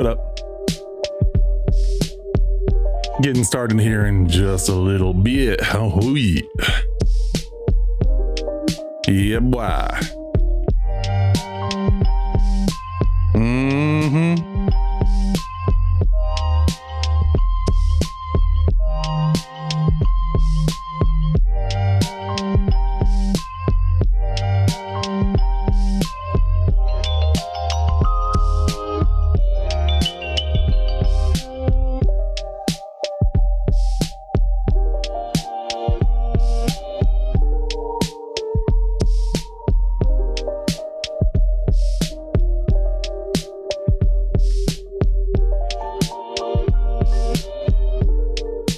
What up? Getting started here in just a little bit. Oh, yeah. Yeah, boy.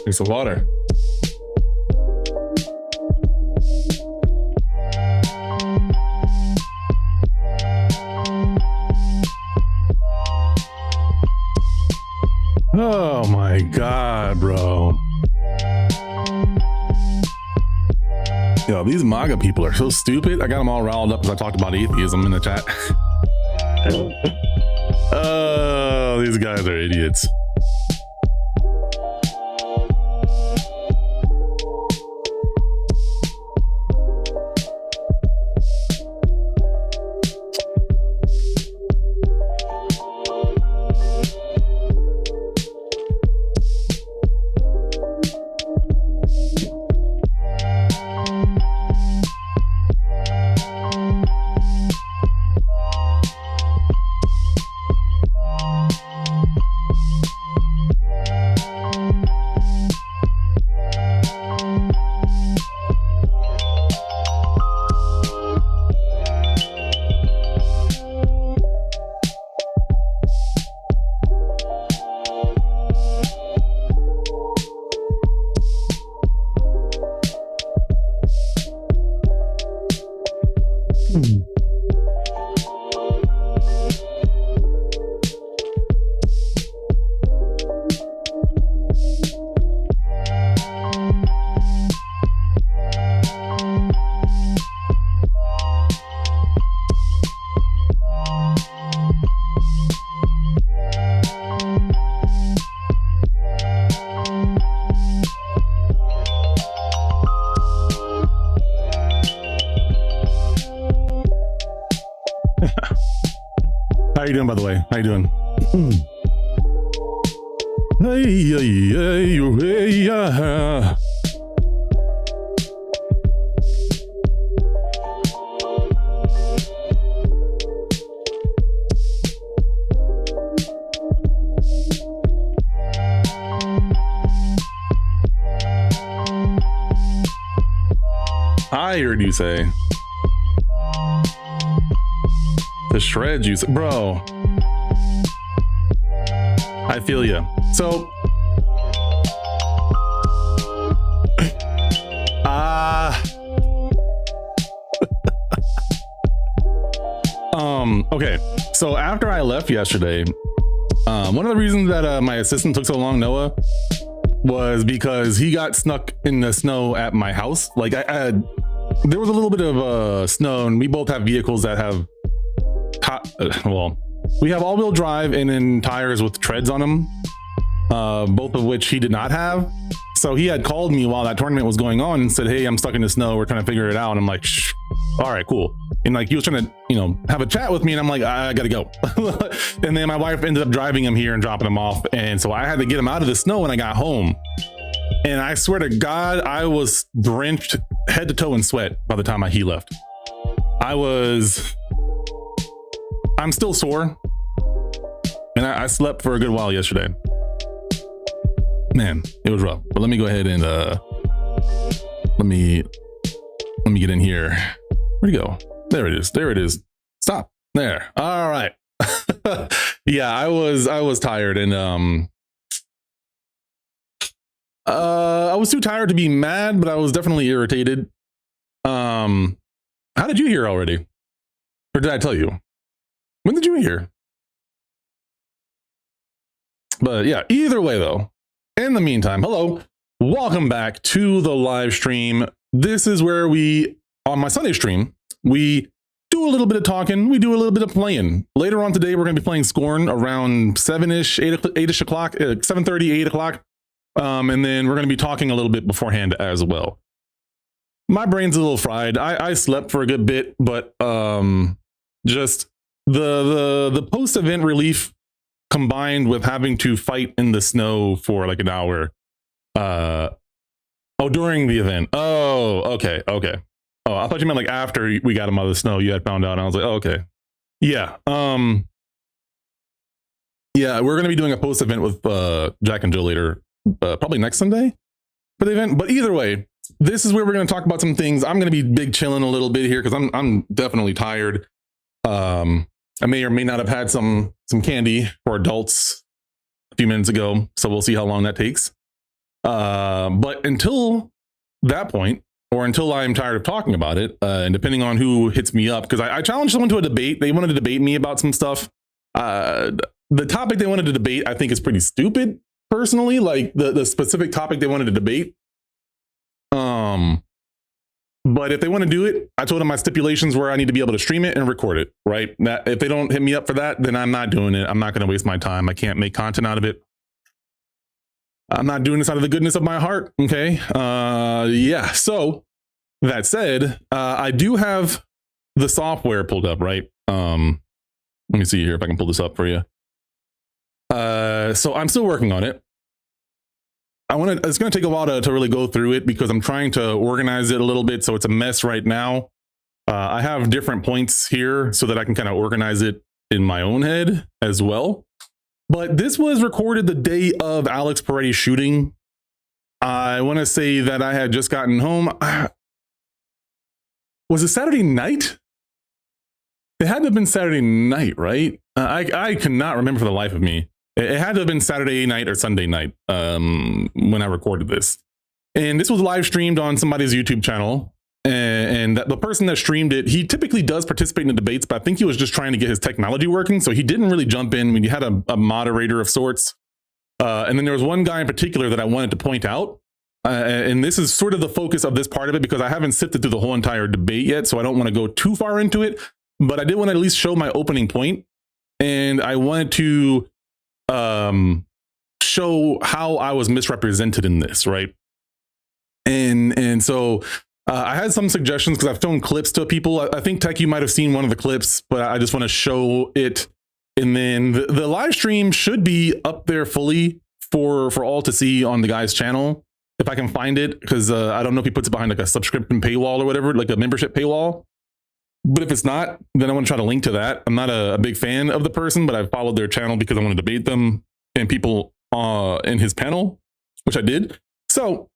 Here's some water. Oh my God, bro. Yo, these MAGA people are so stupid. I got them all riled up because I talked about atheism in the chat. Oh, these guys are idiots. How you doing, by the way? How you doing? I heard you say. The shreds you said, bro. I feel you. So, okay. So after I left yesterday, one of the reasons that my assistant took so long, Noah, was because he got snuck in the snow at my house. Like there was a little bit of snow, and we both have vehicles that have well, we have all-wheel drive and then tires with treads on them, both of which he did not have. So he had called me while that tournament was going on and said, hey, I'm stuck in the snow, we're trying to figure it out. And I'm like, shh, all right, cool. And like he was trying to, you know, have a chat with me, and I'm like, I gotta go. And then my wife ended up driving him here and dropping him off, and so I had to get him out of the snow when I got home. And I swear to God, I was drenched head to toe in sweat by the time he left. I'm still sore, and I slept for a good while yesterday. Man, it was rough. But let me go ahead and let me get in here. Where'd it go? There it is. There it is. Stop there. All right. Yeah, I was tired, and I was too tired to be mad, but I was definitely irritated. How did you hear already? Or did I tell you? When did you hear? But yeah, either way though, in the meantime, hello, welcome back to the live stream. This is where we, on my Sunday stream, we do a little bit of talking. We do a little bit of playing. Later on today, we're going to be playing Scorn around 7-ish, 8-ish o'clock, 7:30, 8 o'clock. And then we're going to be talking a little bit beforehand as well. My brain's a little fried. I slept for a good bit, but just the post-event relief combined with having to fight in the snow for like an hour. Oh, during the event. Oh, okay. Oh, I thought you meant like after we got him out of the snow, you had found out. And I was like, oh, okay. Yeah. Yeah, we're going to be doing a post event with Jack and Joe later, probably next Sunday for the event. But either way, this is where we're going to talk about some things. I'm going to be big chilling a little bit here because I'm definitely tired. I may or may not have had some candy for adults a few minutes ago, so we'll see how long that takes. But until that point, or until I'm tired of talking about it, and depending on who hits me up, because I challenged someone to a debate. They wanted to debate me about some stuff. The topic they wanted to debate, I think, is pretty stupid, personally. Like the specific topic they wanted to debate. But if they want to do it, I told them my stipulations were I need to be able to stream it and record it, right? That if they don't hit me up for that, then I'm not doing it. I'm not going to waste my time. I can't make content out of it. I'm not doing this out of the goodness of my heart. Okay. Yeah. So that said, I do have the software pulled up, right? Let me see here if I can pull this up for you. So I'm still working on it. It's going to take a while to really go through it because I'm trying to organize it a little bit. So it's a mess right now. I have different points here so that I can kind of organize it in my own head as well. But this was recorded the day of Alex Peretti's shooting. I want to say that I had just gotten home. Was it Saturday night? It had to have been Saturday night, right? I cannot remember for the life of me. It had to have been Saturday night or Sunday night when I recorded this. And this was live streamed on somebody's YouTube channel. And the person that streamed it, he typically does participate in the debates, but I think he was just trying to get his technology working. So he didn't really jump in when you had a moderator of sorts. And then there was one guy in particular that I wanted to point out. And this is sort of the focus of this part of it because I haven't sifted through the whole entire debate yet. So I don't want to go too far into it. But I did want to at least show my opening point. And I wanted to show how I was misrepresented in this, right? And so I had some suggestions because I've shown clips to people. I think Tech, you might have seen one of the clips, but I just want to show it. And then the live stream should be up there fully for all to see on the guy's channel if I can find it, because I don't know if he puts it behind like a subscription paywall or whatever, like a membership paywall. But if it's not, then I want to try to link to that. I'm not a big fan of the person, but I followed their channel because I want to debate them and people in his panel, which I did. So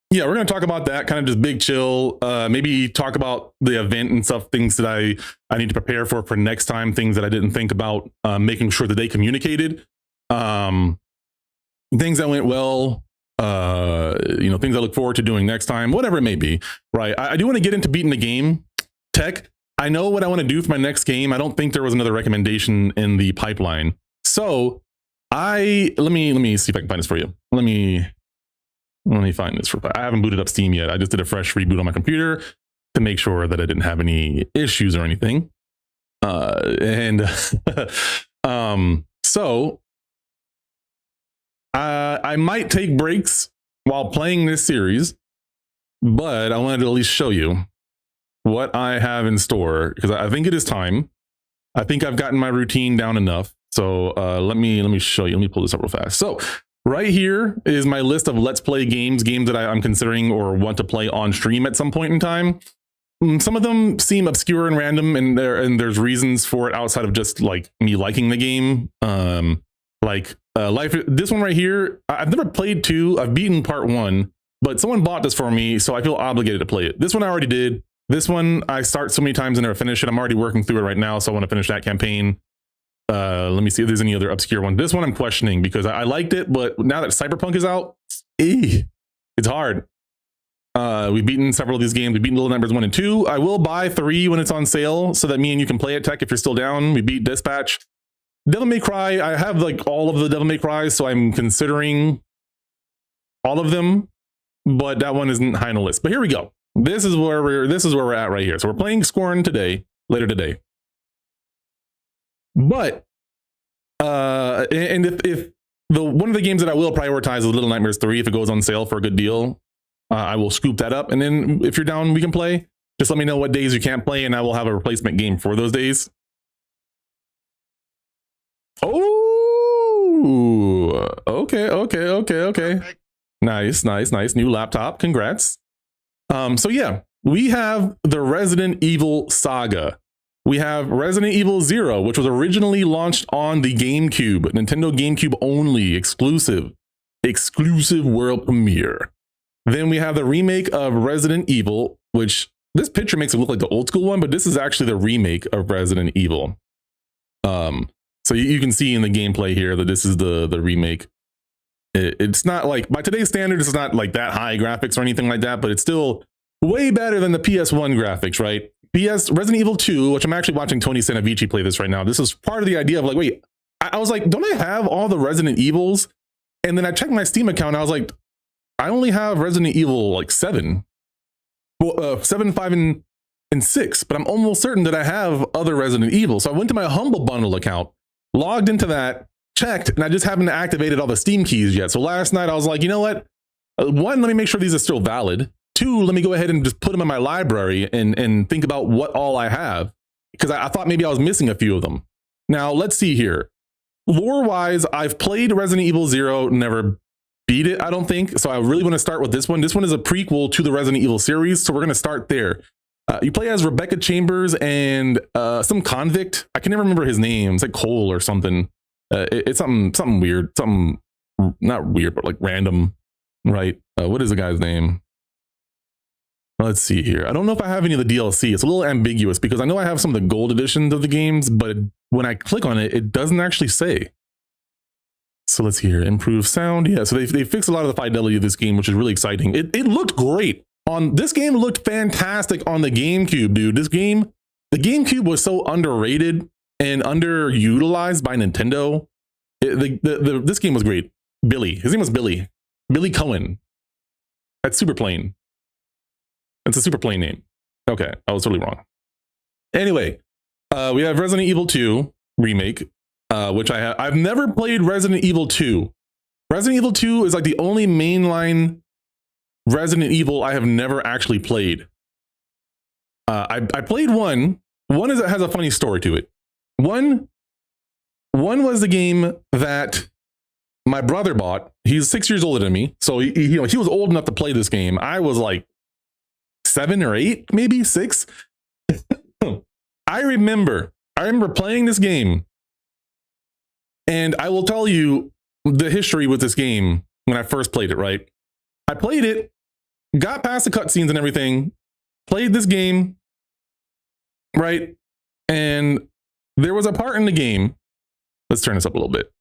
yeah, we're going to talk about that, kind of just big chill, maybe talk about the event and stuff, things that I need to prepare for next time, things that I didn't think about, making sure that they communicated, things that went well, things I look forward to doing next time, whatever it may be, right? I do want to get into beating the game. Tech, I know what I want to do for my next game. I don't think there was another recommendation in the pipeline. So let me see if I can find this for you. Let me find this I haven't booted up Steam yet. I just did a fresh reboot on my computer to make sure that I didn't have any issues or anything. So I might take breaks while playing this series, but I wanted to at least show you what I have in store because I think it is time. I think I've gotten my routine down enough. So let me show you. Let me pull this up real fast. So right here is my list of let's play games that I'm considering or want to play on stream at some point in time. Some of them seem obscure and random, and there's reasons for it outside of just like me liking the game. This one right here, I've never played 2. I've beaten part 1, but someone bought this for me, so I feel obligated to play it. This one I already did. This one I start so many times and never finish it. I'm already working through it right now, so I want to finish that campaign. Let me see if there's any other obscure one. This one I'm questioning because I liked it, but now that Cyberpunk is out, it's hard. We've beaten several of these games. We've beaten Little Nightmares 1 and 2. I will buy 3 when it's on sale so that me and you can play it, Tech, if you're still down. We beat Dispatch. Devil May Cry, I have like all of the Devil May Cries, so I'm considering all of them, but that one isn't high on the list. But here we go. This is where we're at right here. So we're playing Scorn today. later today. But and if the one of the games that I will prioritize is Little Nightmares 3, if it goes on sale for a good deal, I will scoop that up. And then if you're down, we can play. Just let me know what days you can't play, and I will have a replacement game for those days. Oh, okay. Nice. New laptop. Congrats. So yeah, we have the Resident Evil saga. We have Resident Evil 0, which was originally launched on the GameCube, Nintendo GameCube only, exclusive world premiere. Then we have the remake of Resident Evil, which this picture makes it look like the old school one, but this is actually the remake of Resident Evil. So you can see in the gameplay here that this is the remake. It's not like, by today's standards, it's not like that high graphics or anything like that, but it's still way better than the PS1 graphics, right? Resident Evil 2, which I'm actually watching Tony Sanavici play this right now. This is part of the idea of like, wait, I was like, don't I have all the Resident Evils? And then I checked my Steam account and I was like, I only have Resident Evil like 7. Well, 7, 5, and 6, but I'm almost certain that I have other Resident Evil. So I went to my Humble Bundle account, logged into that, checked, and I just haven't activated all the Steam keys yet. So last night I was like, you know what? One, let me make sure these are still valid. Two, let me go ahead and just put them in my library and think about what all I have, because I thought maybe I was missing a few of them. Now, let's see here. Lore-wise, I've played Resident Evil 0, never beat it, I don't think. So I really want to start with this one. This one is a prequel to the Resident Evil series, so we're going to start there. You play as Rebecca Chambers and some convict. I can never remember his name. It's like Cole or something. It's something weird. Something not weird, but like random, right? What is the guy's name? Let's see here. I don't know if I have any of the DLC. It's a little ambiguous because I know I have some of the gold editions of the games, but when I click on it, it doesn't actually say. So let's see here. Improve sound. Yeah, so they fixed a lot of the fidelity of this game, which is really exciting. It looked great. This game looked fantastic on the GameCube, dude. The GameCube was so underrated and underutilized by Nintendo. This game was great. His name was Billy Cohen. That's super plain. It's a super plain name. Okay, I was totally wrong. Anyway, we have Resident Evil 2 remake, which I've never played Resident Evil 2. Resident Evil 2 is like the only mainline Resident Evil I have never actually played. I played one. One has a funny story to it. One was the game that my brother bought. He's 6 years older than me, so he was old enough to play this game. I was like 7 or 8, maybe 6. I remember playing this game, and I will tell you the history with this game when I first played it, right? I played it, got past the cutscenes and everything, played this game, right? And there was a part in the game. Let's turn this up a little bit.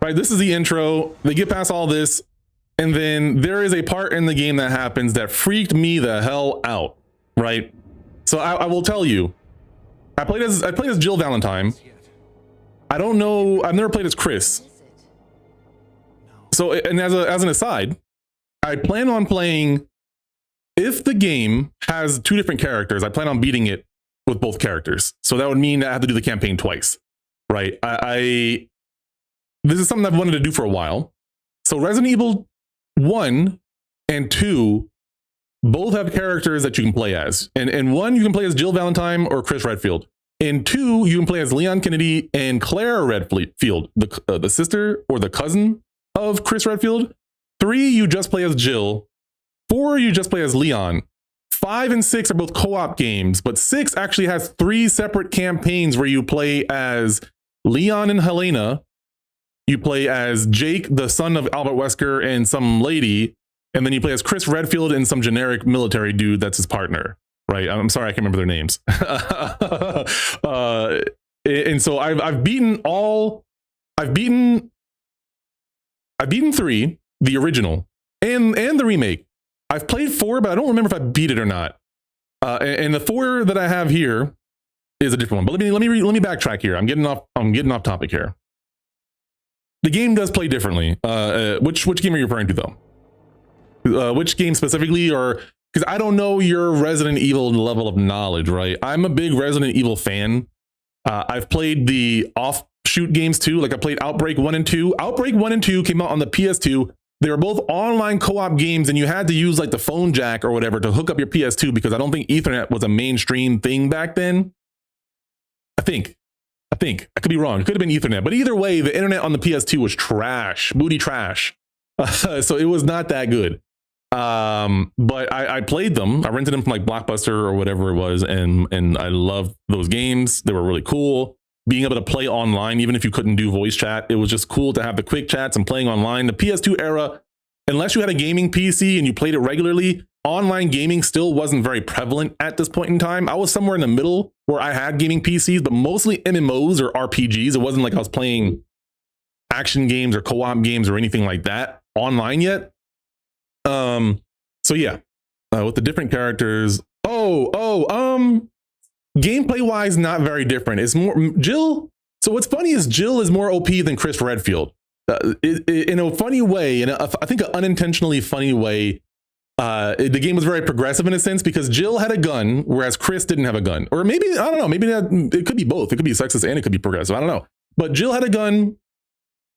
Right, this is the intro. They get past all this, and then there is a part in the game that happens that freaked me the hell out, right? So I will tell you, I played as Jill Valentine. I don't know, I've never played as Chris. So, and as an aside, I plan on playing, if the game has 2 different characters, I plan on beating it with both characters. So that would mean I have to do the campaign twice, right? This is something I've wanted to do for a while. So Resident Evil 1 and 2 both have characters that you can play as. And 1, you can play as Jill Valentine or Chris Redfield. In 2, you can play as Leon Kennedy and Claire Redfield, the sister or the cousin of Chris Redfield. 3, you just play as Jill. 4, you just play as Leon. 5 and 6 are both co-op games, but 6 actually has 3 separate campaigns where you play as Leon and Helena. You play as Jake, the son of Albert Wesker and some lady, and then you play as Chris Redfield and some generic military dude that's his partner, right? I'm sorry, I can't remember their names. And so I've beaten 3, the original, and the remake. I've played 4, but I don't remember if I beat it or not. And the 4 that I have here is a different one. But let me backtrack here. I'm getting off topic here. The game does play differently. Which game are you referring to though? Which game specifically, or because I don't know your Resident Evil level of knowledge, right? I'm a big Resident Evil fan. I've played the offshoot games too. Like I played Outbreak 1 and 2. Outbreak 1 and 2 came out on the PS2. They were both online co-op games, and you had to use like the phone jack or whatever to hook up your PS2 because I don't think Ethernet was a mainstream thing back then. I think. I could be wrong. It could have been Ethernet. But either way, the internet on the PS2 was trash. Booty trash. So it was not that good. But I played them. I rented them from like Blockbuster or whatever it was, and I loved those games. They were really cool. Being able to play online, even if you couldn't do voice chat, it was just cool to have the quick chats and playing online. The PS2 era, unless you had a gaming PC and you played it regularly, online gaming still wasn't very prevalent at this point in time. I was somewhere in the middle where I had gaming PCs, but mostly MMOs or RPGs. It wasn't like I was playing action games or co-op games or anything like that online yet. So yeah, with the different characters. Gameplay wise, not very different. It's more Jill. So what's funny is Jill is more OP than Chris Redfield. In a funny way, I think an unintentionally funny way. The game was very progressive in a sense because Jill had a gun, whereas Chris didn't have a gun. Or maybe, I don't know, maybe it could be both. It could be sexist and it could be progressive. I don't know. But Jill had a gun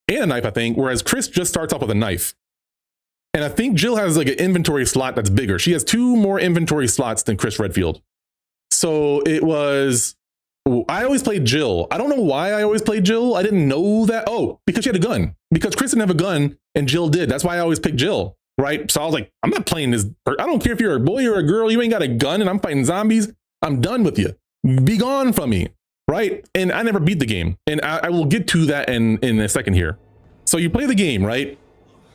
and a knife, I think, whereas Chris just starts off with a knife. And I think Jill has like an inventory slot that's bigger. She has 2 more inventory slots than Chris Redfield. So it was, I always played Jill. I don't know why I always played Jill. I didn't know that. Oh, because she had a gun. Because Chris didn't have a gun and Jill did. That's why I always picked Jill, right? So I was like, I'm not playing this. I don't care if you're a boy or a girl. You ain't got a gun and I'm fighting zombies. I'm done with you. Be gone from me, right? And I never beat the game. And I will get to that in a second here. So you play the game, right?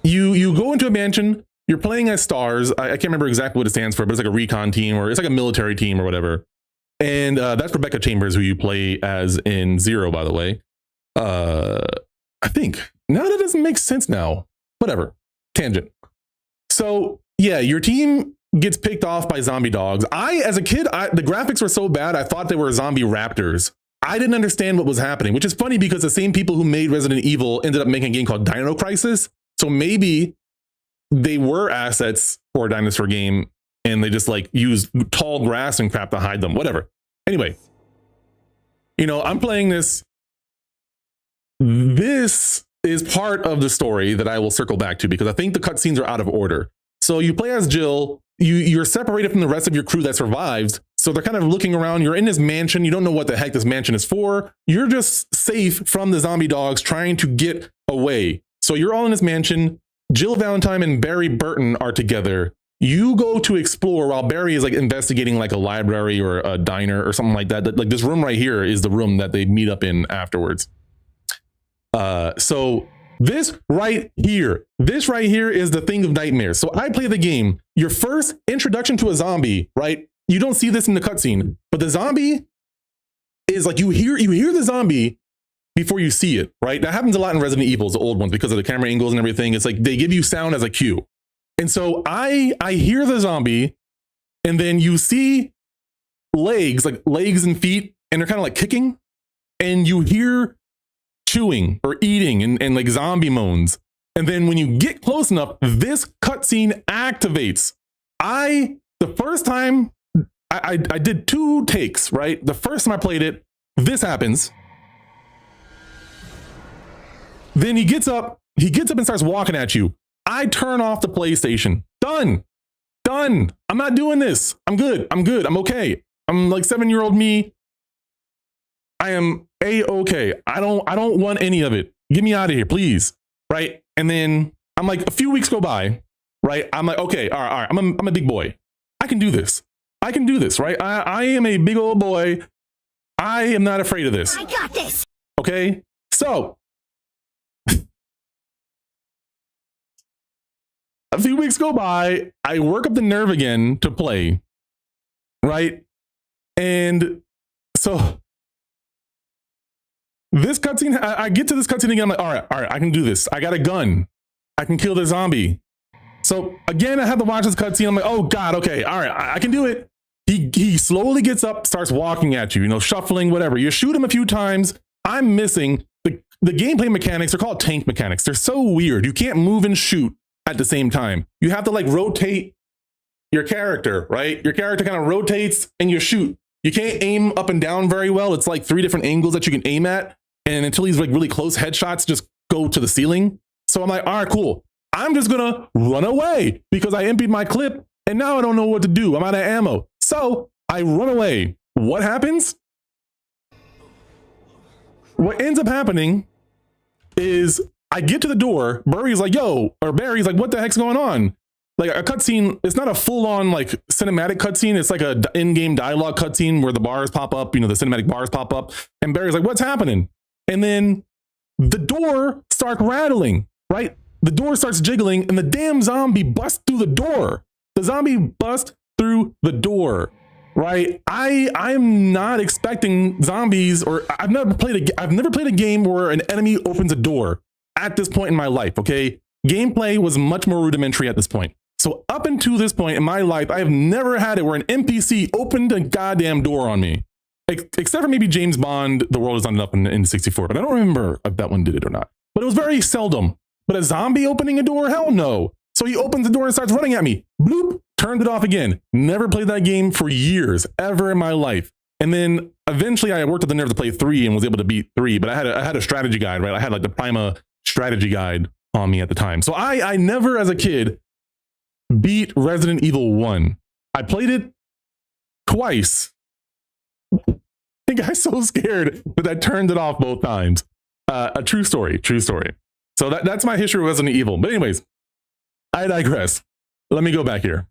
You go into a mansion. You're playing as STARS. I can't remember exactly what it stands for, but it's like a recon team or it's like a military team or whatever. And that's Rebecca Chambers, who you play as in Zero, by the way. I think. Now that doesn't make sense now. Whatever. Tangent. So yeah, your team gets picked off by zombie dogs. As a kid, the graphics were so bad, I thought they were zombie raptors. I didn't understand what was happening, which is funny because the same people who made Resident Evil ended up making a game called Dino Crisis. So maybe they were assets for a dinosaur game and they just like used tall grass and crap to hide them, whatever. Anyway, I'm playing this. This is part of the story that I will circle back to because I think the cutscenes are out of order. So you play as Jill, you're separated from the rest of your crew that survives. So they're kind of looking around. You're in this mansion. You don't know what the heck this mansion is for. You're just safe from the zombie dogs trying to get away. So you're all in this mansion. Jill Valentine and Barry Burton are together. You go to explore while Barry is like investigating like a library or a diner or something like that. Like this room right here is the room that they meet up in afterwards. So this right here is the thing of nightmares. So I play the game. Your first introduction to a zombie, right? You don't see this in the cutscene, but the zombie is like you hear the zombie before you see it, right? That happens a lot in Resident Evil, the old ones, because of the camera angles and everything. It's like they give you sound as a cue. And so I hear the zombie, and then you see legs, like legs and feet, and they're kind of like kicking, and you hear chewing or eating and like zombie moans. And then when you get close enough, this cutscene activates. The first time I did 2 takes, right? The first time I played it, this happens. Then he gets up and starts walking at you. I turn off the PlayStation. Done. I'm not doing this. I'm good. I'm okay. I'm like 7-year-old me. I am A-okay. I don't want any of it. Get me out of here, please. Right. And then I'm like, a few weeks go by, right? I'm like, okay, all right. I'm a big boy. I can do this. Right? I am a big old boy. I am not afraid of this. I got this. Okay. So a few weeks go by, I work up the nerve again to play, right? And so this cutscene, I get to this cutscene again, I'm like, all right, I can do this. I got a gun. I can kill the zombie. So again, I have to watch this cutscene. I'm like, oh God, okay, all right, I can do it. He slowly gets up, starts walking at you, shuffling, whatever. You shoot him a few times. I'm missing. The gameplay mechanics are called tank mechanics. They're so weird. You can't move and shoot at the same time. You have to like rotate your character, right? Your character kind of rotates and you shoot. You can't aim up and down very well. It's like 3 different angles that you can aim at. And until he's like really close, headshots just go to the ceiling. So I'm like, all right, cool. I'm just gonna run away because I emptied my clip and now I don't know what to do. I'm out of ammo. So I run away. What happens? What ends up happening is I get to the door. Barry's like, what the heck's going on? Like a cutscene, it's not a full-on like cinematic cutscene. It's like a in-game dialogue cutscene where the bars pop up, the cinematic bars pop up. And Barry's like, what's happening? And then the door starts rattling, right? The door starts jiggling and the damn zombie busts through the door. The zombie busts through the door, right? I'm not expecting zombies, or I've never played a game where an enemy opens a door at this point in my life, okay? Gameplay was much more rudimentary at this point. So up until this point in my life, I have never had it where an NPC opened a goddamn door on me. Except for maybe James Bond, The World Is Not Enough in 64, but I don't remember if that one did it or not. But it was very seldom. But a zombie opening a door? Hell no. So he opens the door and starts running at me. Bloop, turned it off again. Never played that game for years, ever in my life. And then eventually I worked up the nerve to play 3 and was able to beat 3, but I had a strategy guide, right? I had like the Prima strategy guide on me at the time. So I never as a kid beat Resident Evil 1. I played it twice. I got so scared that I turned it off both times. A true story. So that's my history with Resident Evil. But anyways, I digress. Let me go back here.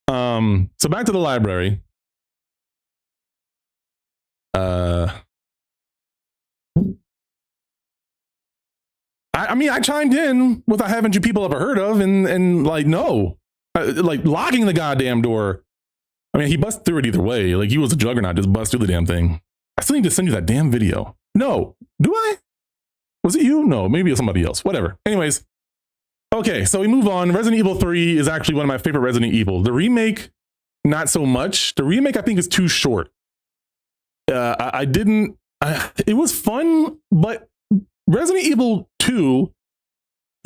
So back to the library. I chimed in with a haven't you people ever heard of, and like, no, like locking the goddamn door. I mean, he busted through it either way. Like he was a juggernaut, just bust through the damn thing. I still need to send you that damn video. No, do I? Was it you? No, maybe it was somebody else. Whatever. Anyways, okay, so we move on. Resident Evil 3 is actually one of my favorite Resident Evil. The remake, not so much. The remake, I think, is too short. It was fun, but Resident Evil 2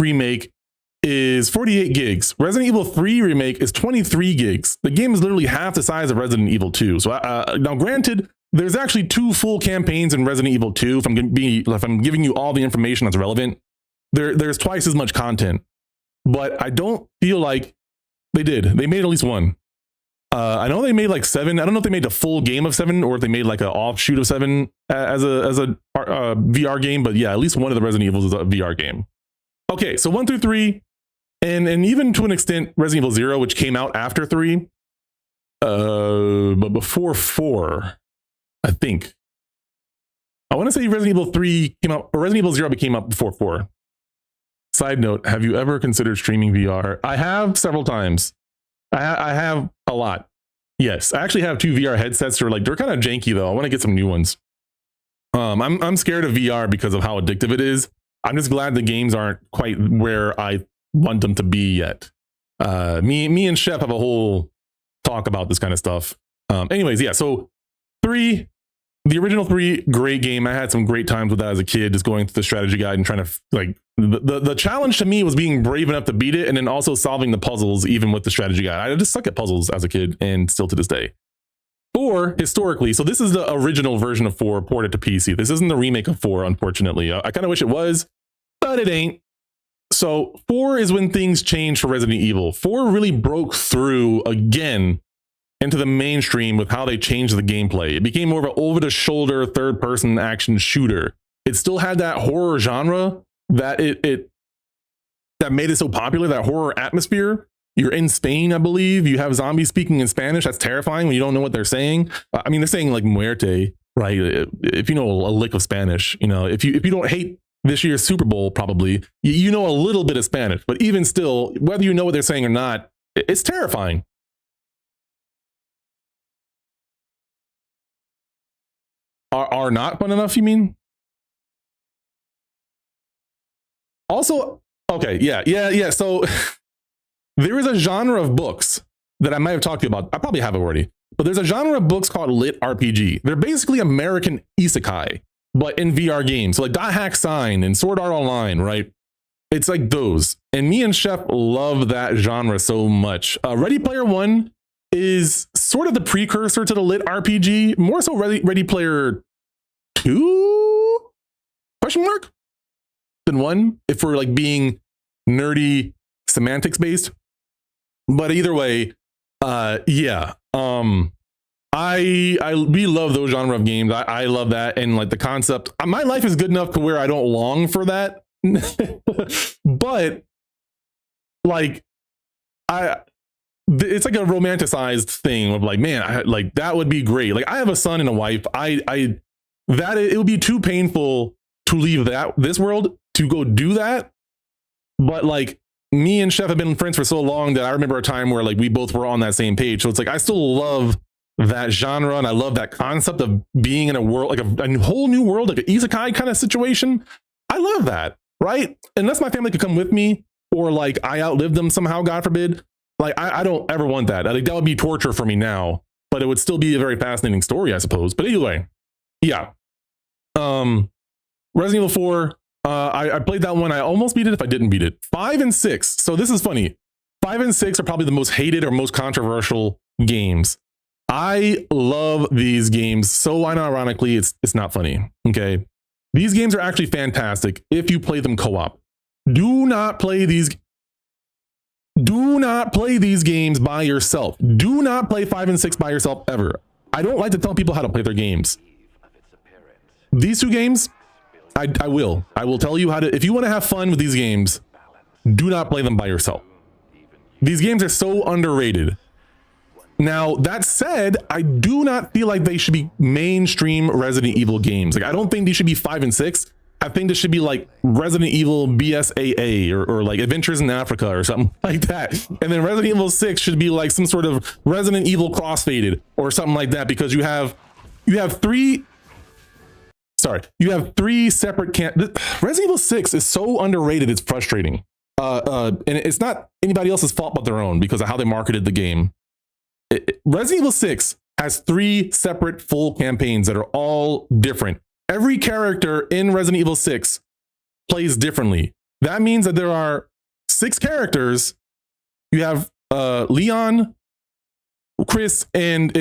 remake is 48 gigs. Resident Evil 3 remake is 23 gigs. The game is literally half the size of Resident Evil 2. So now granted, there's actually 2 full campaigns in Resident Evil 2. If I'm giving you all the information that's relevant, there's twice as much content. But I don't feel like they did. They made at least one. I know they made like 7. I don't know if they made the full game of 7 or if they made like an offshoot of 7 as a VR game. But yeah, at least one of the Resident Evils is a VR game. Okay, so 1 through 3, and even to an extent Resident Evil 0, which came out after 3, but before 4, I think. I want to say Resident Evil 3 came out, or Resident Evil 0 came out before 4. Side note, have you ever considered streaming VR? I have several times. I have a lot. Yes, I actually have 2 VR headsets. They're kind of janky though. I want to get some new ones. I'm scared of VR because of how addictive it is. I'm just glad the games aren't quite where I want them to be yet. Me and Chef have a whole talk about this kind of stuff. Anyways, yeah, so 3, the original 3, great game. I had some great times with that as a kid, just going through the strategy guide and trying to like the challenge to me was being brave enough to beat it, and then also solving the puzzles even with the strategy guide. I just suck at puzzles as a kid and still to this day. 4, historically, so this is the original version of 4 ported to PC. This isn't the remake of 4, unfortunately. I kind of wish it was, but it ain't. So 4 is when things changed for Resident Evil. 4 really broke through again into the mainstream with how they changed the gameplay. It became more of an over-the-shoulder third-person action shooter. It still had that horror genre that that made it so popular, that horror atmosphere. You're in Spain, I believe. You have zombies speaking in Spanish. That's terrifying when you don't know what they're saying. I mean, they're saying like muerte, right? If you know a lick of Spanish, if you don't hate this year's Super Bowl, probably you know a little bit of Spanish, but even still, whether you know what they're saying or not, it's terrifying. Are not fun enough, you mean? Also, okay, yeah. So there is a genre of books that I might have talked to you about. I probably have already, but there's a genre of books called lit RPG. They're basically American isekai, but in VR games. So like Dot Hack Sign and Sword Art Online, right? It's like those. And me and Chef love that genre so much. Ready Player One is sort of the precursor to the lit RPG, more so Ready Player Two? Question mark? Than one, if we're like being nerdy semantics based. But either way, yeah. We love those genre of games. I love that, and like the concept. My life is good enough to where I don't long for that. But like it's like a romanticized thing of like, man, like that would be great. Like I have a son and a wife. It would be too painful to leave this world to go do that. But like me and Chef have been friends for so long that I remember a time where like we both were on that same page. So it's like I still love that genre, and I love that concept of being in a world, like a whole new world, like an isekai kind of situation. I love that, right? Unless my family could come with me, or like I outlived them somehow, God forbid. Like I don't ever want that. Like that would be torture for me now, but it would still be a very fascinating story, I suppose. But anyway, yeah. Resident Evil 4. I played that one. I almost beat it if I didn't beat it. 5 and 6. So this is funny. 5 and 6 are probably the most hated or most controversial games. I love these games so unironically, it's not funny. Okay. These games are actually fantastic if you play them co-op. Do not play these games by yourself. Do not play 5 and 6 by yourself ever. I don't like to tell people how to play their games. These two games, I will tell you how to. If you want to have fun with these games, do not play them by yourself. These games are so underrated. Now, that said, I do not feel like they should be mainstream Resident Evil games. Like, I don't think these should be 5 and 6. I think this should be like Resident Evil BSAA or like Adventures in Africa or something like that. And then Resident Evil 6 should be like some sort of Resident Evil crossfaded or something like that, because you have three separate Resident Evil 6 is so underrated, it's frustrating. And it's not anybody else's fault but their own because of how they marketed the game. Resident Evil 6 has 3 separate full campaigns that are all different. Every character in Resident Evil 6 plays differently. That means that there are 6 characters. You have Leon, Chris, and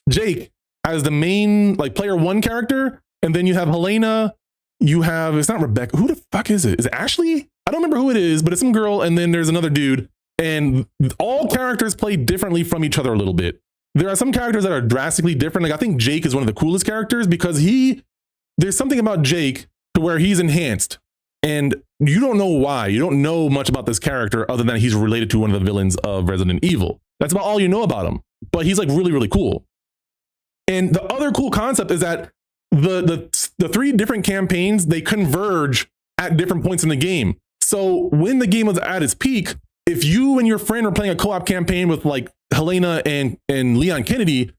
Jake as the main like player 1 character, and then you have Helena. You have, it's not Rebecca. Who the fuck is it? Is it Ashley? I don't remember who it is, but it's some girl, and then there's another dude. And all characters play differently from each other a little bit. There are some characters that are drastically different. Like I think Jake is one of the coolest characters because there's something about Jake to where he's enhanced, and you don't know why. You don't know much about this character other than he's related to one of the villains of Resident Evil. That's about all you know about him. But he's like really, really cool. And the other cool concept is that the 3 different campaigns, they converge at different points in the game. So when the game was at its peak, if you and your friend are playing a co-op campaign with like Helena and Leon Kennedy,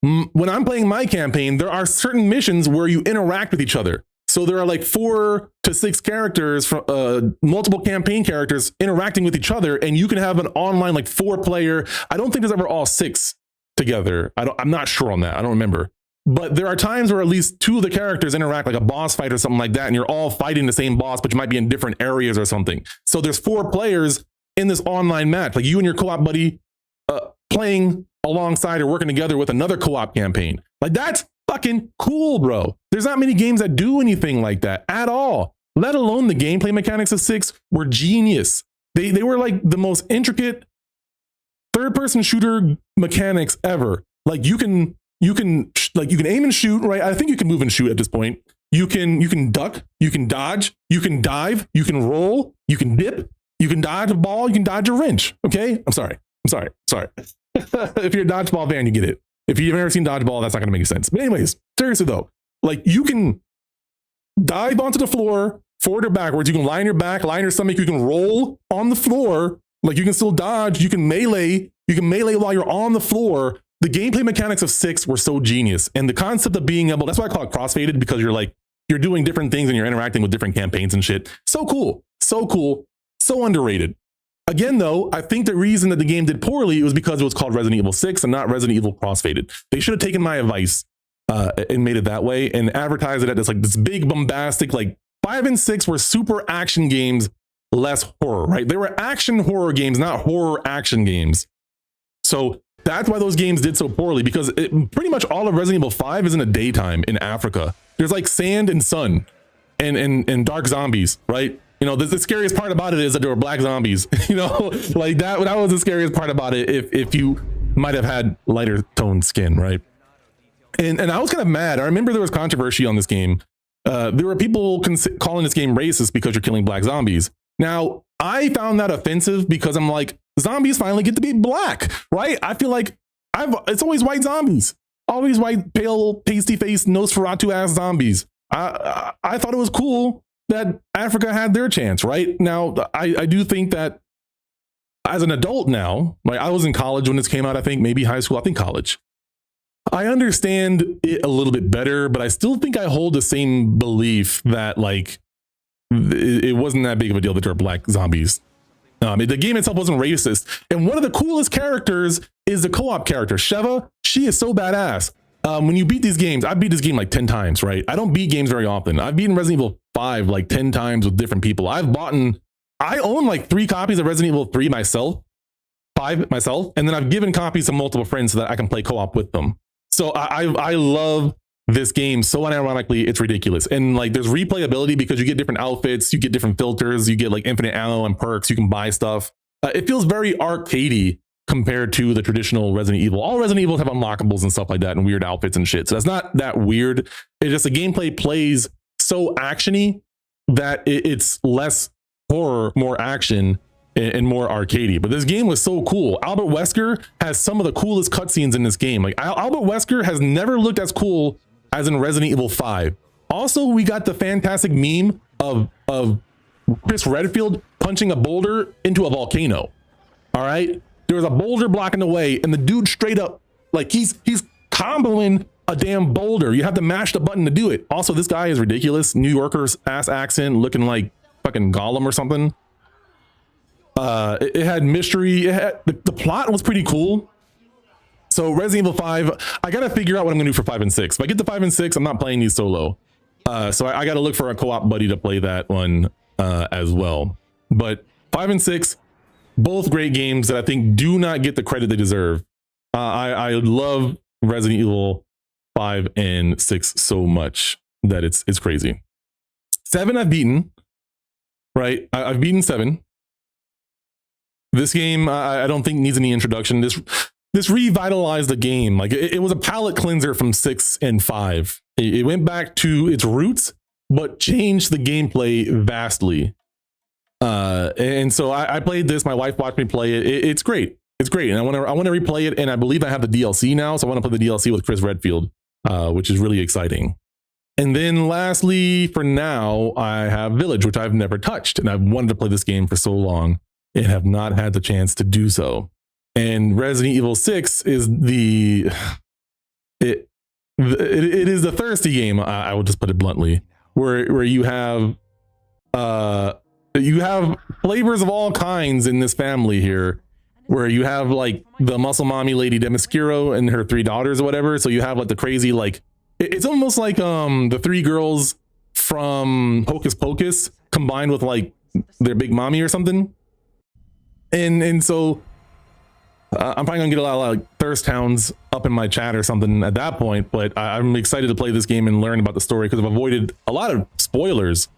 when I'm playing my campaign, there are certain missions where you interact with each other. So there are like 4 to 6 characters from multiple campaign characters interacting with each other, and you can have an online like 4-player. I don't think there's ever all 6 together. I'm not sure on that. I don't remember. But there are times where at least 2 of the characters interact, like a boss fight or something like that, and you're all fighting the same boss, but you might be in different areas or something. So there's 4 players in this online match, like you and your co-op buddy playing alongside or working together with another co-op campaign. Like that's fucking cool, bro. There's not many games that do anything like that at all, let alone the gameplay mechanics of 6 were genius. They were like the most intricate third-person shooter mechanics ever. Like you can aim and shoot, right? I think you can move and shoot at this point. You can duck, you can dodge, you can dive, you can roll, you can dip, you can dodge a ball, you can dodge a wrench. Okay? I'm sorry. If you're a dodgeball fan, you get it. If you've never seen dodgeball, that's not going to make sense. But anyways, seriously though, like you can dive onto the floor, forward or backwards. You can lie on your back, lie on your stomach. You can roll on the floor. Like you can still dodge. You can melee. While you're on the floor. The gameplay mechanics of 6 were so genius. And the concept of being able, that's why I call it crossfaded, because you're doing different things and you're interacting with different campaigns and shit. So cool. So underrated. Again, though, I think the reason that the game did poorly was because it was called Resident Evil 6 and not Resident Evil Crossfaded. They should have taken my advice and made it that way and advertised it as like this big bombastic, like 5 and 6 were super action games less horror, right? They were action horror games, not horror action games. So that's why those games did so poorly, because pretty much all of Resident Evil 5 is in the daytime in Africa. There's like sand and sun and dark zombies, right? You know, the scariest part about it is that there were black zombies, you know, like that was the scariest part about it. If you might have had lighter toned skin, right? And I was kind of mad. I remember there was controversy on this game. There were people calling this game racist because you're killing black zombies. Now, I found that offensive because I'm like, zombies finally get to be black, right? I feel like it's always white zombies, always white, pale, pasty faced, Nosferatu ass zombies. I thought it was cool that Africa had their chance, right? Now, I do think that as an adult now, like I was in college when this came out, I think maybe high school, I think college. I understand it a little bit better, but I still think I hold the same belief that like it wasn't that big of a deal that there are black zombies. The game itself wasn't racist. And one of the coolest characters is the co-op character, Sheva. She is so badass. When you beat these games, I beat this game like 10 times, right? I don't beat games very often. I've beaten Resident Evil 5 like 10 times with different people. I own like 3 copies of Resident Evil 3 myself, 5 myself, and then I've given copies to multiple friends so that I can play co-op with them. So I love this game so unironically, it's ridiculous. And like there's replayability because you get different outfits, you get different filters, you get like infinite ammo and perks, you can buy stuff. It feels very arcadey compared to the traditional Resident Evil. All Resident Evils have unlockables and stuff like that and weird outfits and shit. So that's not that weird. It's just the gameplay plays so actiony that it's less horror, more action, and more arcadey. But this game was so cool. Albert Wesker has some of the coolest cutscenes in this game. Like Albert Wesker has never looked as cool as in Resident Evil 5. Also, we got the fantastic meme of Chris Redfield punching a boulder into a volcano. All right, there was a boulder blocking the way, and the dude straight up like he's comboing a damn boulder. You have to mash the button to do it. Also, this guy is ridiculous. New Yorker's ass accent, looking like fucking Gollum or something. It had mystery. The plot was pretty cool. So Resident Evil 5, I gotta figure out what I'm gonna do for 5 and 6. If I get to 5 and 6, I'm not playing these solo. So I gotta look for a co-op buddy to play that one as well. But 5 and 6, both great games that I think do not get the credit they deserve. I love Resident Evil 5 and 6 so much that it's crazy. 7 I've beaten, right? I've beaten 7. This game, I don't think needs any introduction. This revitalized the game. Like it was a palate cleanser from 6 and 5. It went back to its roots, but changed the gameplay vastly. And so I played this. My wife watched me play it. It's great. It's great. And I want to replay it. And I believe I have the DLC now. So I want to play the DLC with Chris Redfield, which is really exciting. And then lastly, for now, I have Village, which I've never touched. And I've wanted to play this game for so long and have not had the chance to do so. And Resident Evil 6 is it is the thirsty game. I will just put it bluntly, where you have flavors of all kinds in this family here, where you have like the muscle mommy lady Demiskiro and her 3 daughters or whatever. So you have like the crazy, like it's almost like the 3 girls from Hocus Pocus combined with like their big mommy or something. And so I'm probably gonna get a lot of like thirst hounds up in my chat or something at that point, but I'm excited to play this game and learn about the story because I've avoided a lot of spoilers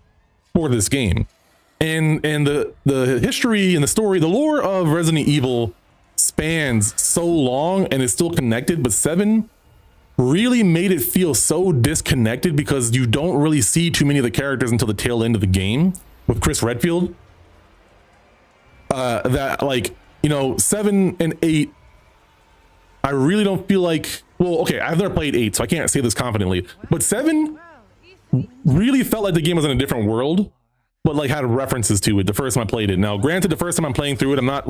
for this game. And the history and the story, the lore of Resident Evil spans so long and is still connected, but 7 really made it feel so disconnected because you don't really see too many of the characters until the tail end of the game with Chris Redfield. That like, you know, 7 and 8, I really don't feel like, well, okay, I've never played 8, so I can't say this confidently, but 7 really felt like the game was in a different world, but like had references to it the first time I played it. Now, granted, the first time I'm playing through it, I'm not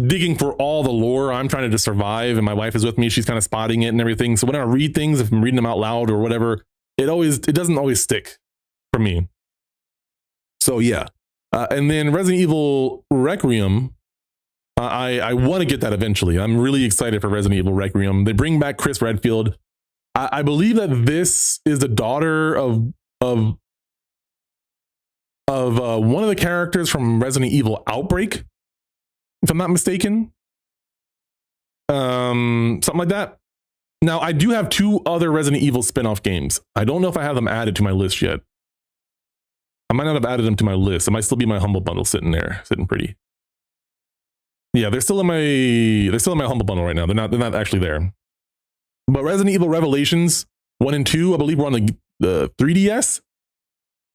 digging for all the lore. I'm trying to just survive, and my wife is with me. She's kind of spotting it and everything. So when I read things, if I'm reading them out loud or whatever, it doesn't always stick for me. So yeah. And then Resident Evil Requiem, I want to get that eventually. I'm really excited for Resident Evil Requiem. They bring back Chris Redfield. I believe that this is the daughter of of one of the characters from Resident Evil Outbreak, if I'm not mistaken. Something like that. Now, I do have 2 other Resident Evil spin-off games. I don't know if I have them added to my list yet. I might not have added them to my list. It might still be my Humble Bundle sitting there, sitting pretty. Yeah, they're still in my Humble Bundle right now. They're not actually there. But Resident Evil Revelations 1 and 2, I believe, were on the 3DS, if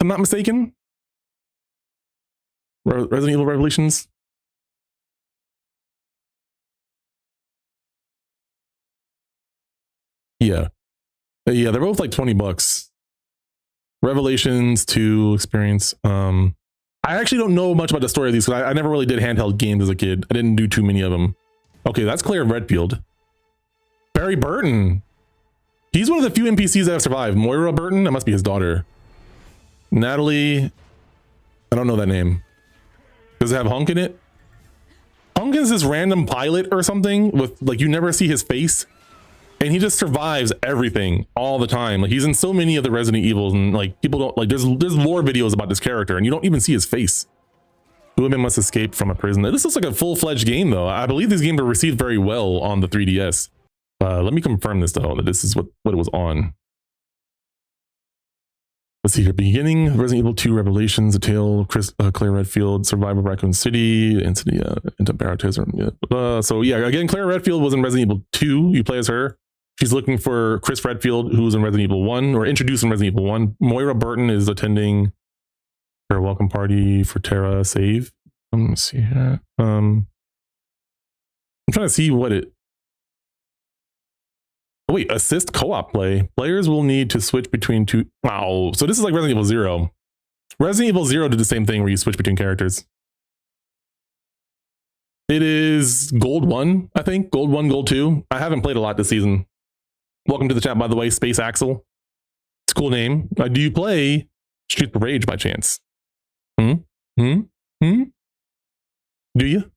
I'm not mistaken. Resident Evil Revelations. Yeah. Yeah, they're both like $20. Revelations 2 experience. I actually don't know much about the story of these because I never really did handheld games as a kid. I didn't do too many of them. Okay, that's Claire Redfield. Barry Burton. He's one of the few NPCs that have survived. Moira Burton, that must be his daughter. Natalie, I don't know that name. Does it have Hunk in it? Hunk is this random pilot or something with, like, you never see his face. And he just survives everything all the time. Like, he's in so many of the Resident Evils, and like, people don't like, there's lore videos about this character and you don't even see his face. The women must escape from a prison. This looks like a full-fledged game though. I believe these games are received very well on the 3DS. Let me confirm this though, that this is what it was on. Let's see here. Beginning, Resident Evil 2 Revelations, A Tale of Claire Redfield, Survival of Raccoon City, into Barotism. So yeah, again, Claire Redfield was in Resident Evil 2. You play as her. She's looking for Chris Redfield, who's in Resident Evil 1, or introduced in Resident Evil 1. Moira Burton is attending her welcome party for Terra Save. Let me see here. I'm trying to see what it... Oh, wait, assist co-op play. Players will need to switch between 2... Wow, so this is like Resident Evil 0. Resident Evil 0 did the same thing where you switch between characters. It is Gold 1, I think. Gold 1, Gold 2. I haven't played a lot this season. Welcome to the chat, by the way, Space Axel. It's a cool name. Do you play Streets of Rage by chance? Do you? Do you?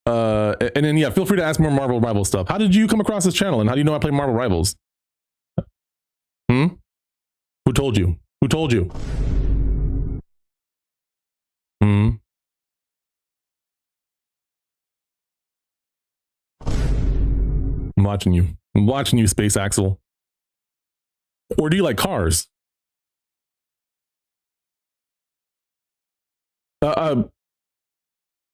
And then, yeah, feel free to ask more Marvel Rivals stuff. How did you come across this channel, and how do you know I play Marvel Rivals? Who told you? Who told you? I'm watching you. I'm watching you, Space Axel. Or do you like cars?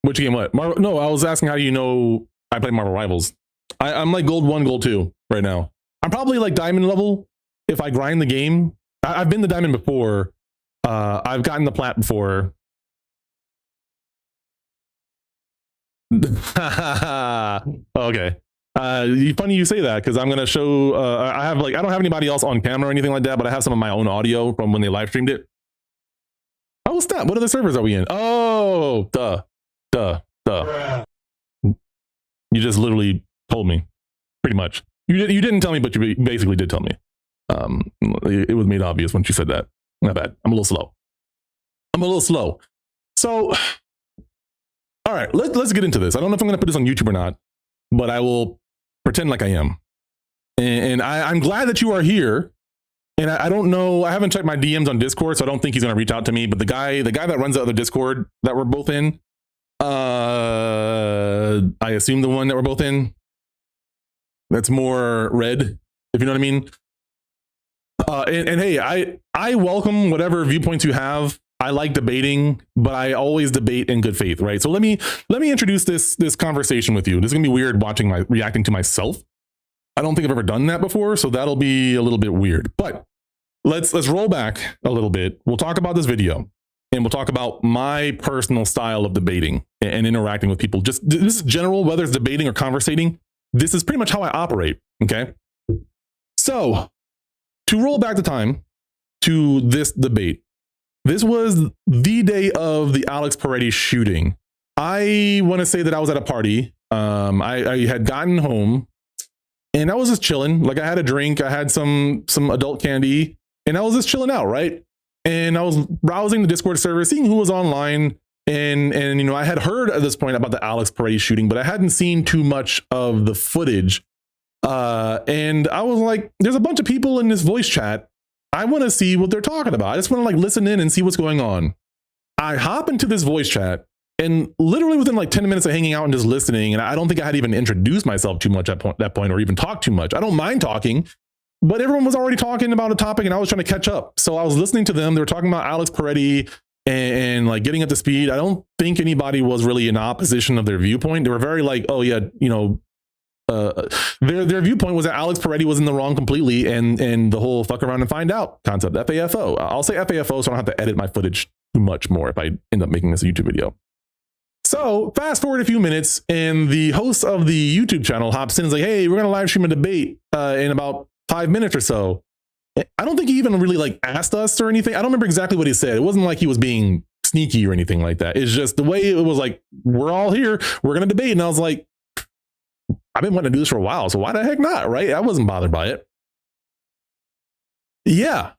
Which game? What? No, I was asking how do you know I play Marvel Rivals. I'm like Gold 1, Gold 2 right now. I'm probably like Diamond level if I grind the game. I've been the Diamond before. I've gotten the Plat before. Okay. Funny you say that, because I'm gonna show. I don't have anybody else on camera or anything like that, but I have some of my own audio from when they live streamed it. Oh, what's that? What other servers are we in? Oh, duh. You just literally told me, pretty much. You didn't tell me, but you basically did tell me. It was made obvious once you said that. Not bad. I'm a little slow. So, all right, let's get into this. I don't know if I'm gonna put this on YouTube or not, but I will pretend like I am. And I'm glad that you are here. And I don't know, I haven't checked my DMs on Discord, so I don't think he's gonna reach out to me. But the guy that runs the other Discord that we're both in, I assume the one that we're both in, that's more red, if you know what I mean. And hey, I welcome whatever viewpoints you have. I like debating, but I always debate in good faith, right? So let me introduce this conversation with you. This is gonna be weird reacting to myself. I don't think I've ever done that before, so that'll be a little bit weird. But let's roll back a little bit. We'll talk about this video, and we'll talk about my personal style of debating and interacting with people. Just this is general, whether it's debating or conversating. This is pretty much how I operate. Okay. So to roll back the time to this debate, this was the day of the Alex Paredes shooting. I want to say that I was at a party. I had gotten home. And I was just chilling. Like, I had a drink, I had some adult candy, and I was just chilling out, right? And I was browsing the Discord server, seeing who was online, and you know, I had heard at this point about the Alex Paredes shooting, but I hadn't seen too much of the footage. And I was like, there's a bunch of people in this voice chat. I want to see what they're talking about. I just want to like listen in and see what's going on. I hop into this voice chat, and literally within like 10 minutes of hanging out and just listening, and I don't think I had even introduced myself too much at that point or even talked too much. I don't mind talking, but everyone was already talking about a topic and I was trying to catch up. So I was listening to them. They were talking about Alex Peretti and like getting up to speed. I don't think anybody was really in opposition of their viewpoint. They were very like, oh yeah, you know, their viewpoint was that Alex Peretti was in the wrong completely, and the whole fuck around and find out concept, FAFO. I'll say FAFO so I don't have to edit my footage too much more if I end up making this a YouTube video. So fast forward a few minutes, and the host of the YouTube channel hops in and is like, hey, we're gonna live stream a debate in about 5 minutes or so. I don't think he even really like asked us or anything. I don't remember exactly what he said. It wasn't like he was being sneaky or anything like that. It's just the way it was like, we're all here, we're gonna debate. And I was like, I've been wanting to do this for a while, so why the heck not, right? I wasn't bothered by it. Yeah.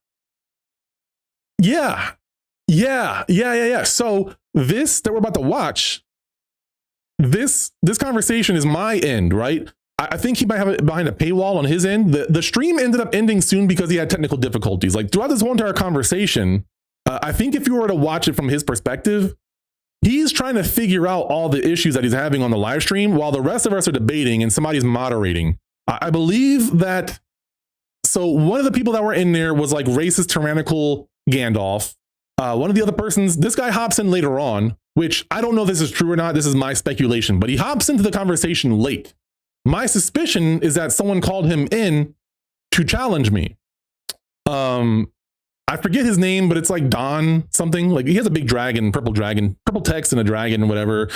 So this that we're about to watch, this conversation is my end, right? I think he might have it behind a paywall on his end. The stream ended up ending soon because he had technical difficulties. Like throughout this whole entire conversation, I think if you were to watch it from his perspective, he's trying to figure out all the issues that he's having on the live stream while the rest of us are debating and somebody's moderating. I believe that. So one of the people that were in there was like racist, tyrannical Gandalf. One of the other persons, this guy hops in later on, which I don't know if this is true or not. This is my speculation, but he hops into the conversation late. My suspicion is that someone called him in to challenge me. I forget his name, but it's like Don something. Like he has a big dragon, purple text and a dragon and whatever.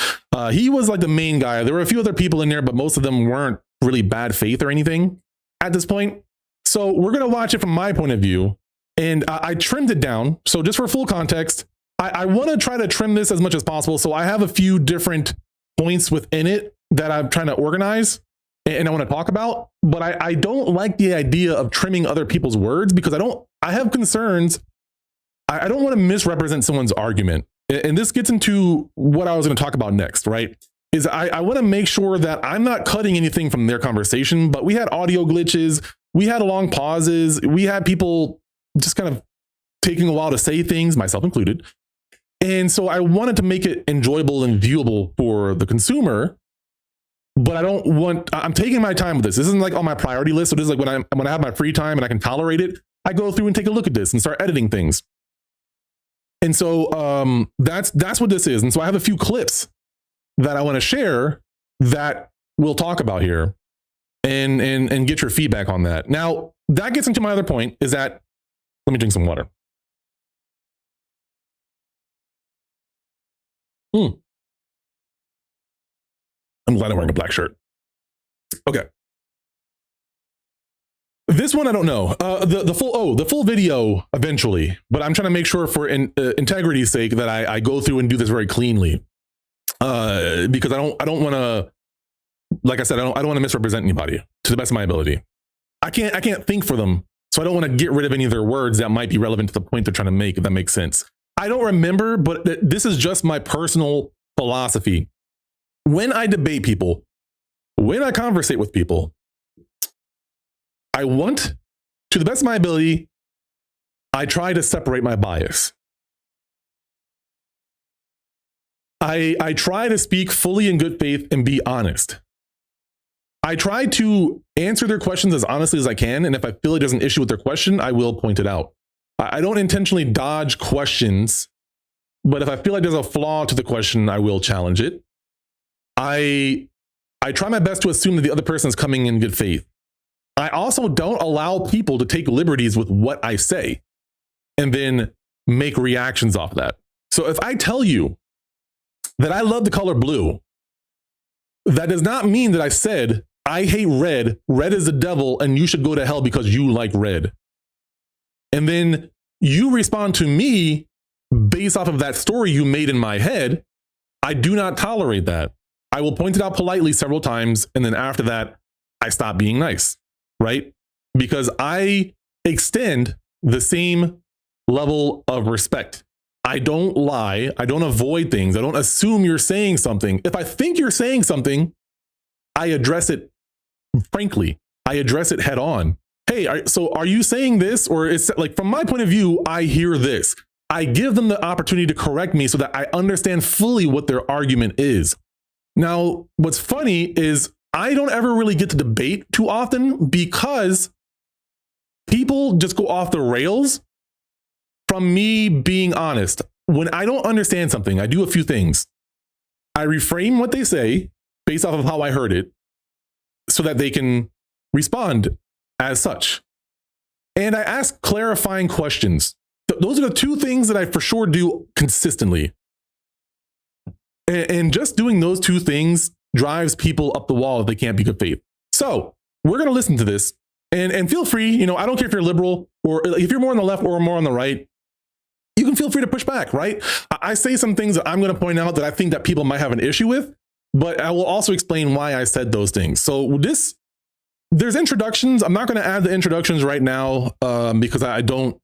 He was like the main guy. There were a few other people in there, but most of them weren't really bad faith or anything at this point. So we're going to watch it from my point of view. And I trimmed it down. So just for full context, I want to try to trim this as much as possible. So I have a few different points within it that I'm trying to organize and I want to talk about. But I don't like the idea of trimming other people's words because I have concerns. I don't want to misrepresent someone's argument. And this gets into what I was going to talk about next, right? Is I want to make sure that I'm not cutting anything from their conversation, but we had audio glitches. We had long pauses. We had people just kind of taking a while to say things, myself included. And so I wanted to make it enjoyable and viewable for the consumer, but I'm taking my time with this. This isn't like on my priority list. So this is like when I have my free time and I can tolerate it, I go through and take a look at this and start editing things. And so that's what this is. And so I have a few clips that I want to share that we'll talk about here and get your feedback on that. Now, that gets into my other point is that, let me drink some water. I'm glad I'm wearing a black shirt. Okay. This one, I don't know. The full video eventually, but I'm trying to make sure for integrity's sake that I go through and do this very cleanly. Because I don't want to, like I said, I don't want to misrepresent anybody to the best of my ability. I can't think for them. So I don't want to get rid of any of their words that might be relevant to the point they're trying to make, if that makes sense. I don't remember, but this is just my personal philosophy. When I debate people, when I conversate with people, I want, to the best of my ability, I try to separate my bias. I try to speak fully in good faith and be honest. I try to answer their questions as honestly as I can. And if I feel like there's an issue with their question, I will point it out. I don't intentionally dodge questions, but if I feel like there's a flaw to the question, I will challenge it. I try my best to assume that the other person is coming in good faith. I also don't allow people to take liberties with what I say and then make reactions off that. So if I tell you that I love the color blue, that does not mean that I said, I hate red, red is the devil, and you should go to hell because you like red. And then you respond to me based off of that story you made in my head. I do not tolerate that. I will point it out politely several times. And then after that, I stop being nice, right? Because I extend the same level of respect. I don't lie. I don't avoid things. I don't assume you're saying something. If I think you're saying something, I address it frankly. I address it head on. hey, so are you saying this? Or it's like, from my point of view, I hear this. I give them the opportunity to correct me so that I understand fully what their argument is. Now, what's funny is I don't ever really get to debate too often because people just go off the rails from me being honest. When I don't understand something, I do a few things. I reframe what they say based off of how I heard it so that they can respond as such. And I ask clarifying questions. Those are the two things that I for sure do consistently. And just doing those two things drives people up the wall if they can't be good faith. So we're going to listen to this and feel free. You know, I don't care if you're liberal or if you're more on the left or more on the right. You can feel free to push back, right? I say some things that I'm going to point out that I think that people might have an issue with, but I will also explain why I said those things. So there's introductions. I'm not going to add the introductions right now because I don't.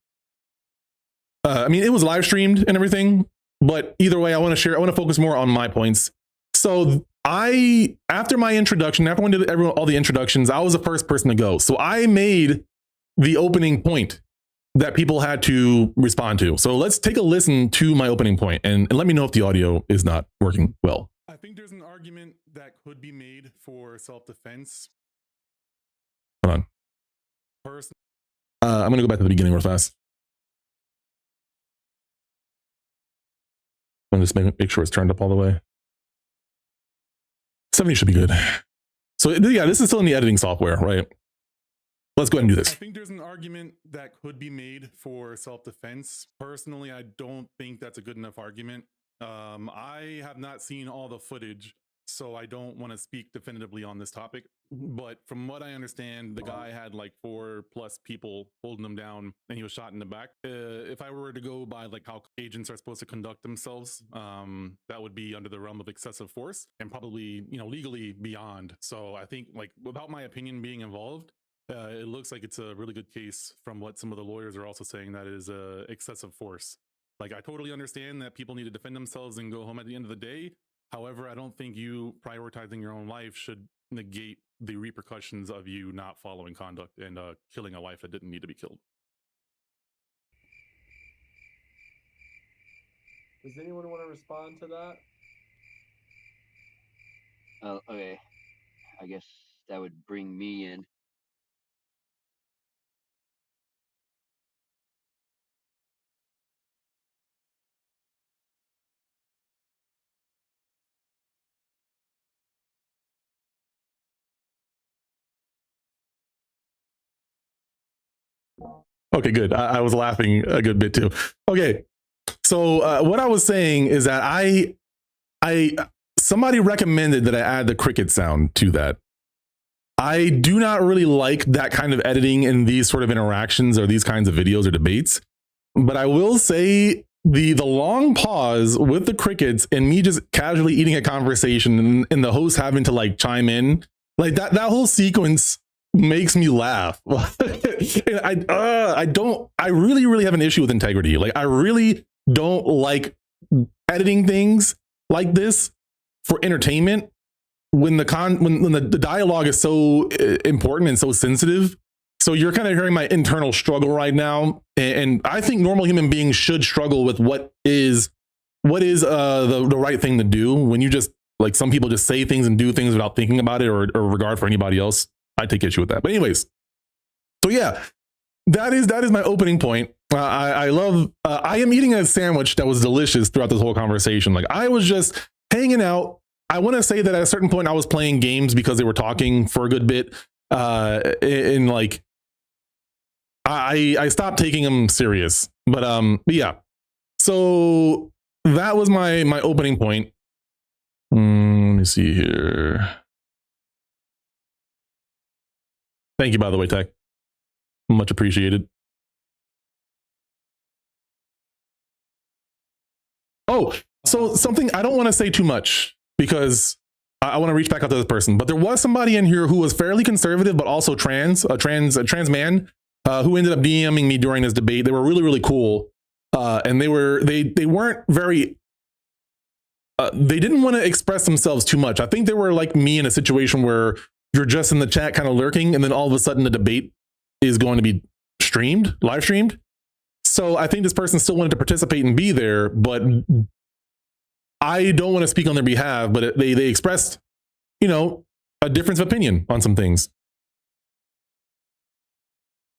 I mean, it was live streamed and everything, but either way, I want to focus more on my points. So after my introduction, after I did all the introductions, I was the first person to go. So I made the opening point that people had to respond to. So let's take a listen to my opening point and let me know if the audio is not working well. I think there's an argument that could be made for self-defense. Hold on. First, I'm going to go back to the beginning real fast. I'm just make sure it's turned up all the way. 70 should be good. So yeah, this is still in the editing software, right? Let's go ahead and do this. I think there's an argument that could be made for self-defense. Personally, I don't think that's a good enough argument. I have not seen all the footage, so I don't want to speak definitively on this topic. But from what I understand, the guy had like 4+ people holding him down and he was shot in the back. If I were to go by like how agents are supposed to conduct themselves, that would be under the realm of excessive force and probably, you know, legally beyond. So I think, like, without my opinion being involved, it looks like it's a really good case from what some of the lawyers are also saying that is excessive force. Like, I totally understand that people need to defend themselves and go home at the end of the day. However, I don't think you prioritizing your own life should negate the repercussions of you not following conduct and killing a life that didn't need to be killed. Does anyone want to respond to that? Okay. I guess that would bring me in. Okay, good. I was laughing a good bit too. Okay, so what I was saying is that somebody recommended that I add the cricket sound to that. I do not really like that kind of editing in these sort of interactions or these kinds of videos or debates. But I will say the long pause with the crickets and me just casually eating a conversation and the host having to like chime in, like that whole sequence makes me laugh. I really have an issue with integrity. Like, I really don't like editing things like this for entertainment when the dialogue is so important and so sensitive. So you're kind of hearing my internal struggle right now. And I think normal human beings should struggle with what is the right thing to do when you just, like, some people just say things and do things without thinking about it or regard for anybody else. I take issue with that. But anyways, so yeah, that is my opening point. I am eating a sandwich that was delicious throughout this whole conversation. Like, I was just hanging out. I want to say that at a certain point I was playing games because they were talking for a good bit. And like, I stopped taking them serious, but yeah. So that was my opening point. Let me see here. Thank you, by the way, Tech. Much appreciated. Oh, so something I don't want to say too much because I want to reach back out to this person, but there was somebody in here who was fairly conservative, but also a trans man who ended up DMing me during this debate. They were really cool. And they weren't very, they didn't want to express themselves too much. I think they were like me in a situation where you're just in the chat kind of lurking, and then all of a sudden the debate is going to be live streamed. So I think this person still wanted to participate and be there, but I don't want to speak on their behalf, but they expressed, a difference of opinion on some things.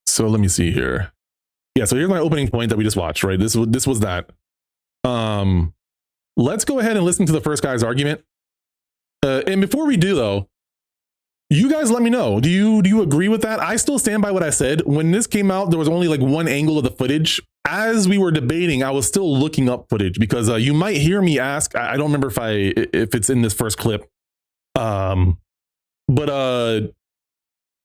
So let me see here. Yeah, so here's my opening point that we just watched, right? This was that. Let's go ahead and listen to the first guy's argument. And before we do, though, you guys let me know. Do you agree with that? I still stand by what I said. When this came out, there was only like one angle of the footage. As we were debating, I was still looking up footage because you might hear me ask. I don't remember if it's in this first clip. But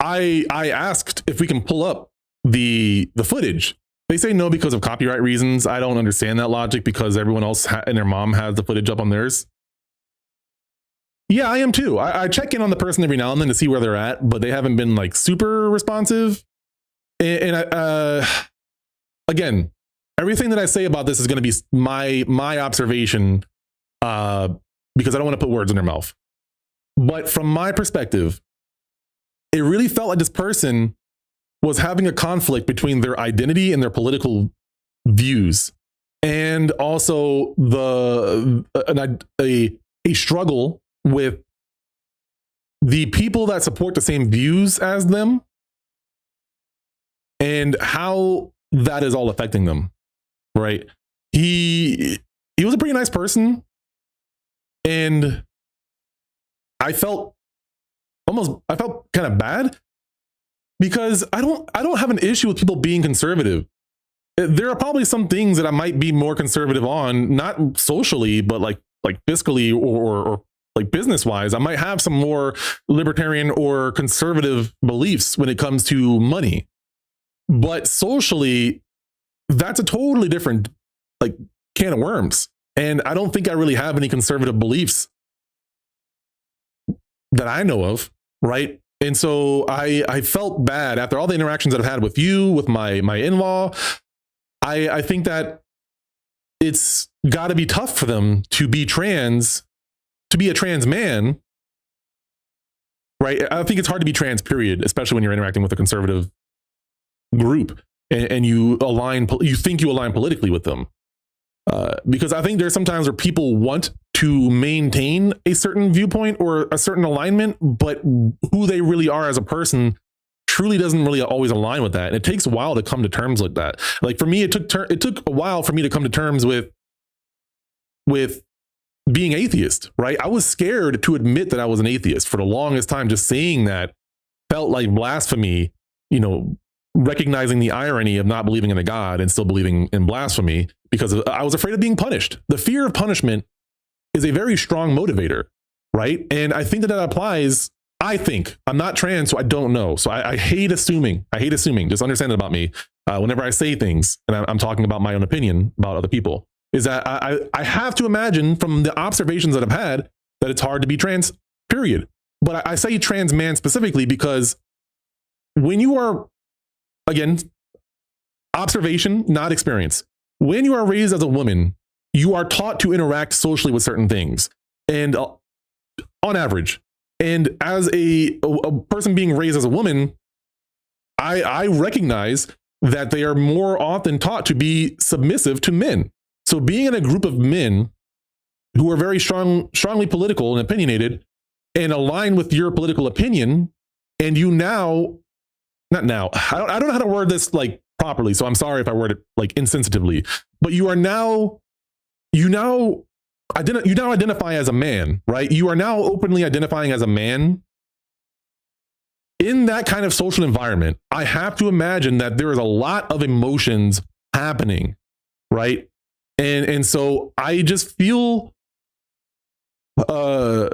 I asked if we can pull up the footage. They say no because of copyright reasons. I don't understand that logic because everyone else and their mom has the footage up on theirs. Yeah, I am too. I check in on the person every now and then to see where they're at, but they haven't been like super responsive. And again, everything that I say about this is going to be my observation because I don't want to put words in their mouth. But from my perspective, it really felt like this person was having a conflict between their identity and their political views, and also a struggle with the people that support the same views as them and how that is all affecting them, right? He was a pretty nice person, and I felt kind of bad because I don't have an issue with people being conservative. There are probably some things that I might be more conservative on, not socially, but like fiscally or like business wise. I might have some more libertarian or conservative beliefs when it comes to money. But socially, that's a totally different like can of worms. And I don't think I really have any conservative beliefs that I know of, right? And so I felt bad after all the interactions that I've had with you, with my in-law. I think that it's got to be tough for them to be a trans man, right? I think it's hard to be trans, period, especially when you're interacting with a conservative group and you think you align politically with them. Because I think there's sometimes where people want to maintain a certain viewpoint or a certain alignment, but who they really are as a person truly doesn't really always align with that. And it takes a while to come to terms with that. Like for me, it took a while for me to come to terms with being atheist, right? I was scared to admit that I was an atheist for the longest time. Just saying that felt like blasphemy, recognizing the irony of not believing in a God and still believing in blasphemy because I was afraid of being punished. The fear of punishment is a very strong motivator, right? And I think that applies. I'm not trans, so I don't know. So I hate assuming. Just understand it about me. Whenever I say things and I'm talking about my own opinion about other people, is that I have to imagine from the observations that I've had that it's hard to be trans, period. But I say trans man specifically because when you are, again, observation, not experience. When you are raised as a woman, you are taught to interact socially with certain things, and on average. And as a person being raised as a woman, I recognize that they are more often taught to be submissive to men. So being in a group of men who are very strongly political and opinionated and align with your political opinion, and you now, not now, I don't know how to word this like properly, so I'm sorry if I word it like insensitively, but you now identify as a man, right? You are now openly identifying as a man. In that kind of social environment, I have to imagine that there is a lot of emotions happening, right? And so I just feel, I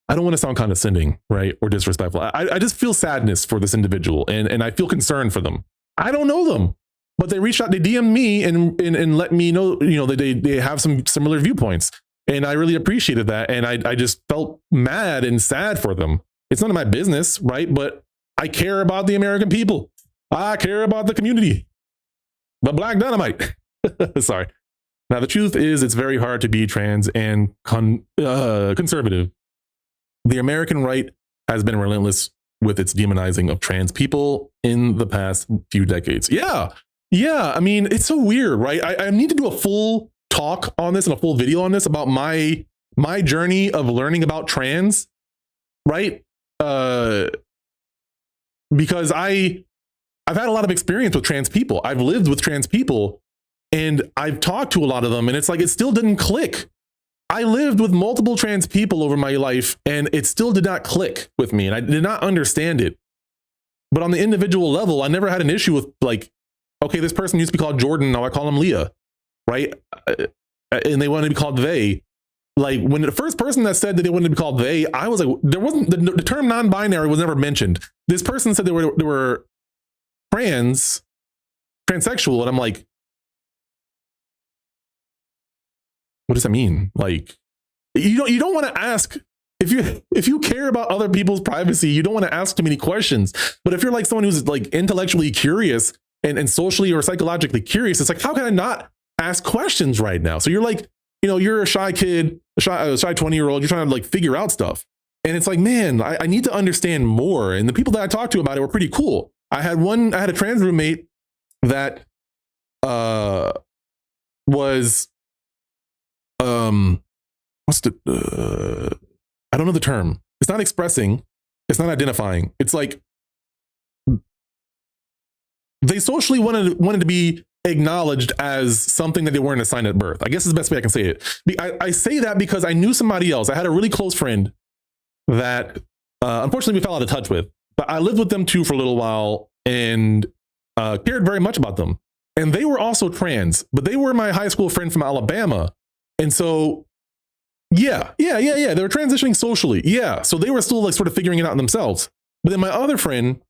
don't want to sound condescending, right? Or disrespectful. I just feel sadness for this individual and I feel concern for them. I don't know them, but they reached out, they DM'd me and let me know, they have some similar viewpoints. And I really appreciated that. And I just felt mad and sad for them. It's none of my business, right? But I care about the American people. I care about the community. But Black Dynamite. Sorry. Now, the truth is, it's very hard to be trans and conservative. The American right has been relentless with its demonizing of trans people in the past few decades. Yeah. I mean, it's so weird, right? I need to do a full talk on this and a full video on this about my journey of learning about trans, right? Because I've had a lot of experience with trans people. I've lived with trans people and I've talked to a lot of them, and it's like it still didn't click. I lived with multiple trans people over my life and it still did not click with me, and I did not understand it. But on the individual level, I never had an issue with, like, okay, this person used to be called Jordan, now I call him Leah, right? And they wanted to be called they. Like, when the first person that said that they wanted to be called they, I was like, there wasn't, the term non-binary was never mentioned. This person said they were transsexual, and I'm like, what does that mean? Like, you don't want to ask, if you care about other people's privacy, you don't want to ask too many questions. But if you're like someone who's like intellectually curious and socially or psychologically curious, it's like, how can I not ask questions right now? So you're like, you're a shy kid, a shy 20-year-old, you're trying to like figure out stuff. And it's like, man, I need to understand more. And the people that I talked to about it were pretty cool. I had a trans roommate that was I don't know the term. It's not expressing, it's not identifying. It's like they socially wanted to be acknowledged as something that they weren't assigned at birth. I guess is the best way I can say it. I say that because I knew somebody else. I had a really close friend that unfortunately we fell out of touch with, but I lived with them too for a little while and cared very much about them. And they were also trans, but they were my high school friend from Alabama. And so, yeah. They were transitioning socially. Yeah. So they were still like sort of figuring it out themselves. But then my other friend,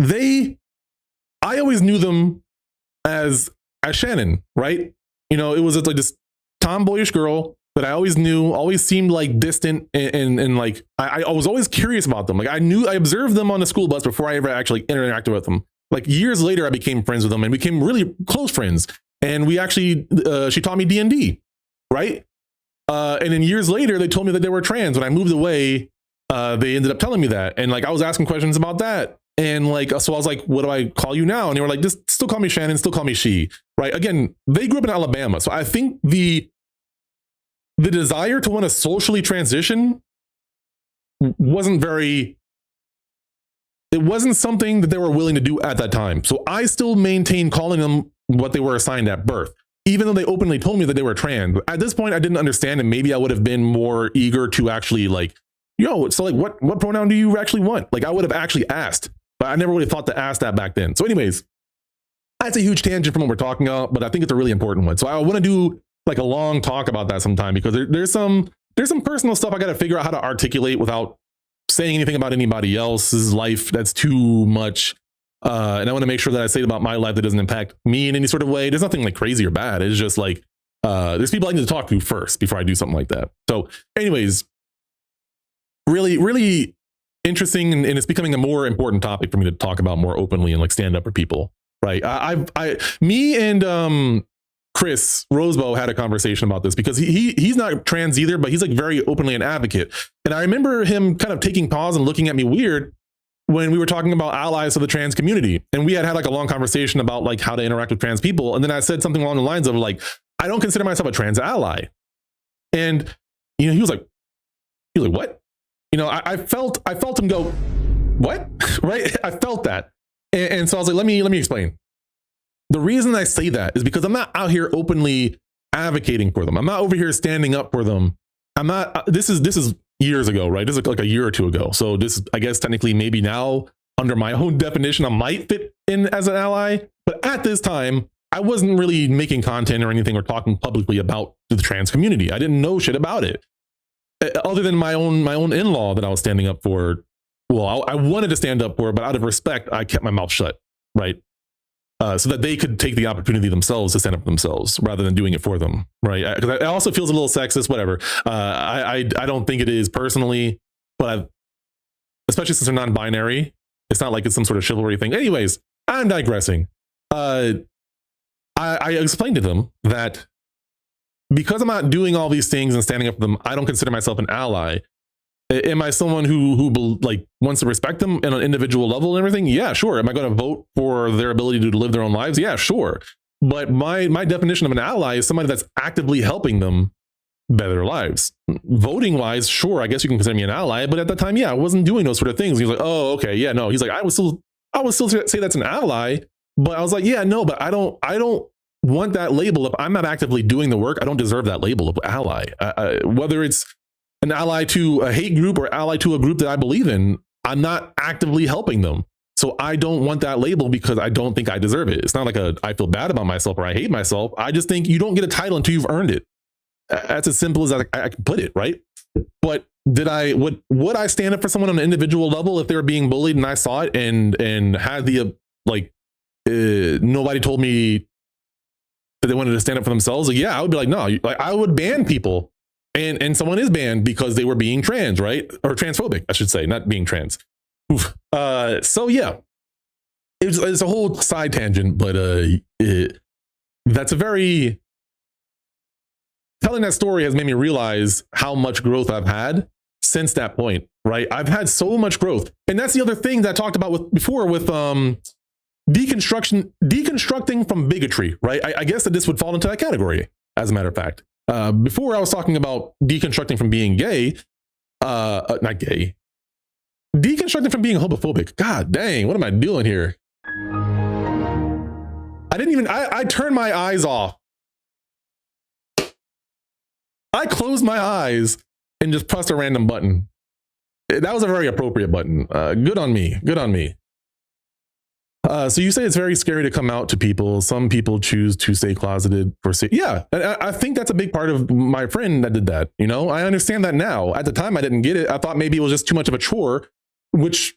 I always knew them as Shannon, right? It was like this tomboyish girl that I always knew, always seemed like distant and like, I was always curious about them. Like I observed them on the school bus before I ever actually interacted with them. Like years later, I became friends with them and became really close friends. And we actually, she taught me D&D, right? And then years later, they told me that they were trans. When I moved away, they ended up telling me that. And like, I was asking questions about that. And like, so I was like, what do I call you now? And they were like, just still call me Shannon, still call me she, right? Again, they grew up in Alabama. So I think the desire to want to socially transition it wasn't something that they were willing to do at that time. So I still maintain calling them what they were assigned at birth, even though they openly told me that they were trans. At this point, I didn't understand, and maybe I would have been more eager to actually like, so like what pronoun do you actually want? Like I would have actually asked, but I never really thought to ask that back then. So anyways, that's a huge tangent from what we're talking about, but I think it's a really important one. So I want to do like a long talk about that sometime, because there's some personal stuff I got to figure out how to articulate without saying anything about anybody else's life that's too much. And I want to make sure that I say about my life that doesn't impact me in any sort of way. There's nothing like crazy or bad. It's just like, there's people I need to talk to first before I do something like that. So anyways, really, really interesting. And it's becoming a more important topic for me to talk about more openly and like stand up for people. Right. Me and Chris Rosebow had a conversation about this, because he's not trans either, but he's like very openly an advocate. And I remember him kind of taking pause and looking at me weird when we were talking about allies of the trans community. And we had like a long conversation about like how to interact with trans people. And then I said something along the lines of like, I don't consider myself a trans ally. And, he was like, what? I felt him go, what? Right. I felt that. And so I was like, let me explain. The reason I say that is because I'm not out here openly advocating for them. I'm not over here standing up for them. I'm not, this is years ago, right? This is like a year or two ago. So this, I guess technically maybe now under my own definition, I might fit in as an ally. But at this time, I wasn't really making content or anything or talking publicly about the trans community. I didn't know shit about it. Other than my own in-law that I was standing up for. Well, I wanted to stand up for, but out of respect, I kept my mouth shut, right? So that they could take the opportunity themselves to stand up for themselves rather than doing it for them, right? Because it also feels a little sexist, whatever. I don't think it is personally, but especially since they're non-binary, it's not like it's some sort of chivalry thing. Anyways, I'm digressing. I explained to them that because I'm not doing all these things and standing up for them, I don't consider myself an ally. Am I someone who like wants to respect them on an individual level and everything? Yeah, sure. Am I going to vote for their ability to live their own lives? Yeah, sure. But my definition of an ally is somebody that's actively helping them better their lives. Voting wise, sure, I guess you can consider me an ally, but at that time, yeah, I wasn't doing those sort of things. He's like, oh, okay, yeah, no. He's like, I would still say that's an ally, but I was like, yeah, no, but I don't want that label. If I'm not actively doing the work, I don't deserve that label of ally. Whether it's an ally to a hate group or ally to a group that I believe in, I'm not actively helping them. So I don't want that label because I don't think I deserve it. It's not like I feel bad about myself or I hate myself. I just think you don't get a title until you've earned it. That's as simple as I can put it, right? But would I stand up for someone on an individual level if they were being bullied and I saw it and had the nobody told me that they wanted to stand up for themselves? Like, yeah, I would be like, no, like I would ban people. And someone is banned because they were being trans, right? Or transphobic, I should say, not being trans. Oof. So yeah, it's a whole side tangent, but that's a very, telling that story has made me realize how much growth I've had since that point, right? I've had so much growth. And that's the other thing that I talked about before with deconstructing from bigotry, right? I guess that this would fall into that category, as a matter of fact. Before I was talking about deconstructing from being gay, not gay, deconstructing from being homophobic. God dang, what am I doing here? I turned my eyes off. I closed my eyes and just pressed a random button. That was a very appropriate button. Good on me. Good on me. So you say it's very scary to come out to people. Some people choose to stay closeted for yeah. I think that's a big part of my friend that did that. You know, I understand that now. At the time, I didn't get it. I thought maybe it was just too much of a chore, which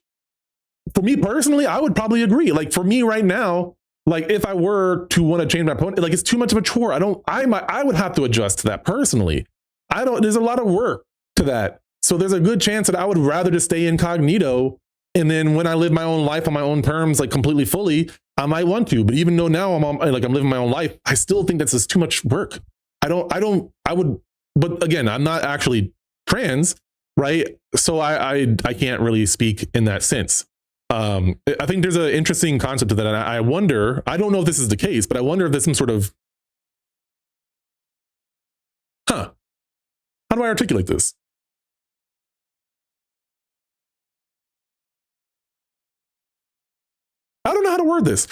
for me personally, I would probably agree. Like for me right now, like if I were to want to change my opponent, like it's too much of a chore. I would have to adjust to that personally. There's a lot of work to that. So there's a good chance that I would rather just stay incognito. And then when I live my own life on my own terms, like completely fully, I might want to. But even though now I'm living my own life, I still think that's just too much work. But again, I'm not actually trans, right? So I can't really speak in that sense. I think there's an interesting concept to that. And I wonder, I don't know if this is the case, but I wonder if there's some sort of, how do I articulate this? I don't know how to word this.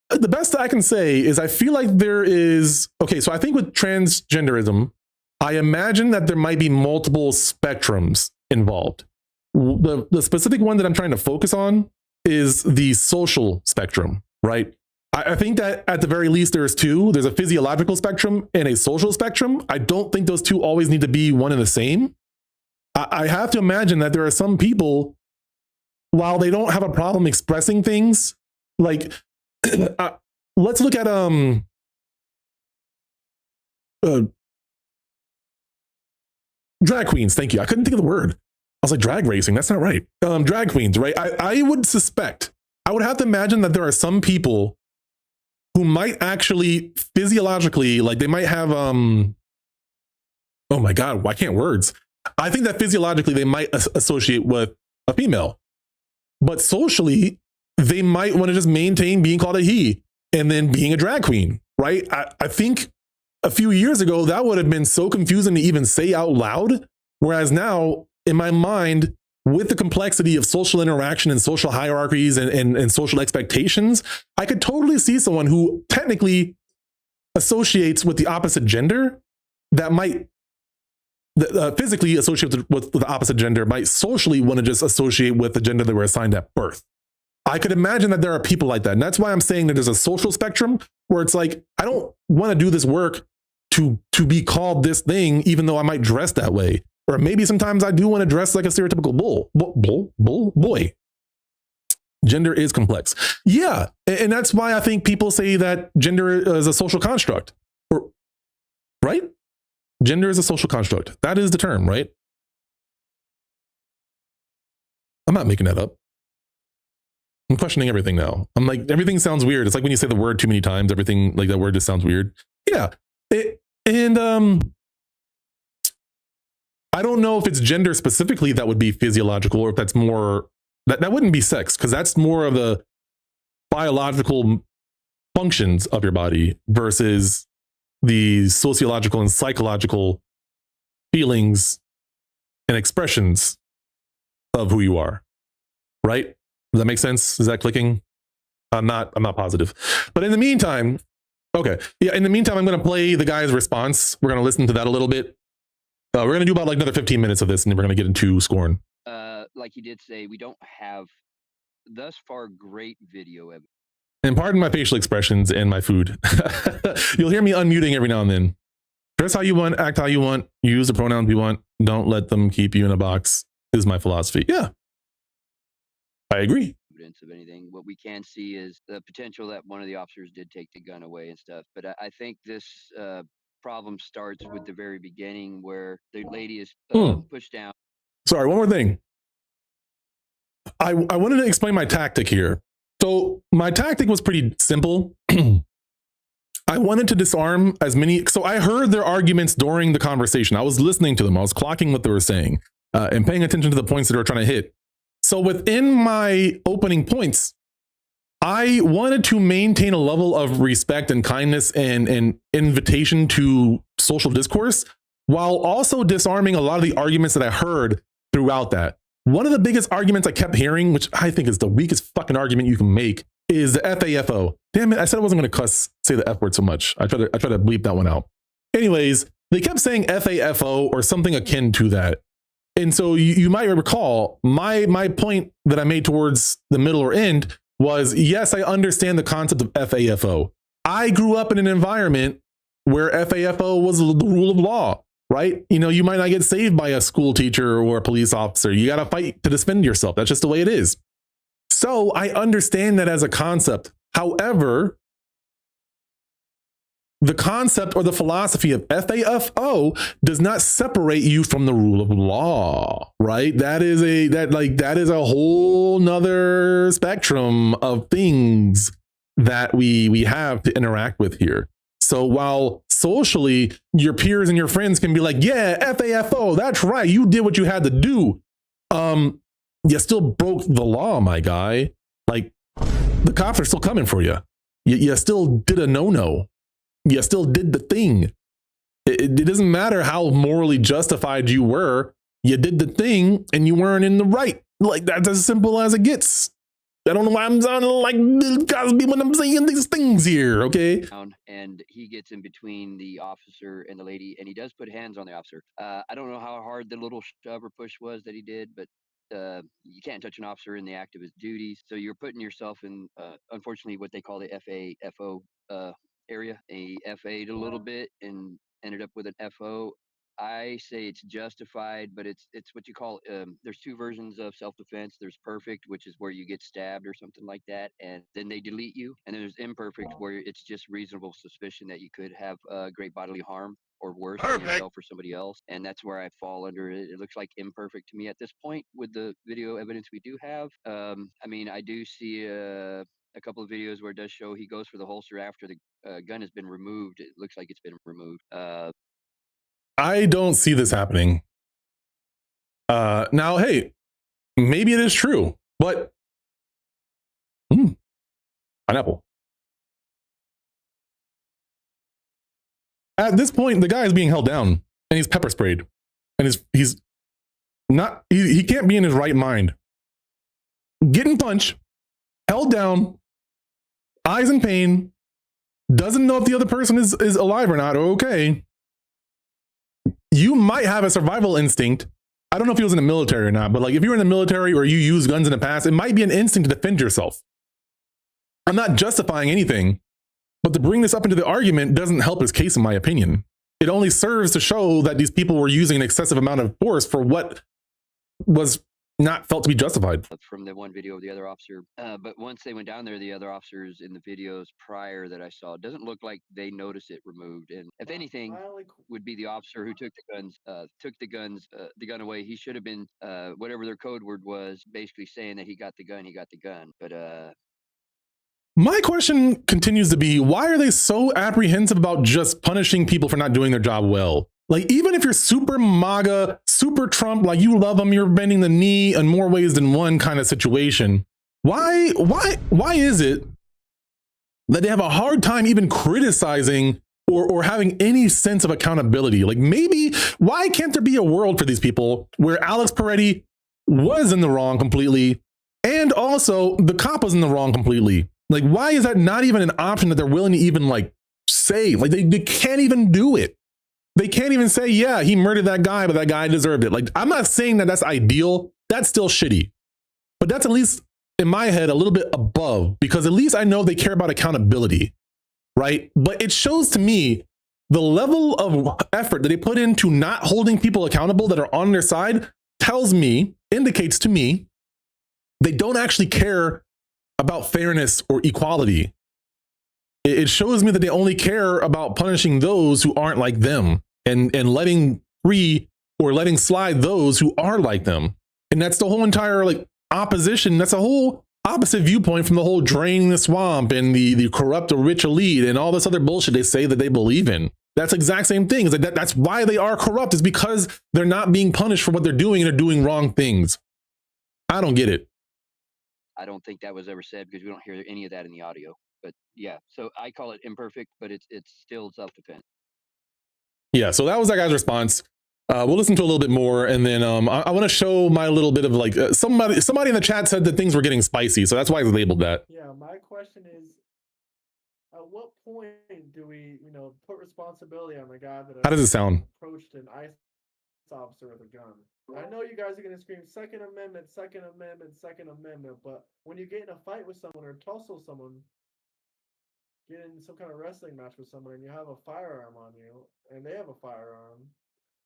The best I can say is I feel like there is, okay, so I think with transgenderism, I imagine that there might be multiple spectrums involved. The specific one that I'm trying to focus on is the social spectrum, right? I think that at the very least there's two. There's a physiological spectrum and a social spectrum. I don't think those two always need to be one and the same. I have to imagine that there are some people, while they don't have a problem expressing things, like let's look at drag queens. Thank you. I couldn't think of the word. I was like, drag racing. That's not right. Drag queens, right? I would suspect, I would have to imagine that there are some people who might actually physiologically, like they might have, oh my God, why can't words? I think that physiologically they might associate with a female, but socially they might want to just maintain being called a he and then being a drag queen, right? I think a few years ago that would have been so confusing to even say out loud. Whereas now in my mind, with the complexity of social interaction and social hierarchies and social expectations, I could totally see someone who technically associates with the opposite gender that might physically associate with the opposite gender might socially want to just associate with the gender they were assigned at birth. I could imagine that there are people like that. And that's why I'm saying that there's a social spectrum where it's like, I don't want to do this work to be called this thing, even though I might dress that way. Or maybe sometimes I do want to dress like a stereotypical boy. Gender is complex. Yeah. And that's why I think people say that gender is a social construct, right? Gender is a social construct. That is the term, right? I'm not making that up. I'm questioning everything now. I'm like, everything sounds weird. It's like when you say the word too many times, everything like that word just sounds weird. Yeah. I don't know if it's gender specifically that would be physiological, or if that's more, that wouldn't be sex, because that's more of the biological functions of your body versus the sociological and psychological feelings and expressions of who you are. Right? Does that make sense? Is that clicking? I'm not positive. But in the meantime, okay. Yeah, in the meantime, I'm going to play the guy's response. We're going to listen to that a little bit. We're going to do about like another 15 minutes of this, and then we're going to get into Scorn. Like you did say, we don't have thus far great video evidence. And pardon my facial expressions and my food. You'll hear me unmuting every now and then. Dress how you want, act how you want, use the pronouns you want. Don't let them keep you in a box, is my philosophy. Yeah, I agree. Evidence of anything. What we can see is the potential that one of the officers did take the gun away and stuff. But I think this problem starts with the very beginning, where the lady is pushed down. Sorry, one more thing. I wanted to explain my tactic here. So my tactic was pretty simple. I wanted to disarm as many. So I heard their arguments during the conversation. I was listening to them. I was clocking what they were saying and paying attention to the points that they were trying to hit. So within my opening points, I wanted to maintain a level of respect and kindness and invitation to social discourse, while also disarming a lot of the arguments that I heard throughout that. One of the biggest arguments I kept hearing, which I think is the weakest fucking argument you can make, is the FAFO. Damn it, I said I wasn't going to say the F word so much. I try to bleep that one out. Anyways, they kept saying FAFO or something akin to that. And so you might recall my point that I made towards the middle or end was, yes, I understand the concept of FAFO. I grew up in an environment where FAFO was the rule of law. Right? You know, you might not get saved by a school teacher or a police officer. You got to fight to defend yourself. That's just the way it is. So I understand that as a concept. However, the concept or the philosophy of FAFO does not separate you from the rule of law, right? That is a whole nother spectrum of things that we have to interact with here. So while socially your peers and your friends can be like, yeah, FAFO, that's right, you did what you had to do. You still broke the law, my guy. Like, the cops are still coming for you. You still did a no-no. You still did the thing. It doesn't matter how morally justified you were. You did the thing and you weren't in the right. Like, that's as simple as it gets. I don't know why I'm sounding like Bill Cosby when I'm saying these things here, okay? And he gets in between the officer and the lady, and he does put hands on the officer. I don't know how hard the little shove or push was that he did, but you can't touch an officer in the act of his duties. So you're putting yourself in, unfortunately, what they call the FAFO area. He FA'd a little bit and ended up with an FO. I say it's justified, but it's what you call, there's two versions of self-defense. There's perfect, which is where you get stabbed or something like that, and then they delete you. And then there's imperfect, where it's just reasonable suspicion that you could have great bodily harm or worse to yourself or somebody else. And that's where I fall under it. It looks like imperfect to me at this point with the video evidence we do have. I mean, I do see a couple of videos where it does show he goes for the holster after the gun has been removed. It looks like it's been removed. I don't see this happening. Now, hey, maybe it is true, but pineapple. At this point, the guy is being held down and he's pepper sprayed, and he's not. He can't be in his right mind. Getting punched, held down, eyes in pain, doesn't know if the other person is alive or not or okay. You might have a survival instinct. I don't know if he was in the military or not, but like if you're in the military or you use guns in the past, it might be an instinct to defend yourself. I'm not justifying anything, but to bring this up into the argument doesn't help his case, in my opinion. It only serves to show that these people were using an excessive amount of force for what was not felt to be justified. From the one video of the other officer, but once they went down there, the other officers in the videos prior that I saw, it doesn't look like they noticed it removed. And if anything, would be the officer who took the gun away. He should have been whatever their code word was, basically saying that he got the gun. But my question continues to be, why are they so apprehensive about just punishing people for not doing their job well? Like, even if you're super MAGA, super Trump, like you love him, you're bending the knee in more ways than one kind of situation. Why is it that they have a hard time even criticizing or having any sense of accountability? Like, maybe, why can't there be a world for these people where Alex Peretti was in the wrong completely, and also the cop was in the wrong completely? Like, why is that not even an option that they're willing to even like say? Like, they can't even do it. They can't even say, yeah, he murdered that guy, but that guy deserved it. Like, I'm not saying that that's ideal. That's still shitty. But that's at least, in my head, a little bit above, because at least I know they care about accountability, right? But it shows to me the level of effort that they put into not holding people accountable that are on their side indicates to me, they don't actually care about fairness or equality. It shows me that they only care about punishing those who aren't like them and letting free or letting slide those who are like them. And that's the whole entire like opposition. That's a whole opposite viewpoint from the whole draining the swamp and the corrupt or rich elite and all this other bullshit they say that they believe in. That's the exact same thing. It's like that's why they are corrupt, is because they're not being punished for what they're doing and they're doing wrong things. I don't get it. I don't think that was ever said because we don't hear any of that in the audio. But yeah, so I call it imperfect, but it's still self-defense. Yeah, so that was that guy's response. We'll listen to a little bit more, and then I want to show my little bit of like somebody in the chat said that things were getting spicy, so that's why I labeled that. Yeah, my question is, at what point do we, put responsibility on the guy that How does it sound? approached an ICE officer with a gun? I know you guys are going to scream Second Amendment, Second Amendment, Second Amendment, but when you get in a fight with someone or tussle someone, get in some kind of wrestling match with someone and you have a firearm on you and they have a firearm,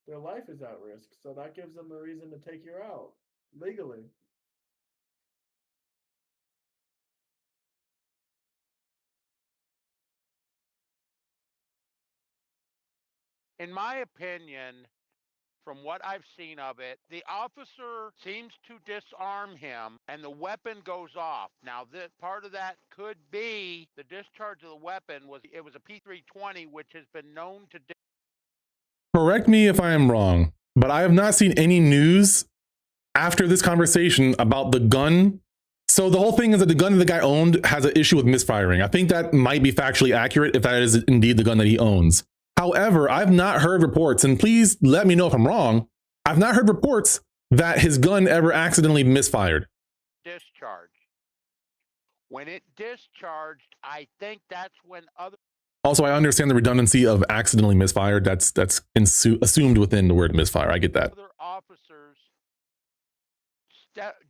their life is at risk. So that gives them a reason to take you out legally. In my opinion, from what I've seen of it, the officer seems to disarm him and the weapon goes off. Now, this part of that could be the discharge of the weapon was a P320, which has been known to. Correct me if I am wrong, but I have not seen any news after this conversation about the gun. So the whole thing is that the gun that the guy owned has an issue with misfiring. I think that might be factually accurate if that is indeed the gun that he owns. However, I've not heard reports, and please let me know if I'm wrong. I've not heard reports that his gun ever accidentally misfired. Discharge. When it discharged, I think that's when other. Also, I understand the redundancy of accidentally misfired. That's assumed within the word misfire. I get that. Other officers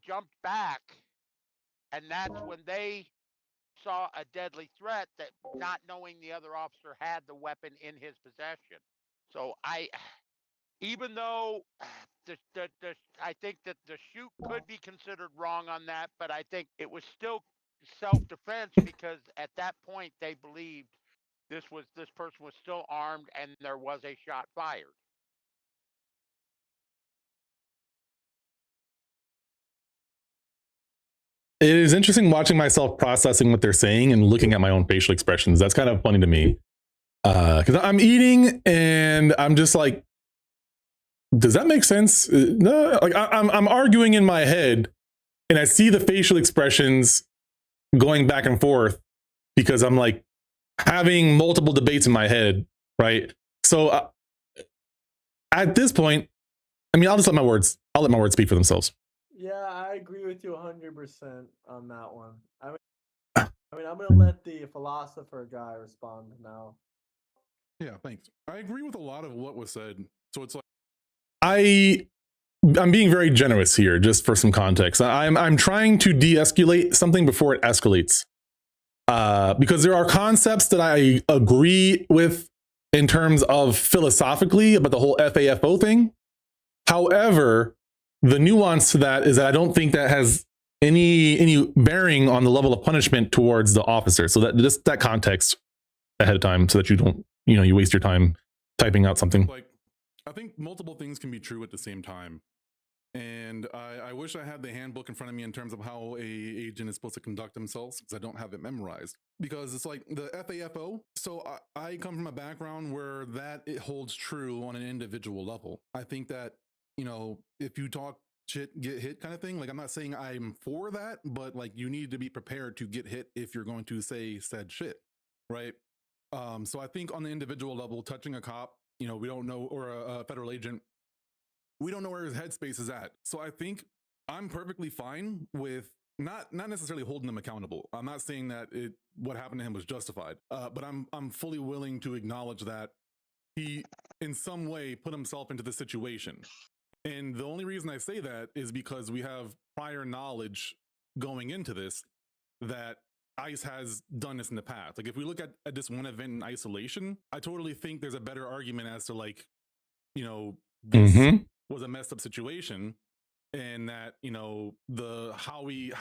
jumped back, and that's when they saw a deadly threat, that not knowing the other officer had the weapon in his possession. So even though I think that the shoot could be considered wrong on that, but I think it was still self-defense because at that point they believed this person was still armed and there was a shot fired. It is interesting watching myself processing what they're saying and looking at my own facial expressions. That's kind of funny to me. Because I'm eating and I'm just like, does that make sense? No, like I'm arguing in my head and I see the facial expressions going back and forth because I'm like having multiple debates in my head, right? So at this point, I mean, I'll let my words speak for themselves. Yeah, I agree with you 100% on that one. I mean, I'm going to let the philosopher guy respond now. Yeah, thanks. I agree with a lot of what was said. So it's like I'm being very generous here, just for some context. I'm trying to de-escalate something before it escalates, because there are concepts that I agree with in terms of philosophically about the whole FAFO thing. However, the nuance to that is that I don't think that has any bearing on the level of punishment towards the officer. So that just that context ahead of time, so that you don't, you waste your time typing out something. Like, I think multiple things can be true at the same time. And I wish I had the handbook in front of me in terms of how a agent is supposed to conduct themselves, because I don't have it memorized. Because it's like the FAFO. So I come from a background where it holds true on an individual level. I think that, you know, if you talk shit, get hit kind of thing. Like, I'm not saying I'm for that, but like, you need to be prepared to get hit if you're going to say said shit, right? So I think on the individual level, touching a cop, you know, we don't know, or a federal agent, we don't know where his headspace is at. So I think I'm perfectly fine with not necessarily holding him accountable. I'm not saying that what happened to him was justified, but I'm fully willing to acknowledge that he in some way put himself into the situation. And the only reason I say that is because we have prior knowledge going into this that ICE has done this in the past. Like, if we look at this one event in isolation, I totally think there's a better argument as to, like, you know, this was a messed up situation, and that, you know, how we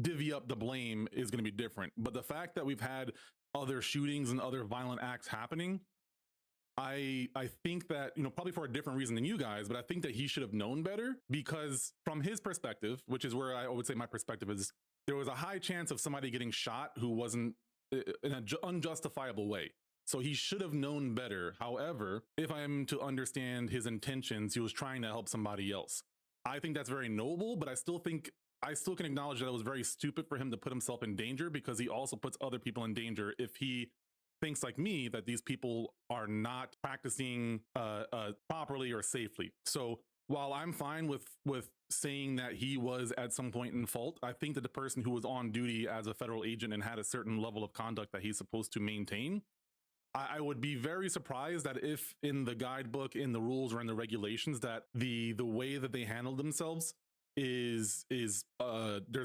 divvy up the blame is going to be different. But the fact that we've had other shootings and other violent acts happening, I think that, you know, probably for a different reason than you guys, but I think that he should have known better, because from his perspective, which is where I would say my perspective is, there was a high chance of somebody getting shot who wasn't in an unjustifiable way. So he should have known better. However, if I'm to understand his intentions, he was trying to help somebody else. I think that's very noble, but I still can acknowledge that it was very stupid for him to put himself in danger, because he also puts other people in danger if he thinks, like me, that these people are not practicing properly or safely. So while I'm fine with saying that he was at some point in fault, I think that the person who was on duty as a federal agent and had a certain level of conduct that he's supposed to maintain, I would be very surprised that if in the guidebook, in the rules, or in the regulations, that the way that they handle themselves is there's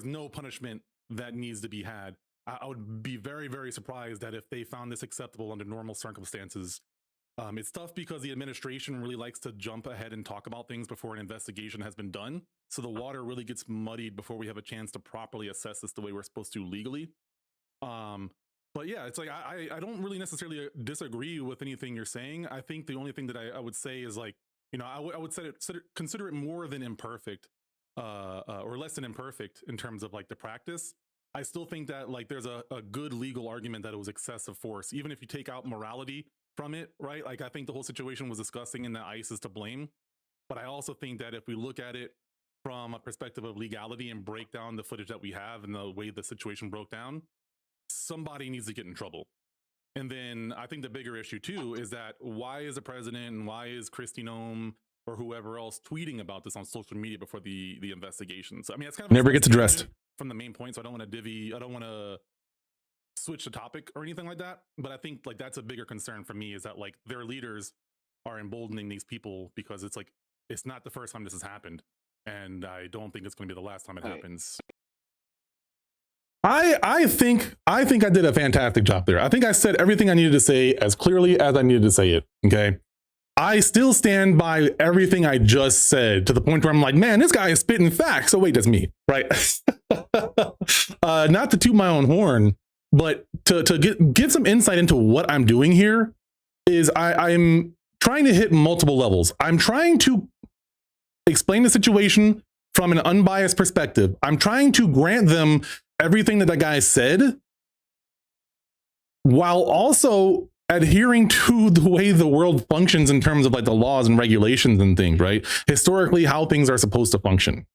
no punishment that needs to be had. I would be very, very surprised that if they found this acceptable under normal circumstances. It's tough because the administration really likes to jump ahead and talk about things before an investigation has been done. So the water really gets muddied before we have a chance to properly assess this the way we're supposed to legally. But yeah, it's like, I don't really necessarily disagree with anything you're saying. I think the only thing that I would say is, like, you know, I would consider it more than imperfect, or less than imperfect in terms of like the practice. I still think that, like, there's a good legal argument that it was excessive force, even if you take out morality from it, right? Like, I think the whole situation was disgusting and that ICE is to blame. But I also think that if we look at it from a perspective of legality and break down the footage that we have and the way the situation broke down, somebody needs to get in trouble. And then I think the bigger issue too is that why is the president and why is Kristi Noem or whoever else tweeting about this on social media before the investigation? So I mean, it's kind of never gets addressed from the main point. So I don't want to switch the topic or anything like that. But I think, like, that's a bigger concern for me, is that, like, their leaders are emboldening these people, because it's like, it's not the first time this has happened. And I don't think it's going to be the last time it happens. I think I did a fantastic job there. I think I said everything I needed to say as clearly as I needed to say it. Okay. I still stand by everything I just said, to the point where I'm like, man, this guy is spitting facts. So wait, that's me, right? Not to toot my own horn, but to get some insight into what I'm doing here is I'm trying to hit multiple levels. I'm trying to explain the situation from an unbiased perspective. I'm trying to grant them everything that guy said, while also adhering to the way the world functions in terms of, like, the laws and regulations and things, right? Historically, how things are supposed to function.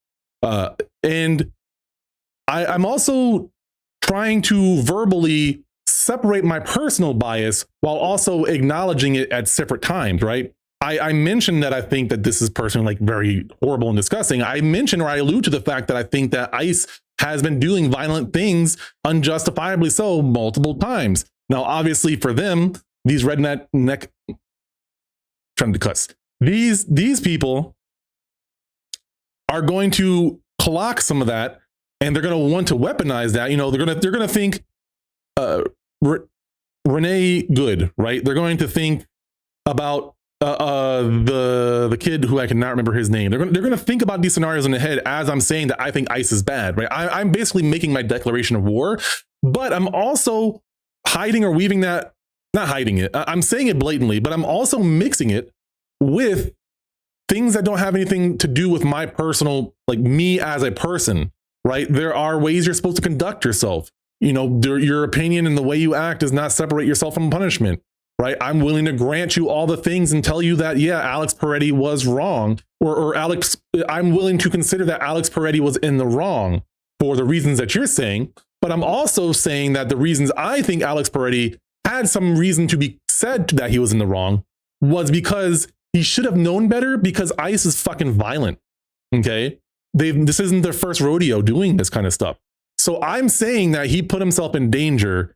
And I'm also trying to verbally separate my personal bias while also acknowledging it at separate times, right? I mentioned that I think that this is personally, like, very horrible and disgusting. I mentioned, or I allude to the fact that I think that ICE has been doing violent things, unjustifiably so, multiple times. Now, obviously, for them, these trying to cuss. These people are going to clock some of that, and they're going to want to weaponize that. You know, they're going to think Renee Good, right? They're going to think about the kid who I cannot remember his name. They're going to think about these scenarios in the head as I'm saying that I think ICE is bad, right? I'm basically making my declaration of war, but I'm also hiding or weaving that, not hiding it. I'm saying it blatantly, but I'm also mixing it with things that don't have anything to do with my personal, like me as a person, right? There are ways you're supposed to conduct yourself. You know, your opinion and the way you act does not separate yourself from punishment, right? I'm willing to grant you all the things and tell you that, yeah, Alex Peretti was wrong, or I'm willing to consider that Alex Peretti was in the wrong for the reasons that you're saying. But I'm also saying that the reasons I think Alex Peretti had some reason to be said that he was in the wrong was because he should have known better, because ICE is fucking violent. Okay. This isn't their first rodeo doing this kind of stuff. So I'm saying that he put himself in danger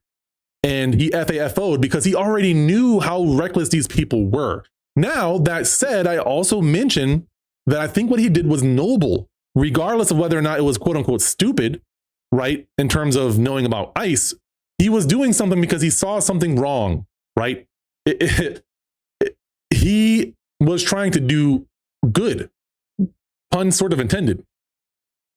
and he FAFO'd because he already knew how reckless these people were. Now, that said, I also mentioned that I think what he did was noble, regardless of whether or not it was quote unquote stupid, right? In terms of knowing about ICE, he was doing something because he saw something wrong, right? He was trying to do good, pun sort of intended.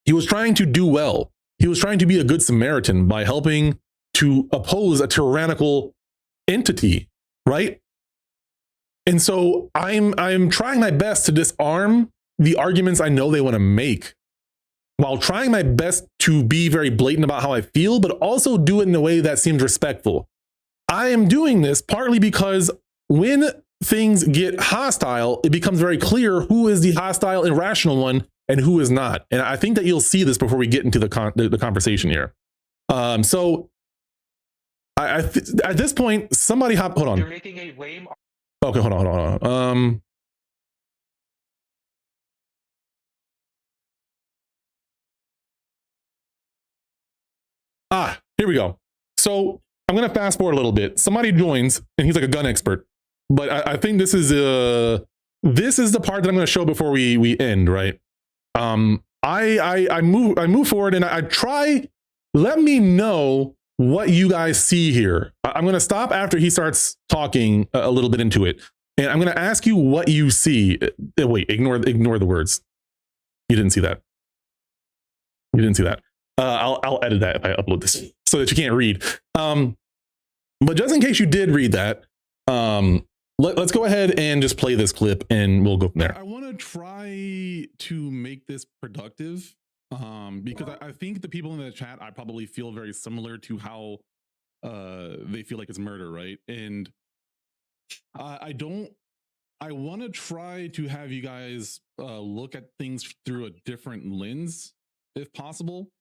He was trying to do well. He was trying to be a good Samaritan by helping to oppose a tyrannical entity, right? And so I'm trying my best to disarm the arguments I know they want to make, while trying my best to be very blatant about how I feel, but also do it in a way that seems respectful. I am doing this partly because when things get hostile, it becomes very clear who is the hostile, irrational one and who is not. And I think that you'll see this before we get into the conversation here. So at this point, somebody hold on. You're making a lame. Okay, hold on. Here we go. So I'm going to fast forward a little bit. Somebody joins and he's like a gun expert, but I think this is the part that I'm going to show before we end, right? I move forward and I try, let me know what you guys see here. I'm going to stop after he starts talking a little bit into it. And I'm going to ask you what you see. Wait, ignore the words. You didn't see that. You didn't see that. I'll edit that if I upload this so that you can't read. But just in case you did read that, let's go ahead and just play this clip and we'll go from there. I want to try to make this productive because I think the people in the chat, I probably feel very similar to how they feel like it's murder, right? And I want to try to have you guys look at things through a different lens, if possible,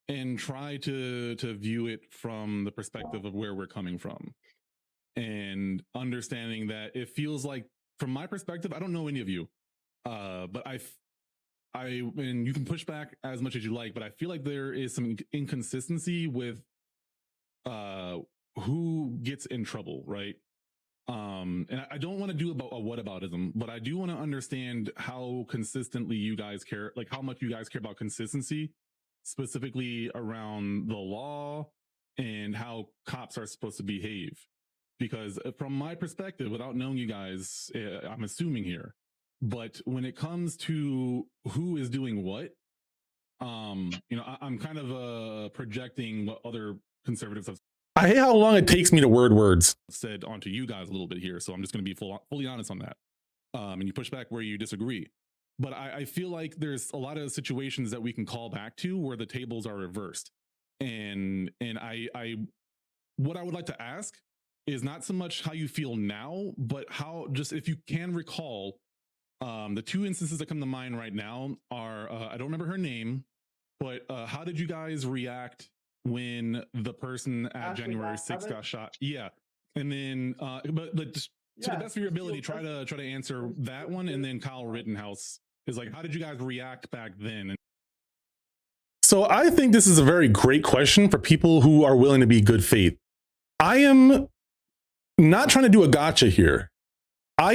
and try to view it from the perspective of where we're coming from. And understanding that it feels like, from my perspective, I don't know any of you, but and you can push back as much as you like, but I feel like there is some inconsistency with who gets in trouble, right? And I don't want to do a whataboutism, but I do want to understand how consistently you guys care, like how much you guys care about consistency, specifically around the law and how cops are supposed to behave. Because from my perspective, without knowing you guys, I'm assuming here, but when it comes to who is doing what, I'm kind of projecting what other conservatives have. I hate how long it takes me to word words said onto you guys a little bit here, so I'm just going to be fully honest on that. And you push back where you disagree. But I feel like there's a lot of situations that we can call back to where the tables are reversed. And what I would like to ask is not so much how you feel now, but how, just if you can recall, the two instances that come to mind right now are, I don't remember her name, but how did you guys react when the person at January 6th got shot? Yeah. And then, but just to the best of your ability, try to answer that one. And then Kyle Rittenhouse is like, how did you guys react back then? So I think this is a very great question for people who are willing to be good faith. I am not trying to do a gotcha here. I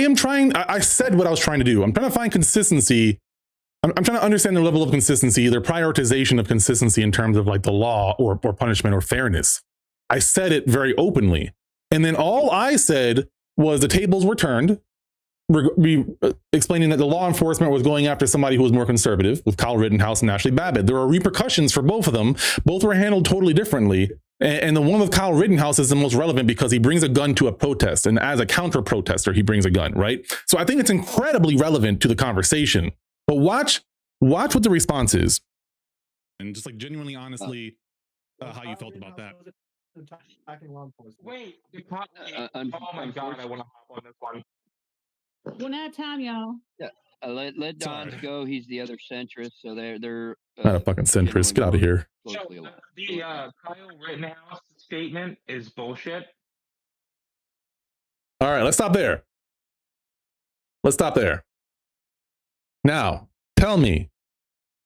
said what I was trying to do. I'm trying to find consistency. I'm trying to understand the level of consistency, their prioritization of consistency in terms of like the law or punishment or fairness. I said it very openly. And then all I said was the tables were turned, explaining that the law enforcement was going after somebody who was more conservative with Kyle Rittenhouse and Ashley Babbitt. There were repercussions for both of them. Both were handled totally differently. And the one with Kyle Rittenhouse is the most relevant because he brings a gun to a protest. And as a counter protester, he brings a gun, right? So I think it's incredibly relevant to the conversation. But watch what the response is. And just like genuinely, honestly, how you felt about that. Wait, oh my god, I want to hop on this one. One at a time, y'all. Yeah, let Don go. He's the other centrist, so they're not a fucking centrist. Get out of here. So the Kyle Rittenhouse statement is bullshit. All right, let's stop there. Let's stop there. Now, tell me,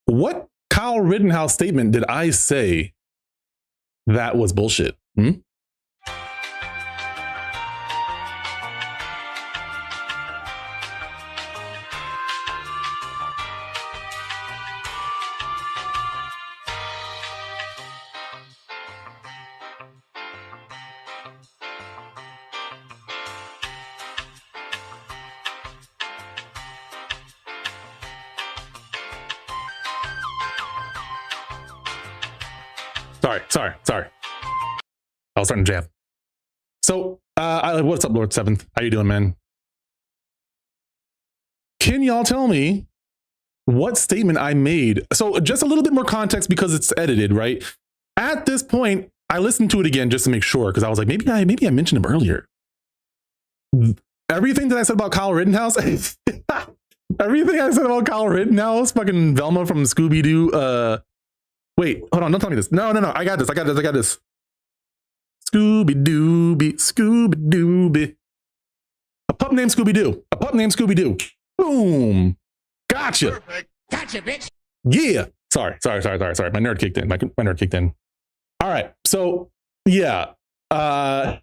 what Kyle Rittenhouse statement did I say that was bullshit? Sorry. I was starting to jam. So, what's up, Lord Seventh? How you doing, man? Can y'all tell me what statement I made? So, just a little bit more context because it's edited, right? At this point, I listened to it again just to make sure because I was like, maybe I mentioned him earlier. Everything that I said about Kyle Rittenhouse, everything I said about Kyle Rittenhouse, fucking Velma from Scooby-Doo. Wait, hold on, don't tell me this. No, I got this. Scooby-Dooby. A pup named Scooby-Doo. Boom. Gotcha. Perfect. Gotcha, bitch. Yeah. Sorry. My nerd kicked in. My nerd kicked in. All right. So, yeah. I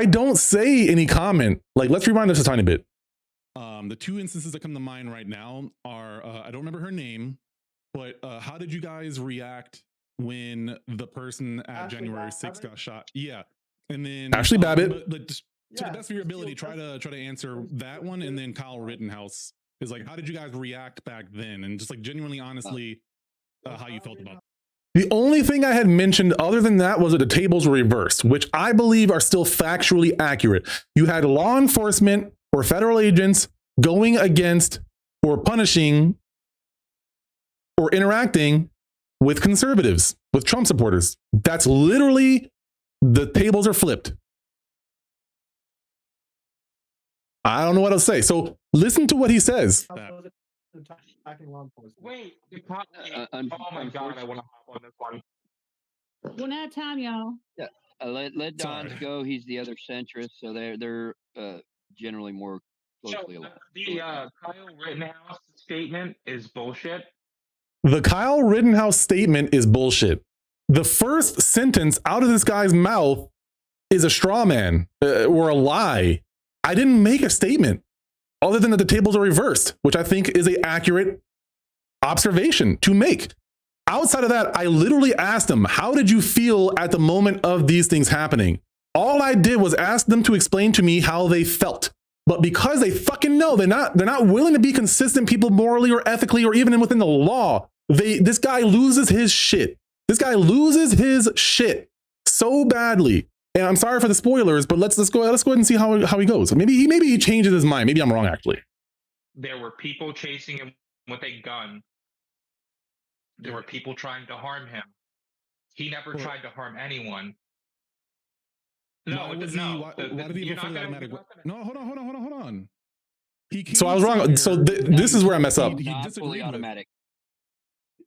don't say any comment. Like, let's rewind this a tiny bit. The two instances that come to mind right now are, I don't remember her name, but how did you guys react when the person at Ashley January 6th got shot? Yeah. And then Ashley Babbitt. Yeah, to the best of your ability, try to answer that one. And then Kyle Rittenhouse is like, how did you guys react back then? And just like genuinely, honestly, how you felt about it. The only thing I had mentioned other than that was that the tables were reversed, which I believe are still factually accurate. You had law enforcement or federal agents going against or punishing or interacting with conservatives, with Trump supporters. That's literally, the tables are flipped. I don't know what else to say. So listen to what he says. Wait, oh my god, I want to hop on this one. One at a time, y'all. Yeah, let Don go. He's the other centrist, so they're generally more closely aligned. The Kyle Rittenhouse statement is bullshit. The Kyle Rittenhouse statement is bullshit. The first sentence out of this guy's mouth is a straw man or a lie. I didn't make a statement other than that the tables are reversed, which I think is an accurate observation to make. Outside of that, I literally asked them, how did you feel at the moment of these things happening? All I did was ask them to explain to me how they felt. But because they fucking know they're not willing to be consistent people morally or ethically or even within the law, this guy loses his shit. This guy loses his shit so badly. And I'm sorry for the spoilers, but let's go ahead and see how he goes. Maybe he changes his mind. Maybe I'm wrong, actually. There were people chasing him with a gun. There were people trying to harm him. He never tried to harm anyone. No, why did he have a fully automatic weapon? No, hold on. So I was wrong. So this is where I mess up. He disagreed automatic.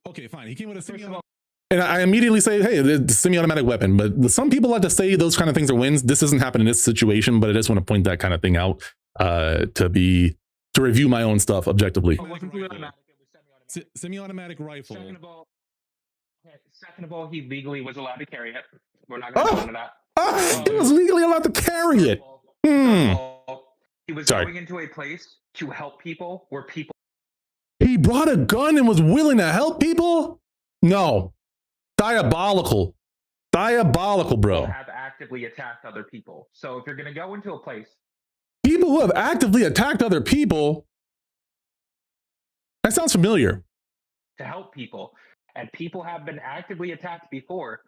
Okay, fine. He came with a semi-automatic. And I immediately say, hey, the semi-automatic weapon. But some people like to say those kind of things are wins. This doesn't happen in this situation, but I just want to point that kind of thing out to review my own stuff objectively. Semi-automatic rifle. Second of all, he legally was allowed to carry it. We're not going to go into that. He was legally allowed to carry it. He was going into a place to help people where people. He brought a gun and was willing to help people? No. Diabolical, bro. Have actively attacked other people. So if you're going to go into a place. People who have actively attacked other people? That sounds familiar. To help people. and people have been actively attacked before.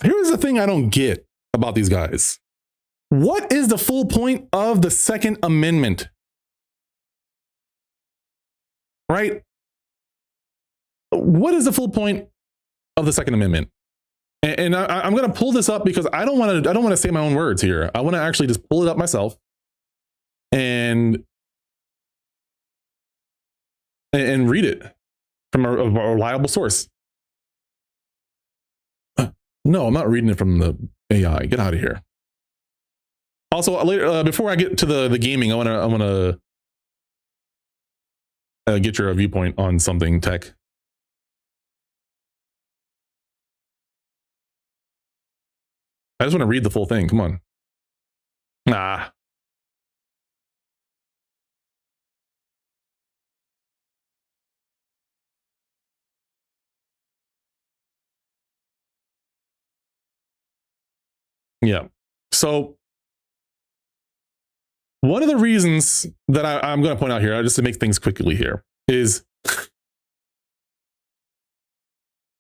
Here's the thing I don't get about these guys. What is the full point of the Second Amendment? Right? What is the full point of the Second Amendment? And I'm going to pull this up because I don't want to say my own words here. I want to actually just pull it up myself and read it from a reliable source. No, I'm not reading it from the AI. Get out of here. Also, later, before I get to the gaming, I want to get your viewpoint on something tech. I just want to read the full thing. Come on. Nah. Yeah. So one of the reasons that I'm going to point out here, just to make things quickly here, is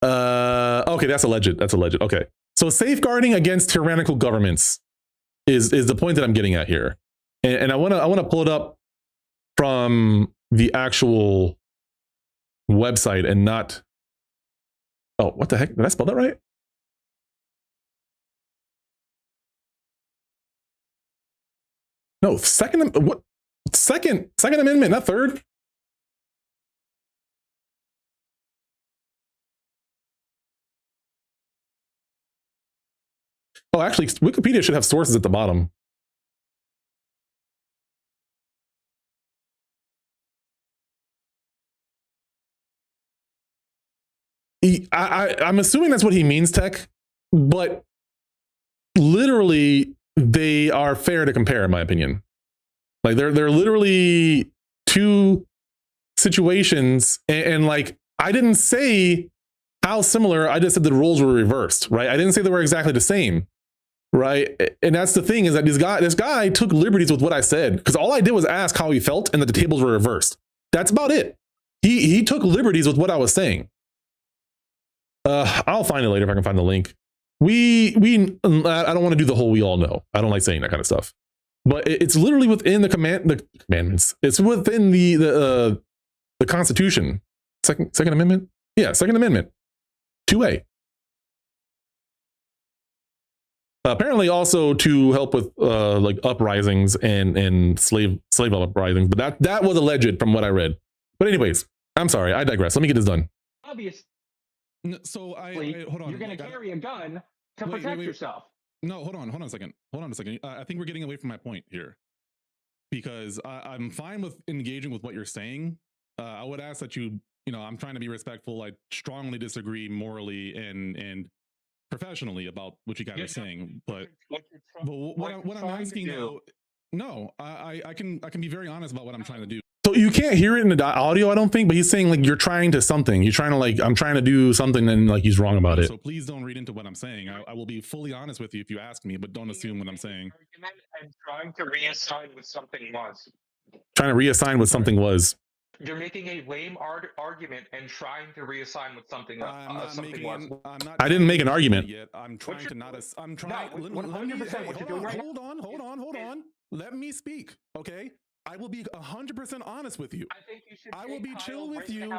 okay, that's alleged. That's alleged. Okay. So safeguarding against tyrannical governments is the point that I'm getting at here. And I want to pull it up from the actual website and not, oh, what the heck? Did I spell that right? No, second amendment, not third. Oh, actually, Wikipedia should have sources at the bottom. I'm assuming that's what he means, Tech, but literally they are fair to compare, in my opinion. Like they're literally two situations, and like I didn't say how similar. I just said the roles were reversed, right? I didn't say they were exactly the same, right? And that's the thing, is that this guy took liberties with what I said, because all I did was ask how he felt, and that the tables were reversed. That's about it. He took liberties with what I was saying. I'll find it later if I can find the link. I don't want to do the whole we all know. I don't like saying that kind of stuff. But it's literally within the commandments. It's within the Constitution. Second Amendment? Yeah, Second Amendment. 2A. Apparently also to help with like uprisings and slave uprisings. But that was alleged from what I read. But anyways, I'm sorry, I digress. Let me get this done. Obviously, so I hold on. You're going to carry a gun to protect yourself. No, hold on a second. I think we're getting away from my point here, because I'm fine with engaging with what you're saying. I would ask that I'm trying to be respectful. I strongly disagree morally and professionally about what you guys are saying. But what I'm asking though, no, I can be very honest about what I'm trying to do. So you can't hear it in the audio, I don't think, but he's saying like you're trying to something. You're trying to like, I'm trying to do something, and like he's wrong about it. So please don't read into what I'm saying. I will be fully honest with you if you ask me, but don't assume what I'm saying. I'm trying to reassign what something was. Trying to reassign what something was. You're making a lame argument and trying to reassign what something was. I didn't make an argument yet. I'm trying to not. I'm trying. 100% what you're doing right now. Hold on. Let me speak, okay? I will be 100% honest with you. I think you should. I will be chill with you.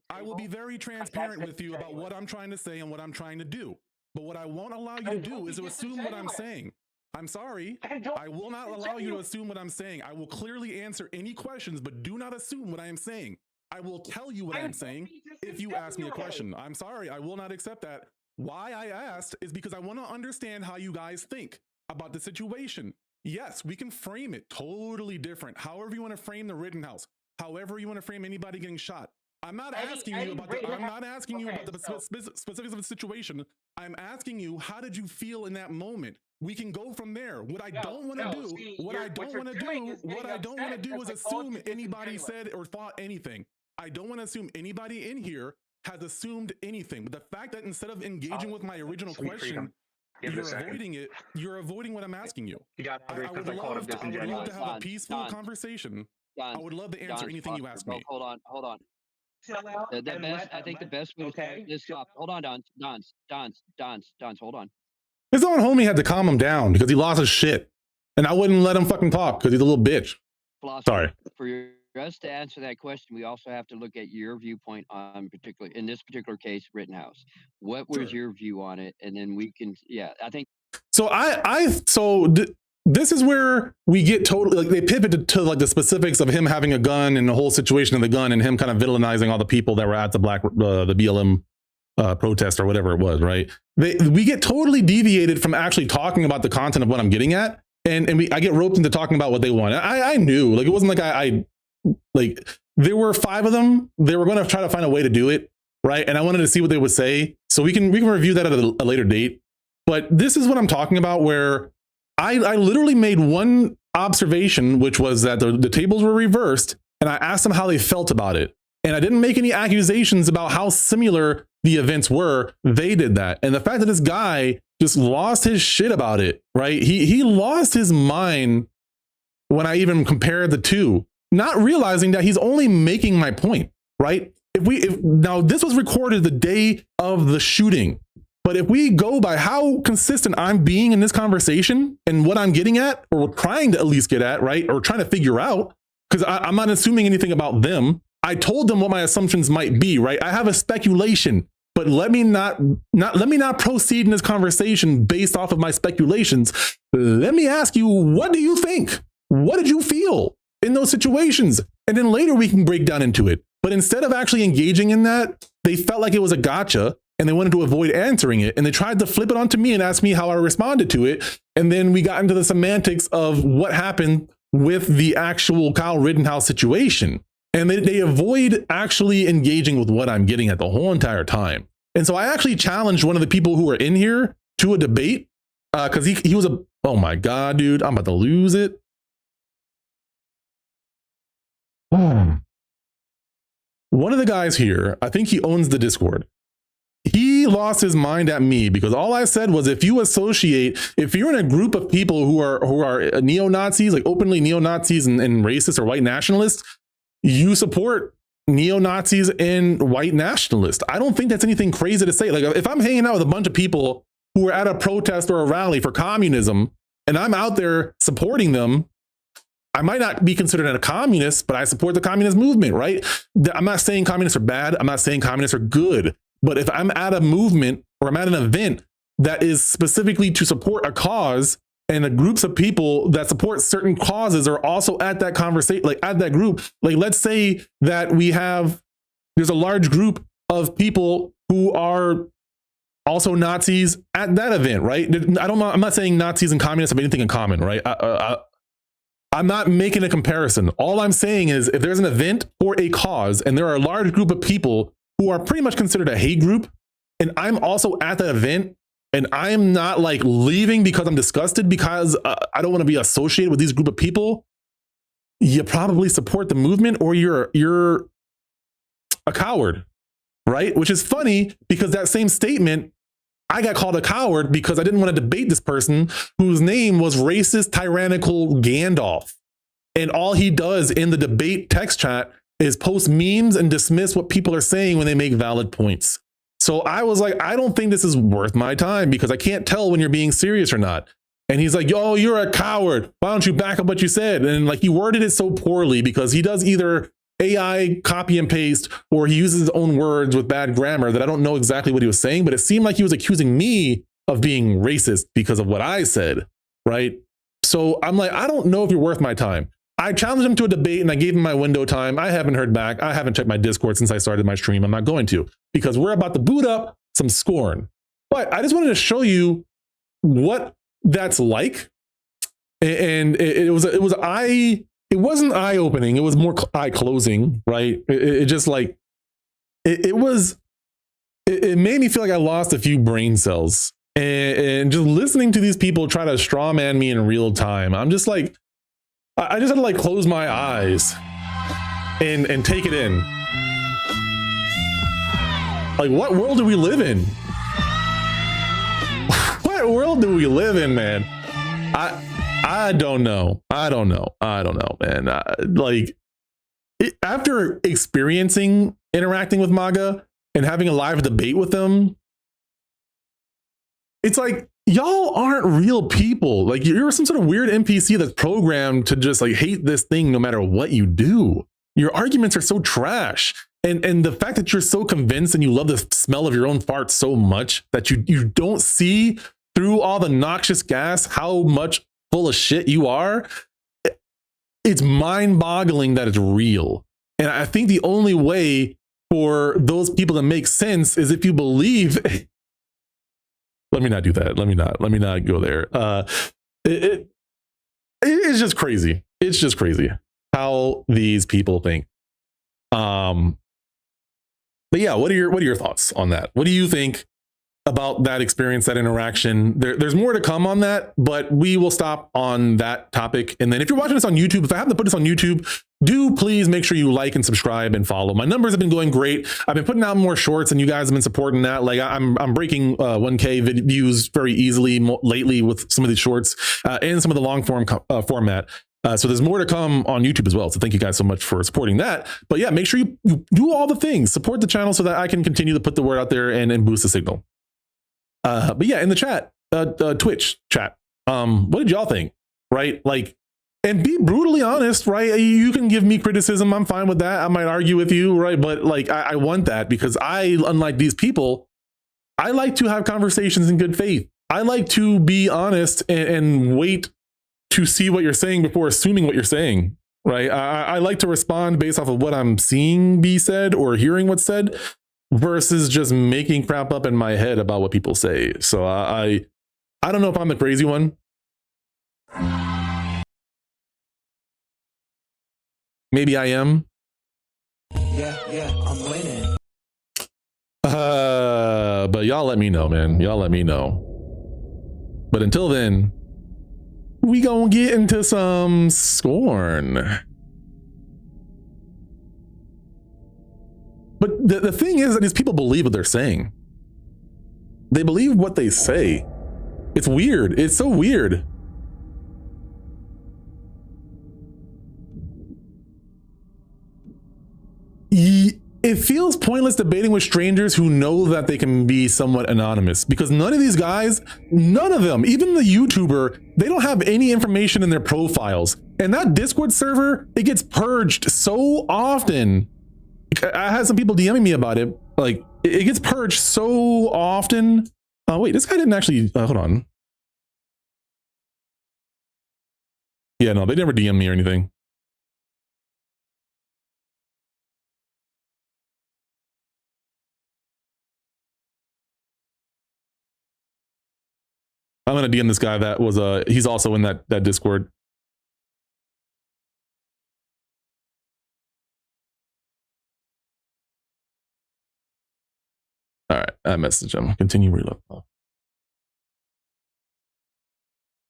I will be very transparent with you about what I'm trying to say and what I'm trying to do. But what I won't allow you to do is to assume what I'm saying. I'm sorry. I will not allow you to assume what I'm saying. I will clearly answer any questions, but do not assume what I am saying. I will tell you what I'm saying if you ask me a question. I'm sorry. I will not accept that. Why I asked is because I want to understand how you guys think about the situation. Yes, we can frame it totally different. However you want to frame the Rittenhouse, however you want to frame anybody getting shot. I'm not asking you about the specifics of the situation. I'm asking you, how did you feel in that moment? We can go from there. What I don't want to do is assume anybody said or thought anything. I don't want to assume anybody in here has assumed anything. But the fact that instead of engaging with my original question, you're avoiding what I'm asking you. I would love to have a peaceful conversation. I would love to answer anything you ask me. Hold on. Chill out The and best, let- I think the best way to okay. start this off. Hold on, Dons, hold on. His own homie had to calm him down because he lost his shit. And I wouldn't let him fucking talk because he's a little bitch. Sorry. For us to answer that question, we also have to look at your viewpoint on in this particular case, Rittenhouse. What was your view on it? And then we can, I think. So this is where we get totally, like, they pivoted to like the specifics of him having a gun and the whole situation of the gun and him kind of villainizing all the people that were at the the BLM protest or whatever it was, right? We get totally deviated from actually talking about the content of what I'm getting at. And I get roped into talking about what they want. I knew, like, it wasn't like I like, there were 5 of them. They were going to try to find a way to do it, right? And I wanted to see what they would say. So we can review that at a later date. But this is what I'm talking about, where I literally made one observation, which was that the tables were reversed, and I asked them how they felt about it. And I didn't make any accusations about how similar the events were. They did that. And the fact that this guy just lost his shit about it, right? He lost his mind when I even compared the two, not realizing that he's only making my point, right? Now this was recorded the day of the shooting, but if we go by how consistent I'm being in this conversation and what I'm getting at, or trying to at least get at, right? Or trying to figure out, because I'm not assuming anything about them. I told them what my assumptions might be, right? I have a speculation, but let me not proceed in this conversation based off of my speculations. Let me ask you, what do you think? What did you feel in those situations? And then later we can break down into it. But instead of actually engaging in that, they felt like it was a gotcha and they wanted to avoid answering it. And they tried to flip it onto me and ask me how I responded to it. And then we got into the semantics of what happened with the actual Kyle Rittenhouse situation. And they avoid actually engaging with what I'm getting at the whole entire time. And so I actually challenged one of the people who were in here to a debate because he was oh my God, dude, I'm about to lose it. One of the guys here, I think he owns the Discord. He lost his mind at me because all I said was, if you're in a group of people who are neo-Nazis, like openly neo-Nazis and racist or white nationalists, you support neo-Nazis and white nationalists. I don't think that's anything crazy to say. Like, if I'm hanging out with a bunch of people who are at a protest or a rally for communism and I'm out there supporting them, I might not be considered a communist, but I support the communist movement, right? I'm not saying communists are bad. I'm not saying communists are good. But if I'm at a movement or I'm at an event that is specifically to support a cause, and the groups of people that support certain causes are also at that conversation, like at that group, like let's say that there's a large group of people who are also Nazis at that event, right? I'm not saying Nazis and communists have anything in common, right? I'm not making a comparison. All I'm saying is, if there's an event for a cause and there are a large group of people who are pretty much considered a hate group, and I'm also at that event, and I'm not like leaving because I'm disgusted because I don't want to be associated with these group of people, you probably support the movement or you're a coward, right? Which is funny because that same statement, I got called a coward because I didn't want to debate this person whose name was racist, tyrannical Gandalf. And all he does in the debate text chat is post memes and dismiss what people are saying when they make valid points. So I was like, I don't think this is worth my time because I can't tell when you're being serious or not. And he's like, yo, you're a coward. Why don't you back up what you said? And like, he worded it so poorly because he does either AI copy and paste or he uses his own words with bad grammar that I don't know exactly what he was saying, but it seemed like he was accusing me of being racist because of what I said, right? So I'm like, I don't know if you're worth my time. I challenged him to a debate and I gave him my window time. I haven't heard back. I haven't checked my Discord since I started my stream. I'm not going to because we're about to boot up some scorn. But I just wanted to show you what that's like. And it wasn't eye-opening. It was more eye-closing, right? It just like, it made me feel like I lost a few brain cells. And just listening to these people try to straw man me in real time, I'm just like, I just had to like close my eyes and take it in. Like, what world do we live in? What world do we live in, man? I don't know. I don't know, man. Like, after experiencing interacting with MAGA and having a live debate with them, it's like, y'all aren't real people. Like, you're some sort of weird NPC that's programmed to just like hate this thing no matter what you do. Your arguments are so trash. And the fact that you're so convinced and you love the smell of your own farts so much that you don't see through all the noxious gas how much full of shit you are, it's mind-boggling that it's real. And I think the only way for those people to make sense is if you believe. Let me not do that. Let me not go there. It's just crazy. It's just crazy how these people think. But yeah, what are your thoughts on that? What do you think about that experience, that interaction? There's more to come on that, but we will stop on that topic. And then if you're watching this on YouTube, if I happen to put this on YouTube, do please make sure you like and subscribe and follow. My numbers have been going great. I've been putting out more shorts and you guys have been supporting that. Like I'm breaking 1K views very easily lately with some of these shorts and some of the long form format. So there's more to come on YouTube as well. So thank you guys so much for supporting that. But yeah, make sure you do all the things, support the channel so that I can continue to put the word out there and boost the signal. But yeah, in the chat, Twitch chat, what did y'all think? Right? Like, and be brutally honest, right? You can give me criticism. I'm fine with that. I might argue with you, right? But like, I want that because unlike these people, I like to have conversations in good faith. I like to be honest and wait to see what you're saying before assuming what you're saying, right? I like to respond based off of what I'm seeing be said or hearing what's said versus just making crap up in my head about what people say. So I don't know if I'm the crazy one. Maybe I am. Yeah, I'm winning. But y'all let me know, man. Y'all let me know. But until then, we gonna get into some scorn. But the thing is that these people believe what they're saying. They believe what they say. It's weird. It's so weird. It feels pointless debating with strangers who know that they can be somewhat anonymous because none of these guys, none of them, even the YouTuber, they don't have any information in their profiles. And that Discord server, it gets purged so often. I had some people DMing me about it. Like, it gets purged so often. Oh, wait, this guy didn't actually, hold on. Yeah, no, they never DM me or anything. I'm gonna DM this guy that was he's also in that Discord. All right, I messaged him. Continue reload.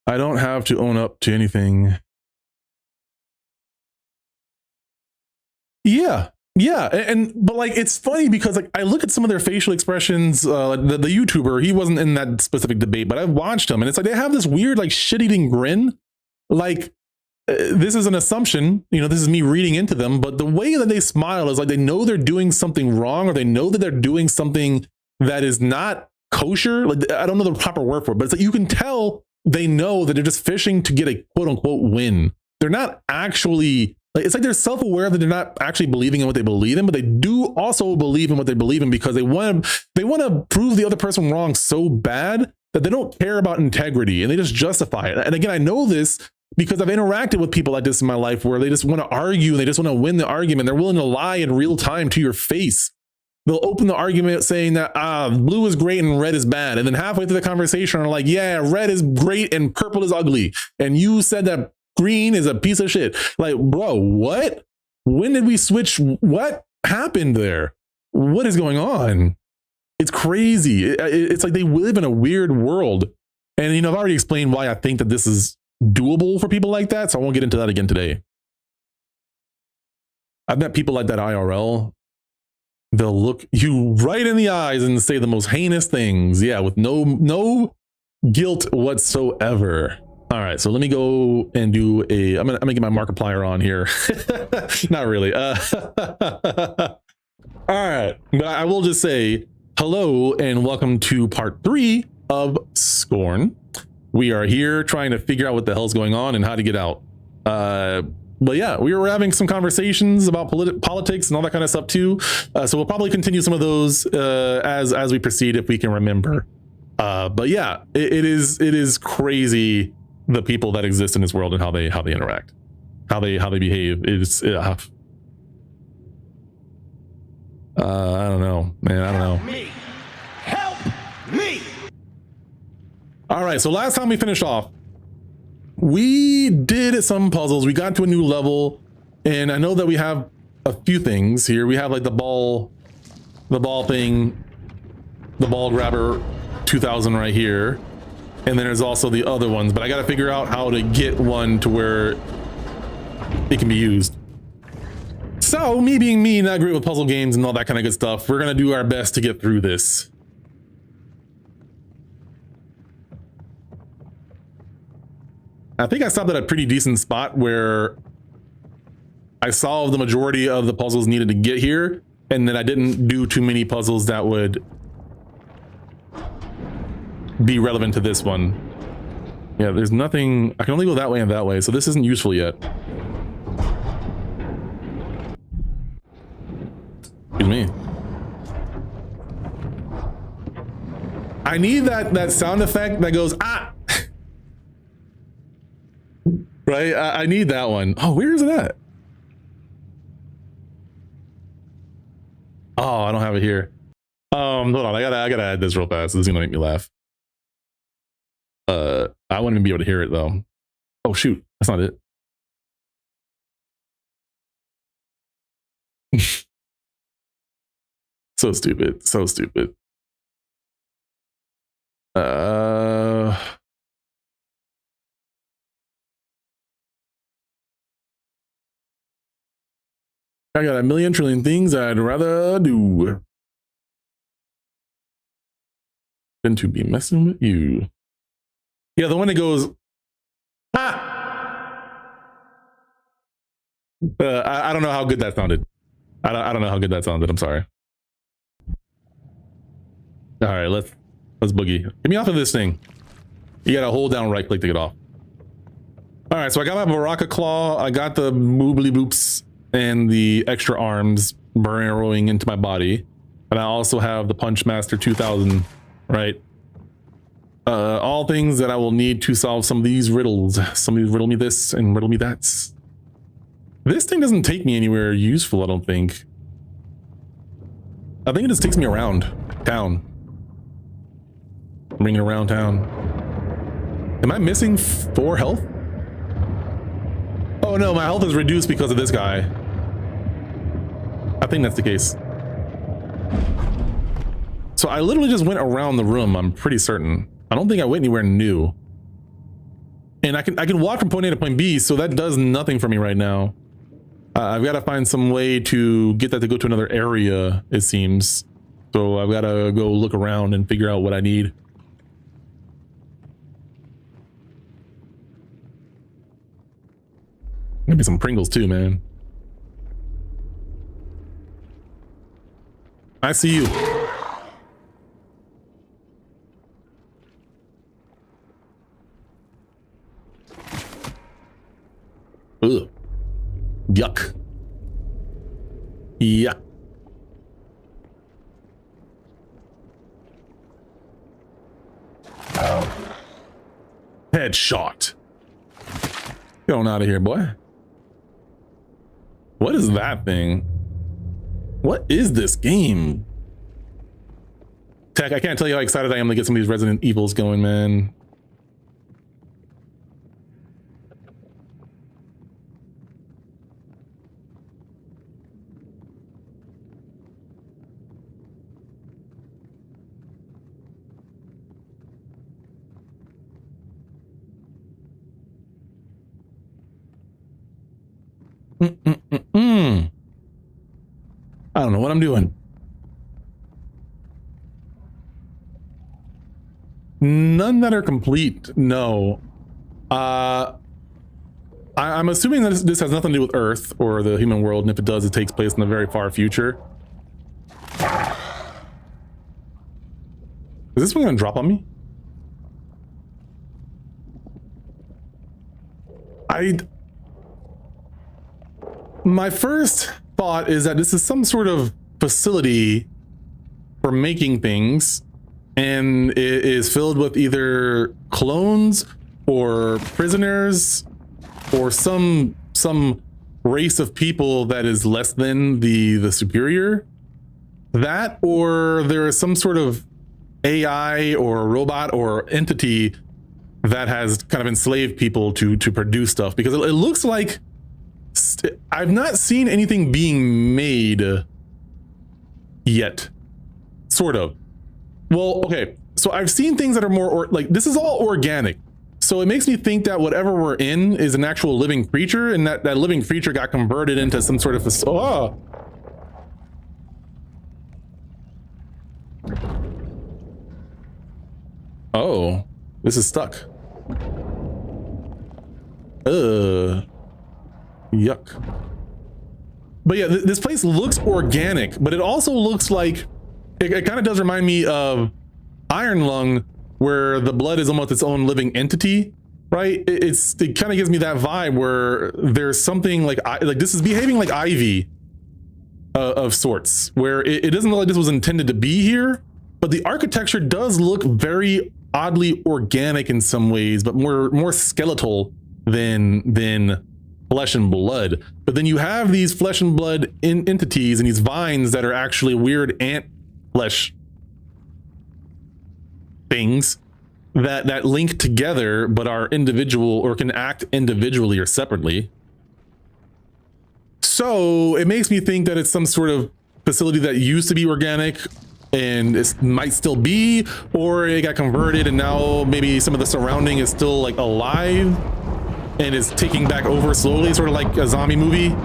I don't have to own up to anything. Yeah. But like, it's funny because like I look at some of their facial expressions, the YouTuber, he wasn't in that specific debate, but I've watched him and it's like, they have this weird, like shit-eating grin. Like, this is an assumption, you know, this is me reading into them, but the way that they smile is like, they know they're doing something wrong or they know that they're doing something that is not kosher. Like, I don't know the proper word for it, but it's like, you can tell they know that they're just fishing to get a quote unquote win. They're not actually, like, it's like they're self-aware that they're not actually believing in what they believe in, but they do also believe in what they believe in because they want to prove the other person wrong so bad that they don't care about integrity and they just justify it. And again, I know this because I've interacted with people like this in my life where they just want to argue and they just want to win the argument. They're willing to lie in real time to your face. They'll open the argument saying that blue is great and red is bad. And then halfway through the conversation are like, yeah, red is great and purple is ugly. And you said that green is a piece of shit. Like, bro, what? When did we switch? What happened there? What is going on? It's crazy. It's like they live in a weird world. And, you know, I've already explained why I think that this is doable for people like that. So I won't get into that again today. I've met people like that IRL. They'll look you right in the eyes and say the most heinous things. Yeah, with no guilt whatsoever. All right, so let me go and do a, I'm gonna get my Markiplier on here. Not really. All right, but I will just say hello and welcome to part 3 of Scorn. We are here trying to figure out what the hell's going on and how to get out. But yeah, we were having some conversations about politics and all that kind of stuff too. So we'll probably continue some of those as we proceed if we can remember. But yeah, it is crazy, the people that exist in this world and how they interact, how they behave. I don't know, man. I don't know. Help me! All right, so last time we finished off, we did some puzzles. We got to a new level, and I know that we have a few things here. We have like the ball thing, the ball grabber 2000 right here, and then there's also the other ones, but I got to figure out how to get one to where it can be used. So me being me, not great with puzzle games and all that kind of good stuff, we're gonna do our best to get through this. I think I stopped at a pretty decent spot where I solved the majority of the puzzles needed to get here, and then I didn't do too many puzzles that would be relevant to this one. Yeah, there's nothing. I can only go that way and that way, so this isn't useful yet. Excuse me. I need that sound effect that goes, ah! Right? I need that one. Oh, where is it at? Oh, I don't have it here. Hold on, I gotta add this real fast. This is gonna make me laugh. I wouldn't even be able to hear it though. Oh shoot, that's not it. So stupid, so stupid. I got a million trillion things I'd rather do than to be messing with you. Yeah, the one that goes, ah! I don't know how good that sounded. I don't know how good that sounded. I'm sorry. All right, let's boogie. Get me off of this thing. You gotta hold down right click to get off. All right, so I got my Baraka Claw. I got the boobly boops and the extra arms burrowing into my body. And I also have the Punch Master 2000, right? All things that I will need to solve some of these riddles. Somebody riddle me this and riddle me that. This thing doesn't take me anywhere useful, I don't think. I think it just takes me around town. Bring it around town. Am I missing 4 health? Oh no, my health is reduced because of this guy. I think that's the case. So I literally just went around the room, I'm pretty certain. I don't think I went anywhere new. And I can walk from point A to point B, so that does nothing for me right now. I've got to find some way to get that to go to another area, it seems. So I've got to go look around and figure out what I need. Maybe some Pringles too, man. I see you. Ugh. Yuck. Yuck. Headshot. Get on out of here, boy. What is that thing? What is this game? Tech, I can't tell you how excited I am to get some of these Resident Evils going, man. I don't know what I'm doing. None that are complete. No. I'm assuming that this has nothing to do with Earth or the human world, and if it does, it takes place in the very far future. Is this one gonna drop on me? My first thought is that this is some sort of facility for making things, and it is filled with either clones or prisoners or some race of people that is less than the superior. That, or there is some sort of AI or robot or entity that has kind of enslaved people to produce stuff, because it looks like I've not seen anything being made yet. Sort of. Well, okay, so I've seen things that are more like, this is all organic. So it makes me think that whatever we're in is an actual living creature, and that living creature got converted into some sort of oh, this is stuck. Yuck. But yeah, this place looks organic, but it also looks like it kind of does remind me of Iron Lung, where the blood is almost its own living entity, right? It kind of gives me that vibe where there's something like this is behaving like Ivy of sorts, where it doesn't look like this was intended to be here, but the architecture does look very oddly organic in some ways, but more skeletal than flesh and blood. But then you have these flesh and blood entities and these vines that are actually weird ant flesh things that link together but are individual, or can act individually or separately. So it makes me think that it's some sort of facility that used to be organic and it might still be, or it got converted and now maybe some of the surrounding is still like alive and is taking back over slowly, sort of like a zombie movie.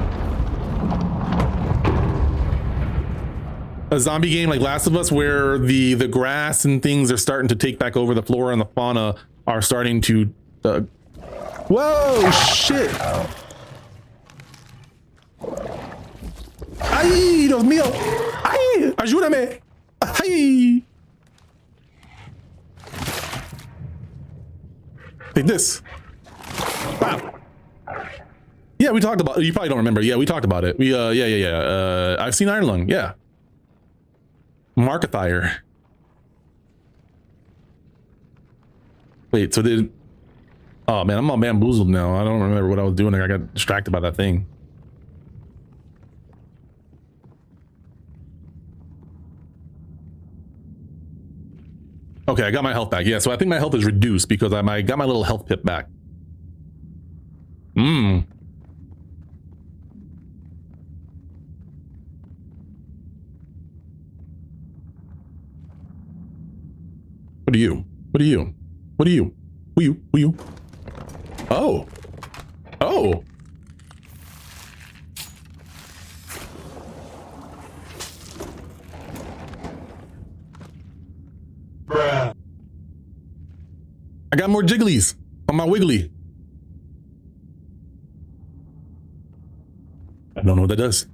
A zombie game like Last of Us, where the grass and things are starting to take back over, the flora and the fauna are starting to whoa, shit. Ay, Dios mío. Ay, ayúdame. Ay. Take this. Wow. Yeah, we talked about it. You probably don't remember. Yeah, we talked about it. We yeah. I've seen Iron Lung. Yeah. Markethier. Wait, so did... Oh man, I'm all bamboozled now. I don't remember what I was doing. I got distracted by that thing. Okay, I got my health back. Yeah, so I think my health is reduced because I got my little health pip back. What are you? What are you? What are you? Who you? Who you? Oh. Oh. Bruh. I got more jigglies on my wiggly. I don't know what that does.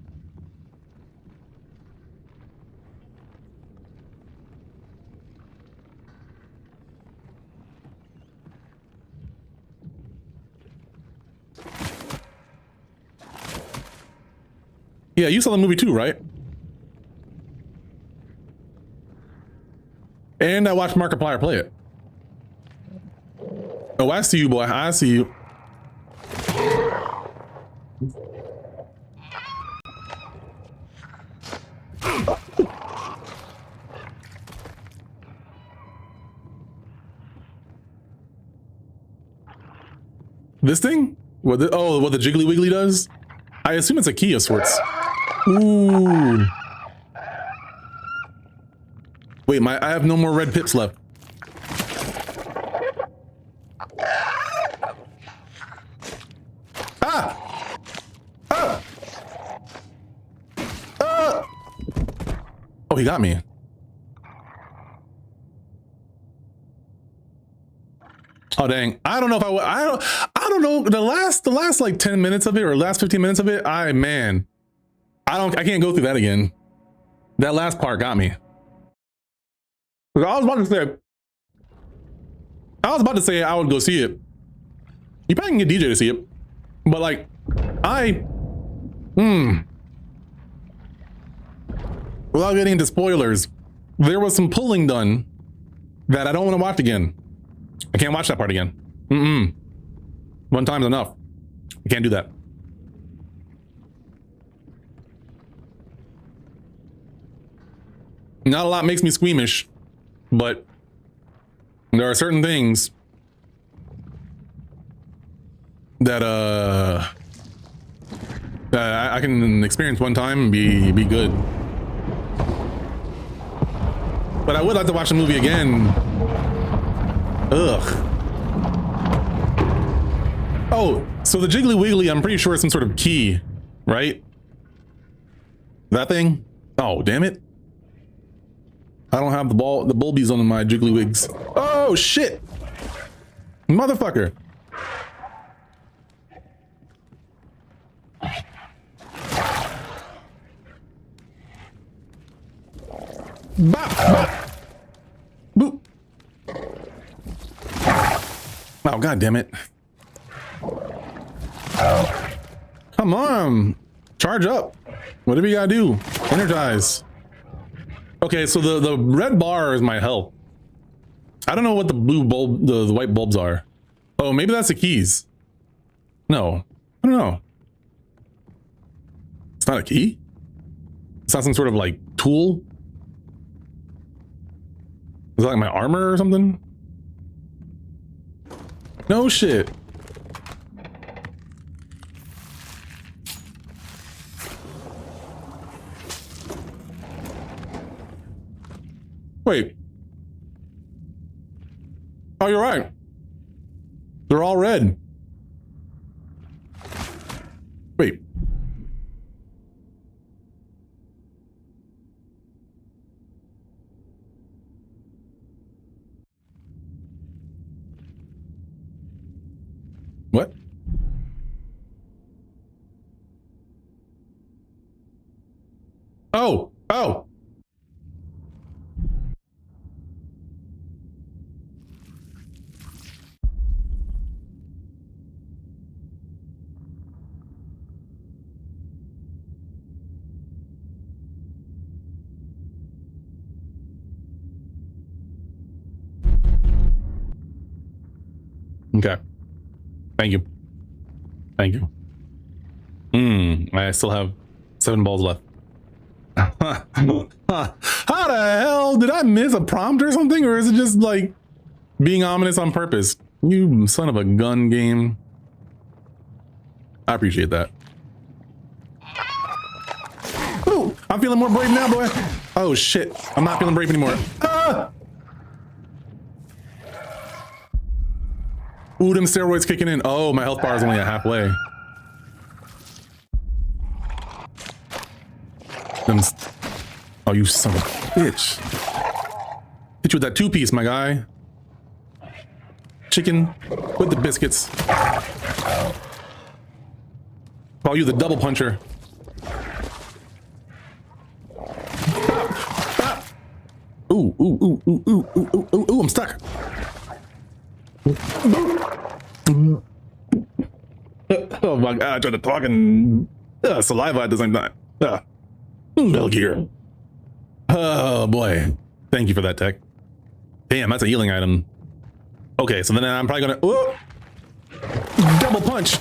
Yeah, you saw the movie too, right? And I watched Markiplier play it. Oh, I see you, boy. I see you. This thing? What the Jiggly Wiggly does? I assume it's a key of sorts. Ooh. Wait, I have no more red pips left. Ah! Ah! Ah! Oh, he got me. Oh dang! I don't know if I don't know the last like 10 minutes of it or last 15 minutes of it. I can't go through that again. That last part got me. I was about to say I would go see it. You probably can get DJ to see it, but like without getting into spoilers, there was some pulling done that I don't want to watch again. I can't watch that part again. One time's enough. I can't do that. Not a lot makes me squeamish, but there are certain things that I can experience one time and be good. But I would like to watch the movie again. Ugh. Oh, so the Jiggly Wiggly, I'm pretty sure is some sort of key, right? That thing? Oh, damn it. I don't have the bulbies on my Jiggly Wigs. Oh, shit. Motherfucker. Bop, bop. Boop. Oh, god damn it. Come on. Charge up. Whatever you gotta do. Energize. Okay, so the red bar is my health. I don't know what the blue bulb, the white bulbs are. Oh, maybe that's the keys. No, I don't know. It's not a key? It's not some sort of like tool? Is that like my armor or something? No shit. Wait. Oh, you're right. They're all red. Wait. What? Oh, oh. Okay. Thank you. Thank you. I still have 7 balls left. How the hell did I miss a prompt or something? Or is it just like being ominous on purpose? You son of a gun game. I appreciate that. Ooh, I'm feeling more brave now, boy. Oh shit. I'm not feeling brave anymore. Ah! Ooh, them steroids kicking in. Oh, my health bar is only at halfway. Oh, you son of a bitch. Hit you with that 2-piece, my guy. Chicken with the biscuits. Call you the double puncher. Ooh, ooh, ooh, ooh, ooh, ooh, ooh, ooh, I'm stuck. Oh my god, I tried to talk and saliva at the same time. Metal Gear. Oh boy. Thank you for that, tech. Damn, that's a healing item. Okay, so then I'm probably gonna... Whoa! Double punch!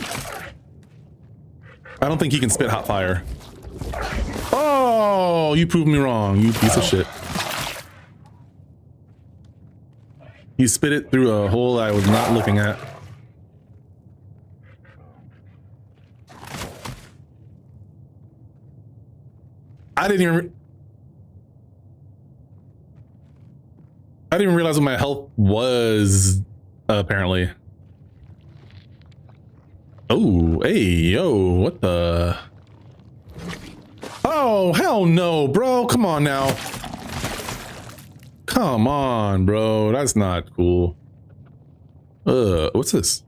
I don't think he can spit hot fire. Oh, you proved me wrong, you piece of shit. You spit it through a hole I was not looking at. I didn't even realize what my health was, apparently. Oh, hey, yo, what the? Oh, hell no, bro. Come on now. Come on, bro. That's not cool. What's this?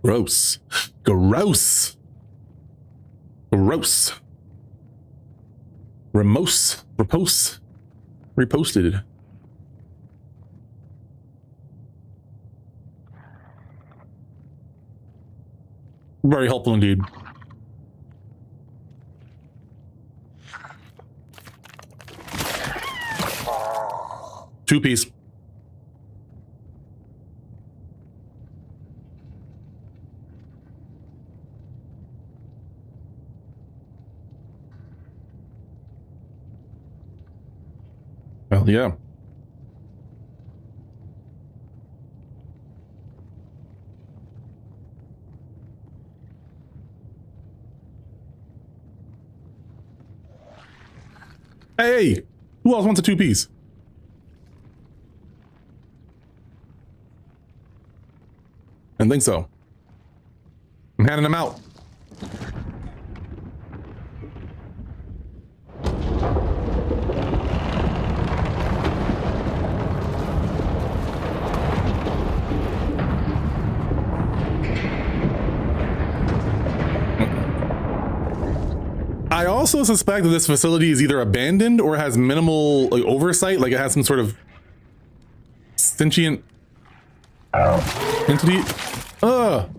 Gross. Gross. Gross. Remorse. Repose. Reposted. Very helpful indeed. Two-piece. Well, yeah. Hey, who else wants a two-piece? I think so. I'm handing them out. I also suspect that this facility is either abandoned or has minimal like oversight, like it has some sort of sentient entity. I'm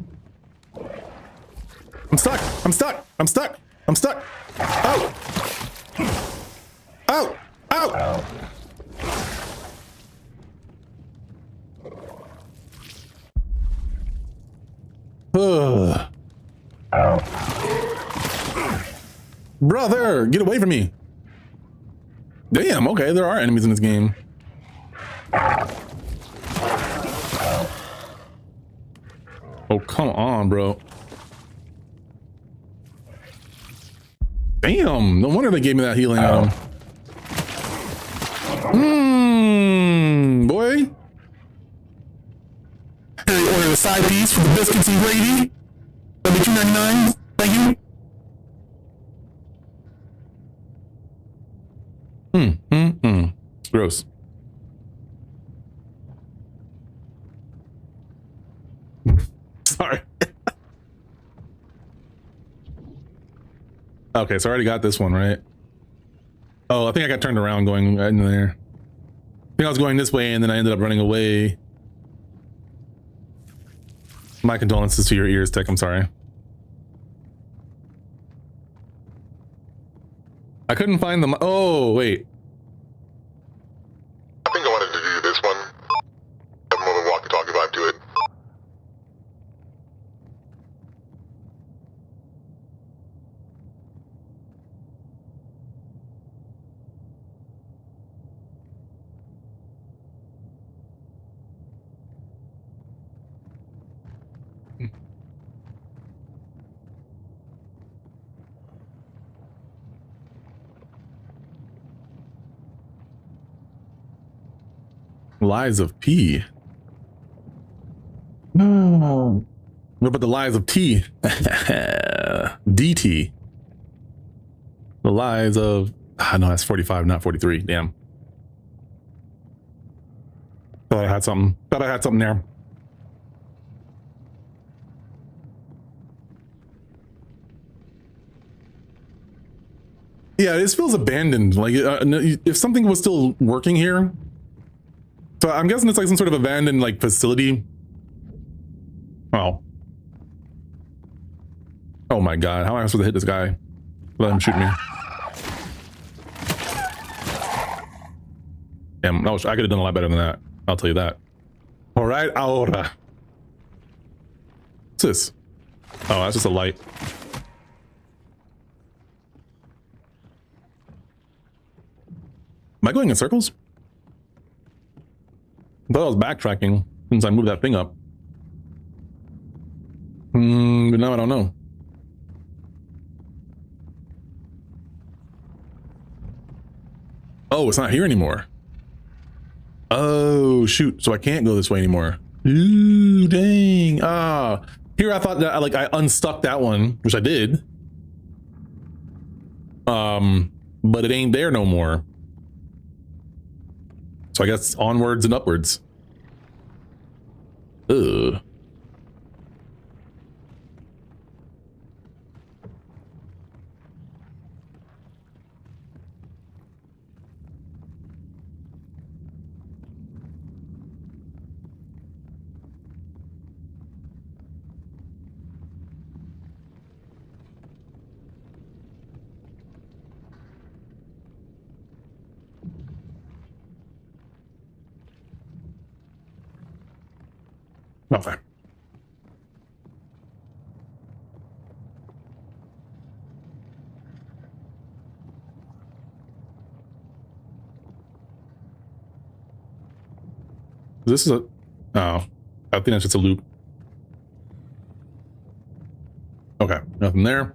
stuck. I'm stuck. I'm stuck. I'm stuck. Oh. Oh. Oh. Brother, get away from me. Damn, okay, there are enemies in this game. Oh, come on, bro. Damn, no wonder they gave me that healing item. Boy. Hey, order the side piece for the biscuits and gravy. $2.99. Thank you. Gross. Sorry. Okay, so I already got this one, right? Oh, I think I got turned around going in there. I think I was going this way and then I ended up running away. My condolences to your ears, Tech. I'm sorry. I couldn't find them. Oh, wait. I think I wanted to do this one. Have a moment walkie-talkie vibe to it. Lies of P. What about the lies of T? DT. The lies of... no, that's 45, not 43. Damn. Thought I had something. Thought I had something there. Yeah, this feels abandoned. Like, if something was still working here... So I'm guessing it's like some sort of abandoned like facility. Oh. Oh my god, how am I supposed to hit this guy? Let him shoot me. Damn, I could have done a lot better than that. I'll tell you that. All right, ahora. What's this? Oh, that's just a light. Am I going in circles? I thought I was backtracking since I moved that thing up. But now I don't know. Oh, it's not here anymore. Oh, shoot. So I can't go this way anymore. Ooh, dang. Ah, here I thought that I unstuck that one, which I did. But it ain't there no more. So I guess onwards and upwards. Ugh. Okay. This is a... Oh. I think that's just a loop. Okay. Nothing there.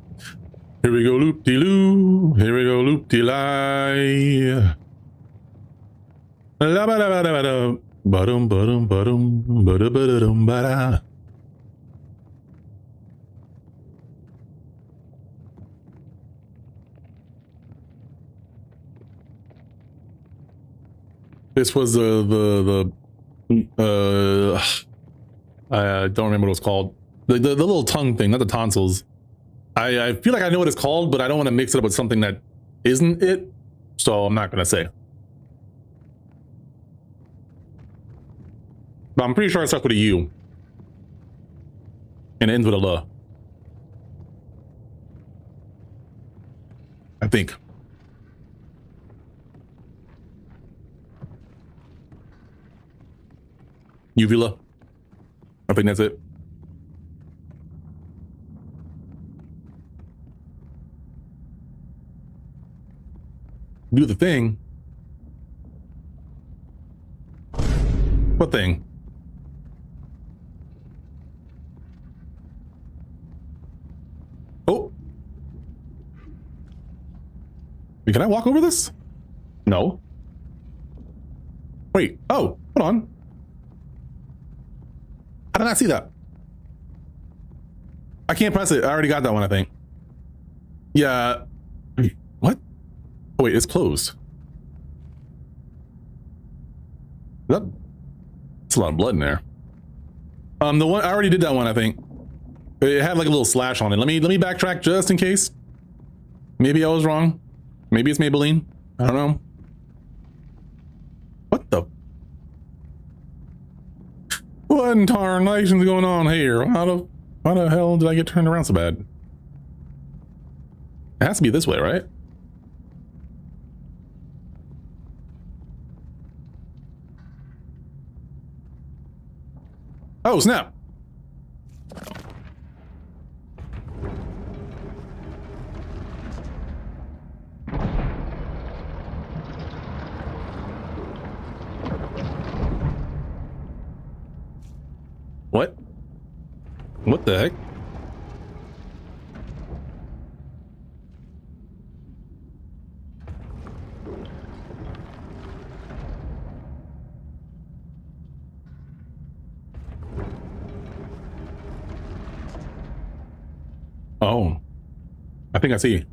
Here we go, loop-de-loo. Here we go, loop-de-lie. La-ba-da-ba-da-ba-da. Ba-dum, ba-dum, ba-dum, ba-da-ba-da-dum, ba-da. This was the I don't remember what it was called. The little tongue thing, not the tonsils. I feel like I know what it's called, but I don't want to mix it up with something that isn't it. So I'm not gonna say. But I'm pretty sure it starts with a U. And it ends with a L. I think. Uvula. I think that's it. Do the thing. What thing? Oh. Can I walk over this? No. Wait. Oh, hold on. How did I see that? I can't press it. I already got that one, I think. Yeah. What? Oh, wait, it's closed. That's a lot of blood in there. The one I already did that one, I think. It had like a little slash on it. Let me backtrack just in case. Maybe I was wrong. Maybe it's Maybelline. I don't know. What the? What in tarnation's going on here? How the hell did I get turned around so bad? It has to be this way, right? Oh, snap. What? What the heck? Oh, I think I see.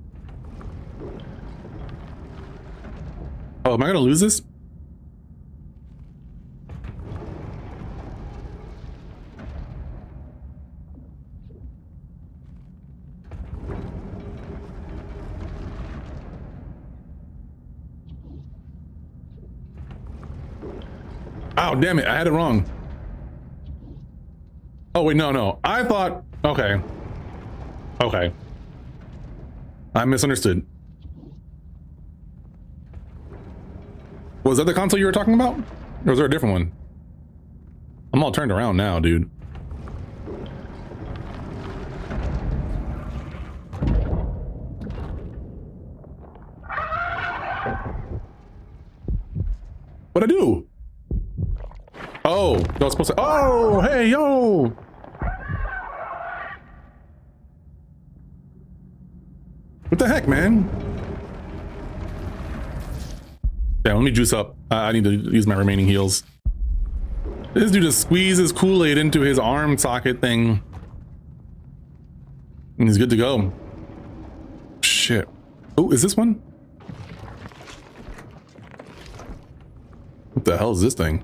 Oh, am I gonna lose this? Oh, damn it. I had it wrong. Oh, wait, no. I thought, okay. Okay. I misunderstood. Was that the console you were talking about? Or was there a different one? I'm all turned around now, dude. What'd I do? Oh, I was supposed to. Oh, hey, yo. What the heck, man? Yeah, let me juice up. I need to use my remaining heals. This dude just squeezes Kool-Aid into his arm socket thing. And he's good to go. Shit. Oh, is this one? What the hell is this thing?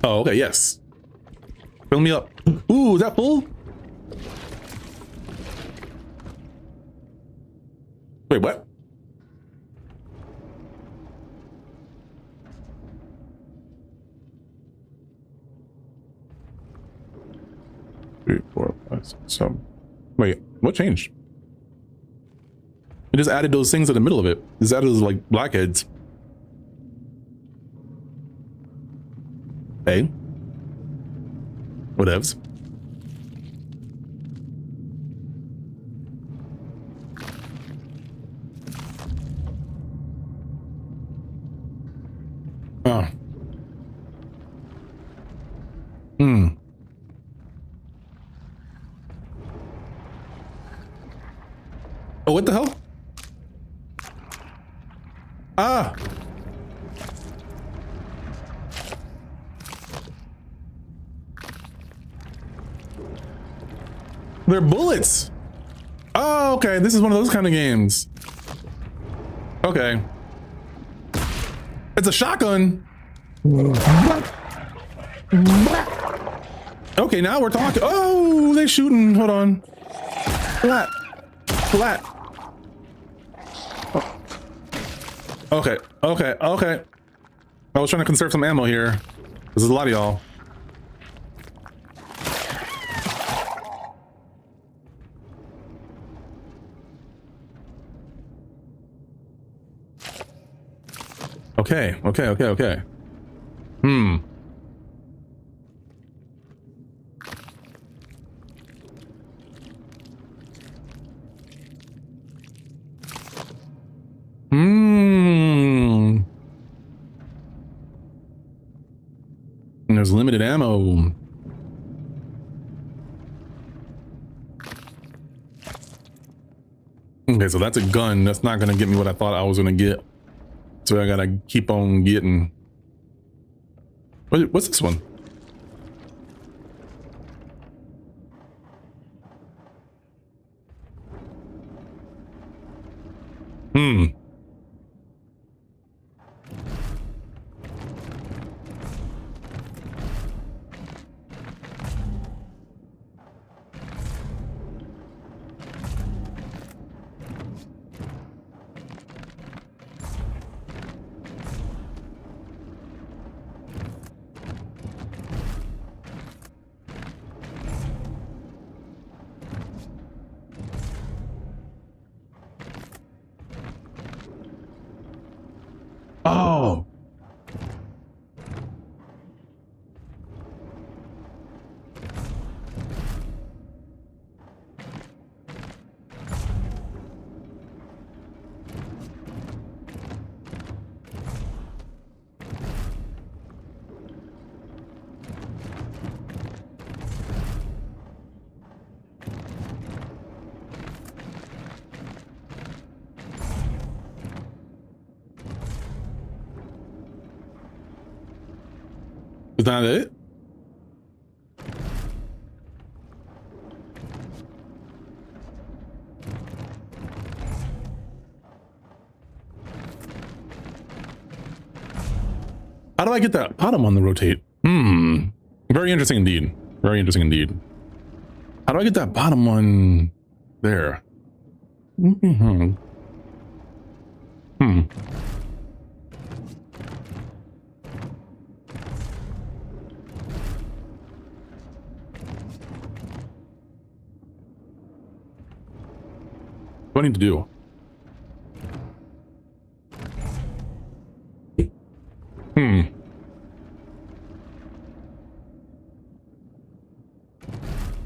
Oh, okay, yes. Fill me up. Ooh, is that full? Wait, what? Three, 4, 5, 6, 7. Wait, what changed? It just added those things in the middle of it. It just added those like blackheads. Hey. Whatevs. Oh. Hmm. Oh, what the hell? Ah. They're bullets. Oh, okay. This is one of those kind of games. Okay. It's a shotgun. Okay, now we're talking. Oh, they're shooting. Hold on. Flat. Flat. Oh. Okay. Okay. Okay. I was trying to conserve some ammo here. There's a lot of y'all. Okay, okay, okay, okay. Hmm. Hmm. And there's limited ammo. Okay, so that's a gun. That's not gonna get me what I thought I was gonna get. So I gotta keep on getting. What's this one? Hmm. Oh. Is that it? How do I get that bottom on the rotate? Hmm. Very interesting indeed. Very interesting indeed. How do I get that bottom one there? Mm-hmm. Hmm. What do I need to do? Hmm.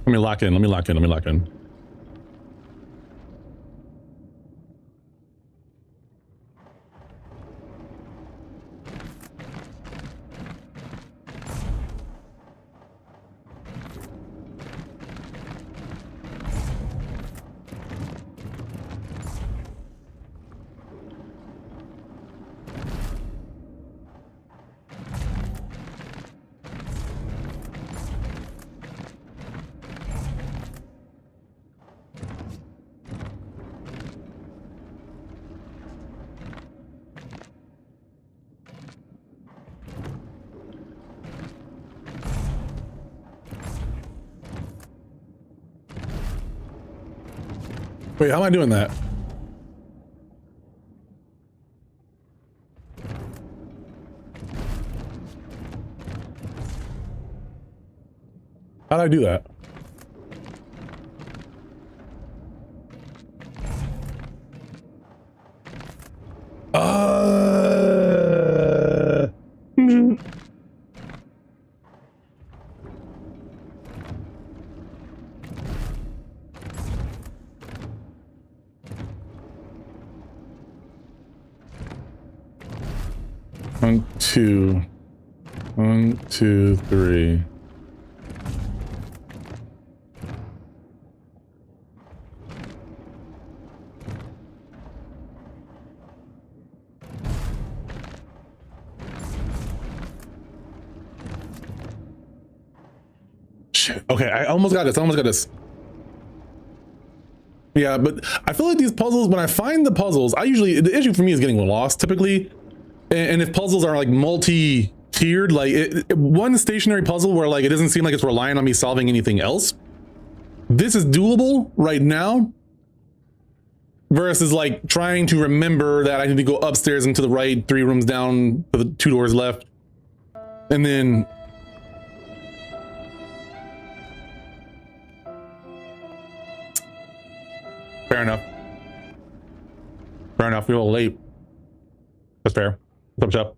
Let me lock in. Let me lock in. Let me lock in. Wait, how am I doing that? How did I do that? One, two, three. Shit. Okay, I almost got this. I almost got this. Yeah, but I feel like these puzzles, when I find the puzzles, the issue for me is getting lost typically. And if puzzles are like multi-tiered, like one stationary puzzle where like it doesn't seem like it's relying on me solving anything else, this is doable right now versus like trying to remember that I need to go upstairs and to the right, 3 rooms down to the 2 doors left, and then fair enough. Fair enough. We're a little late. That's fair. What's up, Chef?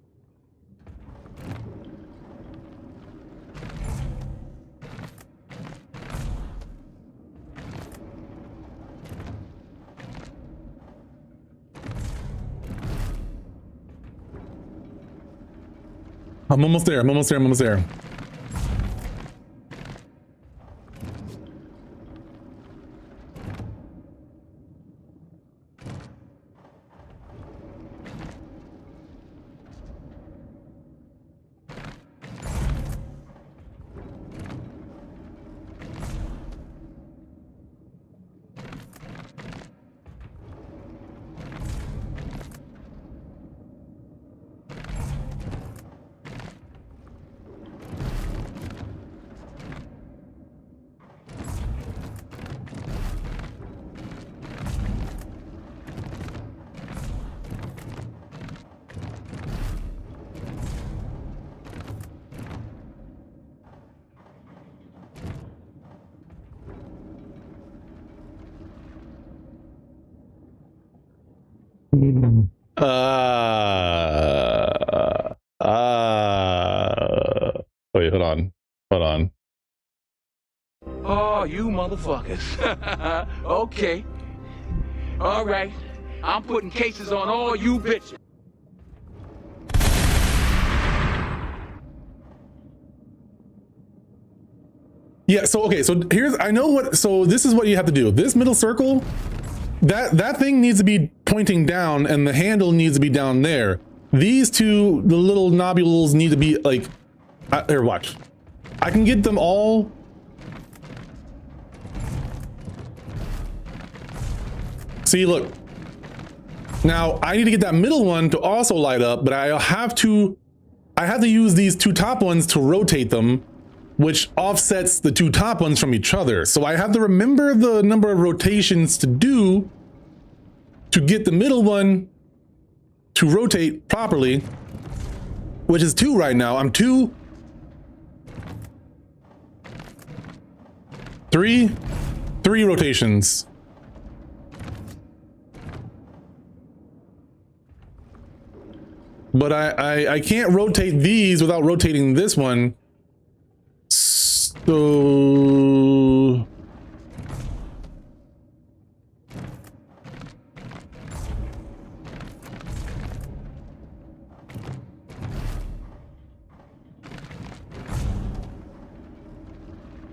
I'm almost there. I'm almost there. I'm almost there. Wait, hold on. Hold on. Oh, you motherfuckers. Okay. All right. I'm putting cases on all you bitches. Yeah, so okay, so here's, I know what, so this is what you have to do. This middle circle, that thing needs to be pointing down and the handle needs to be down there. These two, the little nobules need to be like, here, watch. I can get them all. See, look. Now I need to get that middle one to also light up, but I have to use these 2 top ones to rotate them, which offsets the 2 top ones from each other. So I have to remember the number of rotations to do to get the middle one to rotate properly, which is 2 right now. I'm 2, 3 rotations. But I can't rotate these without rotating this one.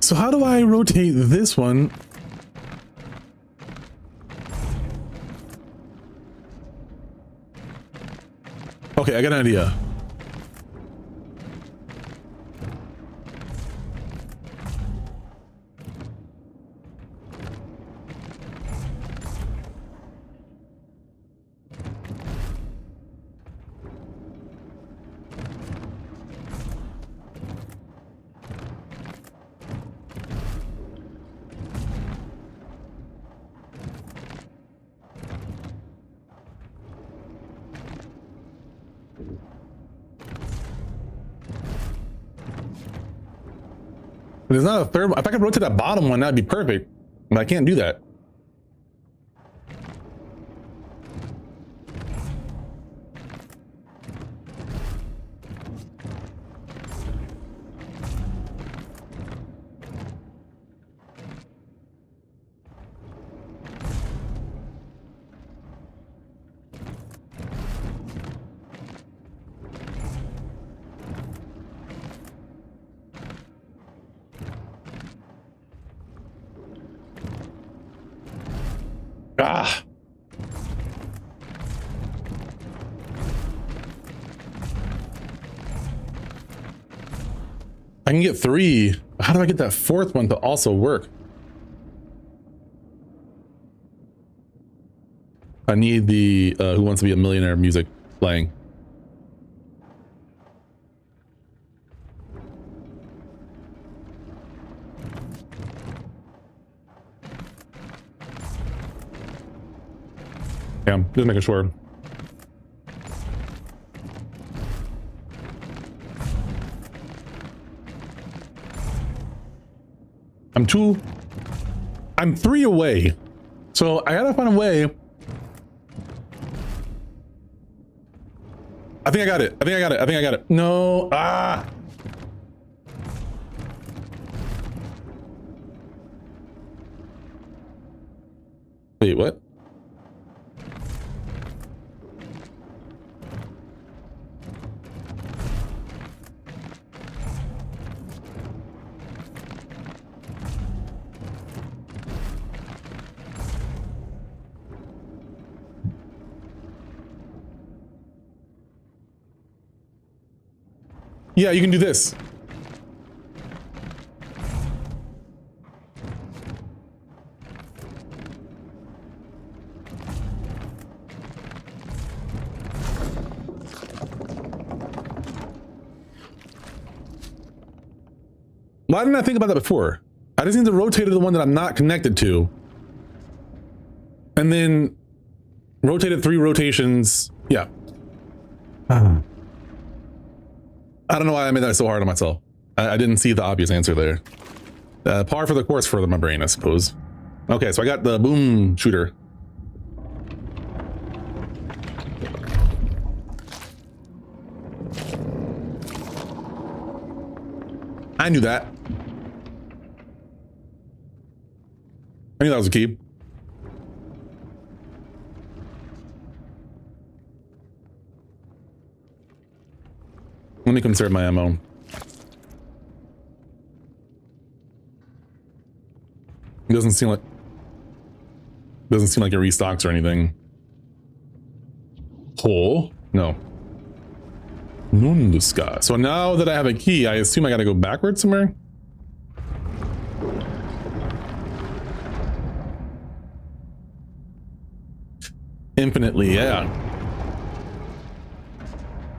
So how do I rotate this one? Okay, I got an idea. There's not a third one. If I could rotate that bottom one, that'd be perfect. But I can't do that. Ah. I can get 3. How do I get that 4th one to also work? I need the Who Wants to Be a Millionaire music playing. Yeah, I'm just making sure. I'm 3 away. So I gotta find a way. I think I got it. I think I got it. No. Ah. Wait, what? Yeah, you can do this. Why didn't I think about that before? I just need to rotate to the one that I'm not connected to. And then rotate it 3 rotations. Yeah. I don't know why I made that so hard on myself. I didn't see the obvious answer there. Par for the course for my brain, I suppose. Okay, so I got the boom shooter. I knew that. I knew that was a key. Let me conserve my ammo. It doesn't seem like it restocks or anything. Hole? No. Nunduska. So now that I have a key, I assume I gotta go backwards somewhere? Infinitely, yeah.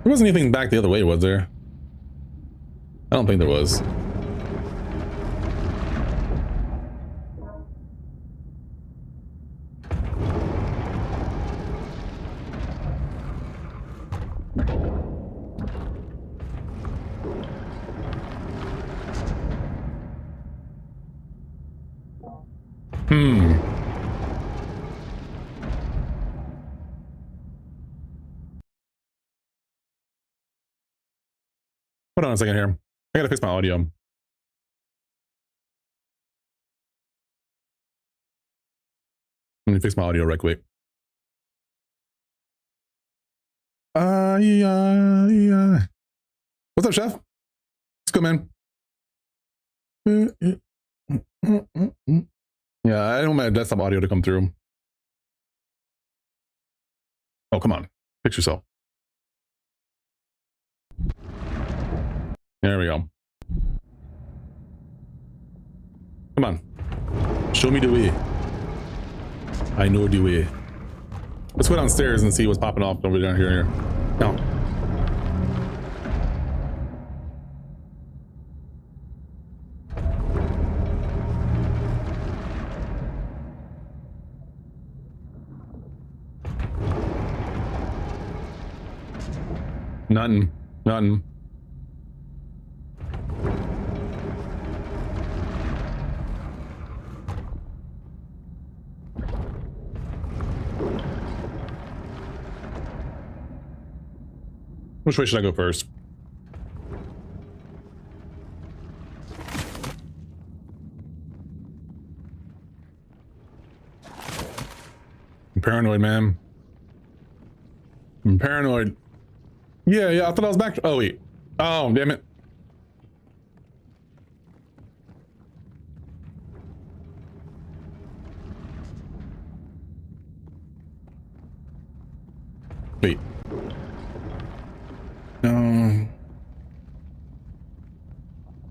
There wasn't anything back the other way, was there? I don't think there was. Hold on a second here. I gotta fix my audio. Let me fix my audio right quick. Yeah. What's up, chef? Let's go, man. Yeah, I don't want my desktop audio to come through. Oh, come on. Fix yourself. There we go. Come on. Show me the way. I know the way. Let's go downstairs and see what's popping off over down here. No. Nothing. Nothing. Which way should I go first? I'm paranoid, man. I'm paranoid. Yeah, I thought I was back. Oh, wait. Oh, damn it. Wait. No.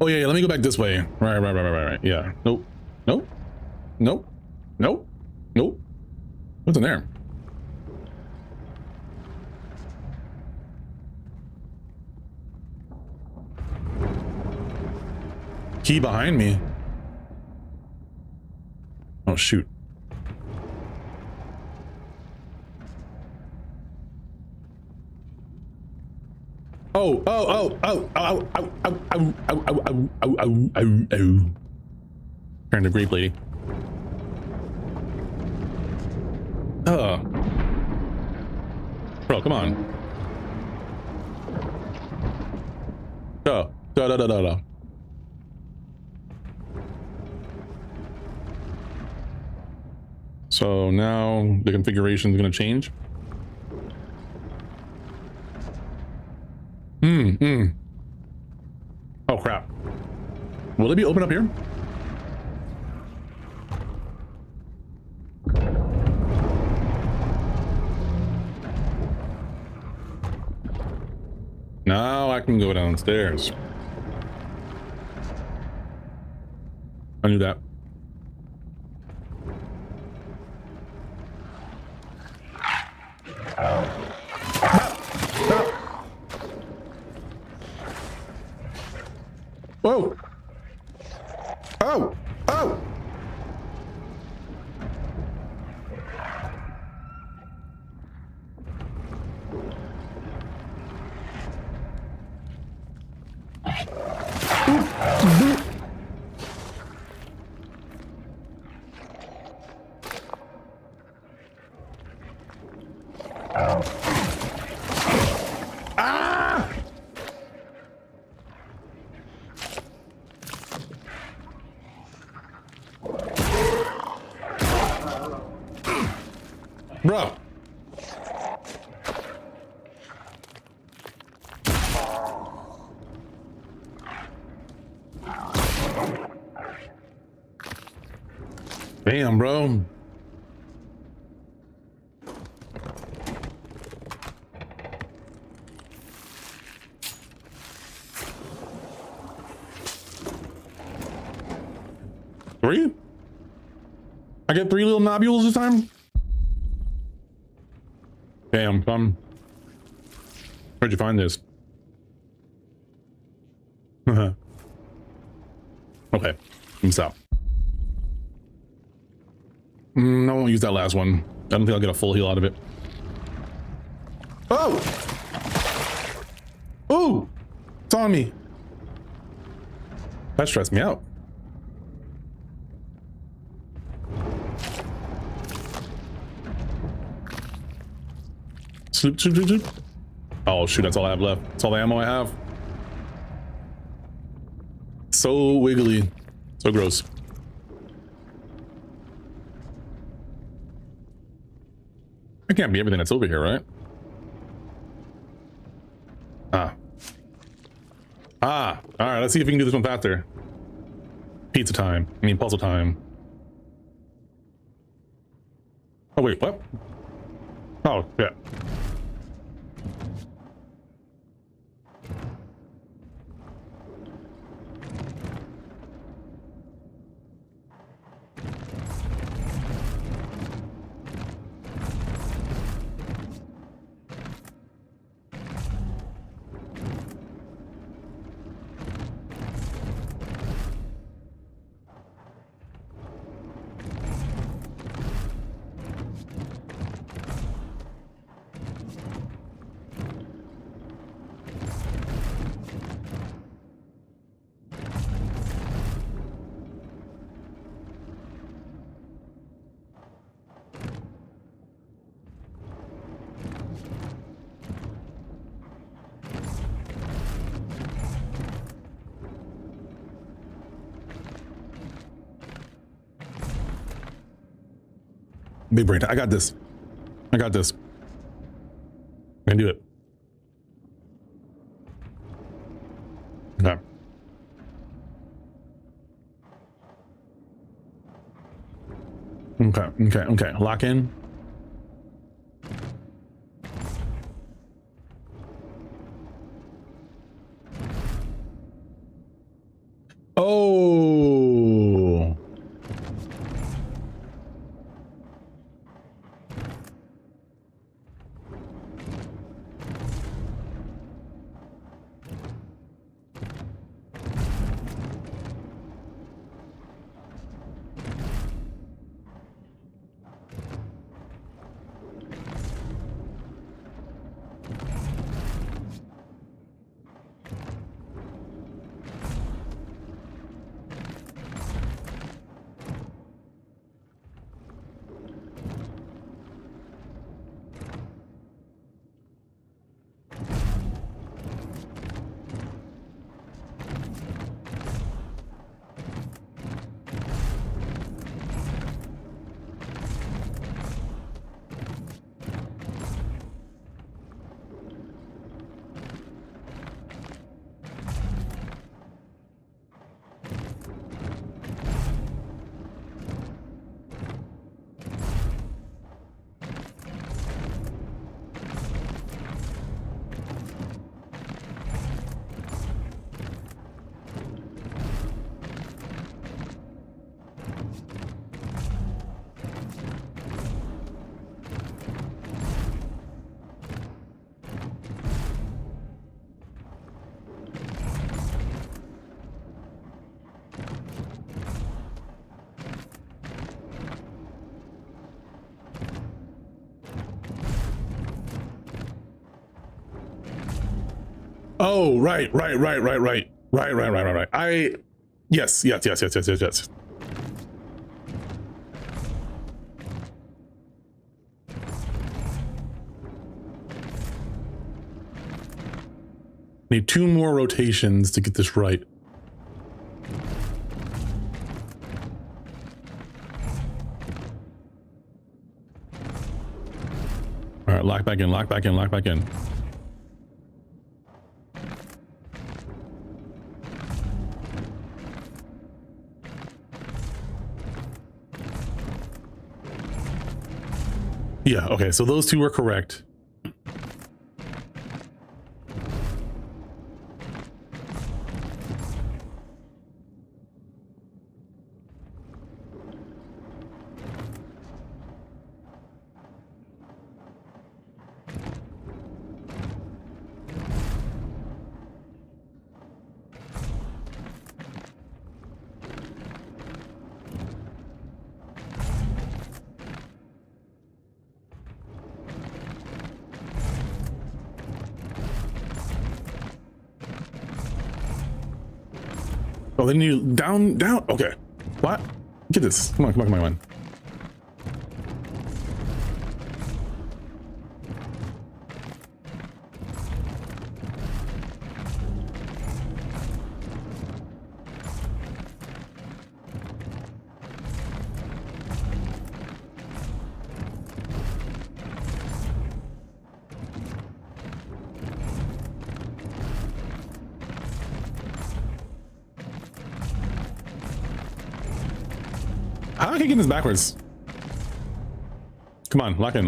Oh, yeah, let me go back this way. Right. Yeah. Nope. Nope. What's in there? Key behind me. Oh, shoot. Oh. Turn to grape lady. Bro, come on. Go. So now the configuration is going to change. Oh crap. Will it be open up here? Now I can go downstairs. I knew that. Whoa! Oh! Bro. Damn, bro. Three? I get 3 little nobules this time? Damn, come. Where'd you find this? Okay, peace out. I won't use that last one. I don't think I'll get a full heal out of it. Oh! Ooh! It's on me. That stressed me out. Sloop. Oh shoot, that's all I have left. That's all the ammo I have. So wiggly. So gross. That can't be everything that's over here, right? All right, let's see if we can do this one faster. Pizza time. I mean, puzzle time. Oh, wait, what? Oh, yeah. Big brain. I got this. I got this. I can do it. Okay. Okay. Lock in. Oh. Oh, right. Yes. Need 2 more rotations to get this right. All right, lock back in. Yeah, okay, so those 2 were correct. Oh, then you down. Okay. What? Get this. Come on. How can I get this backwards? Come on, lock in.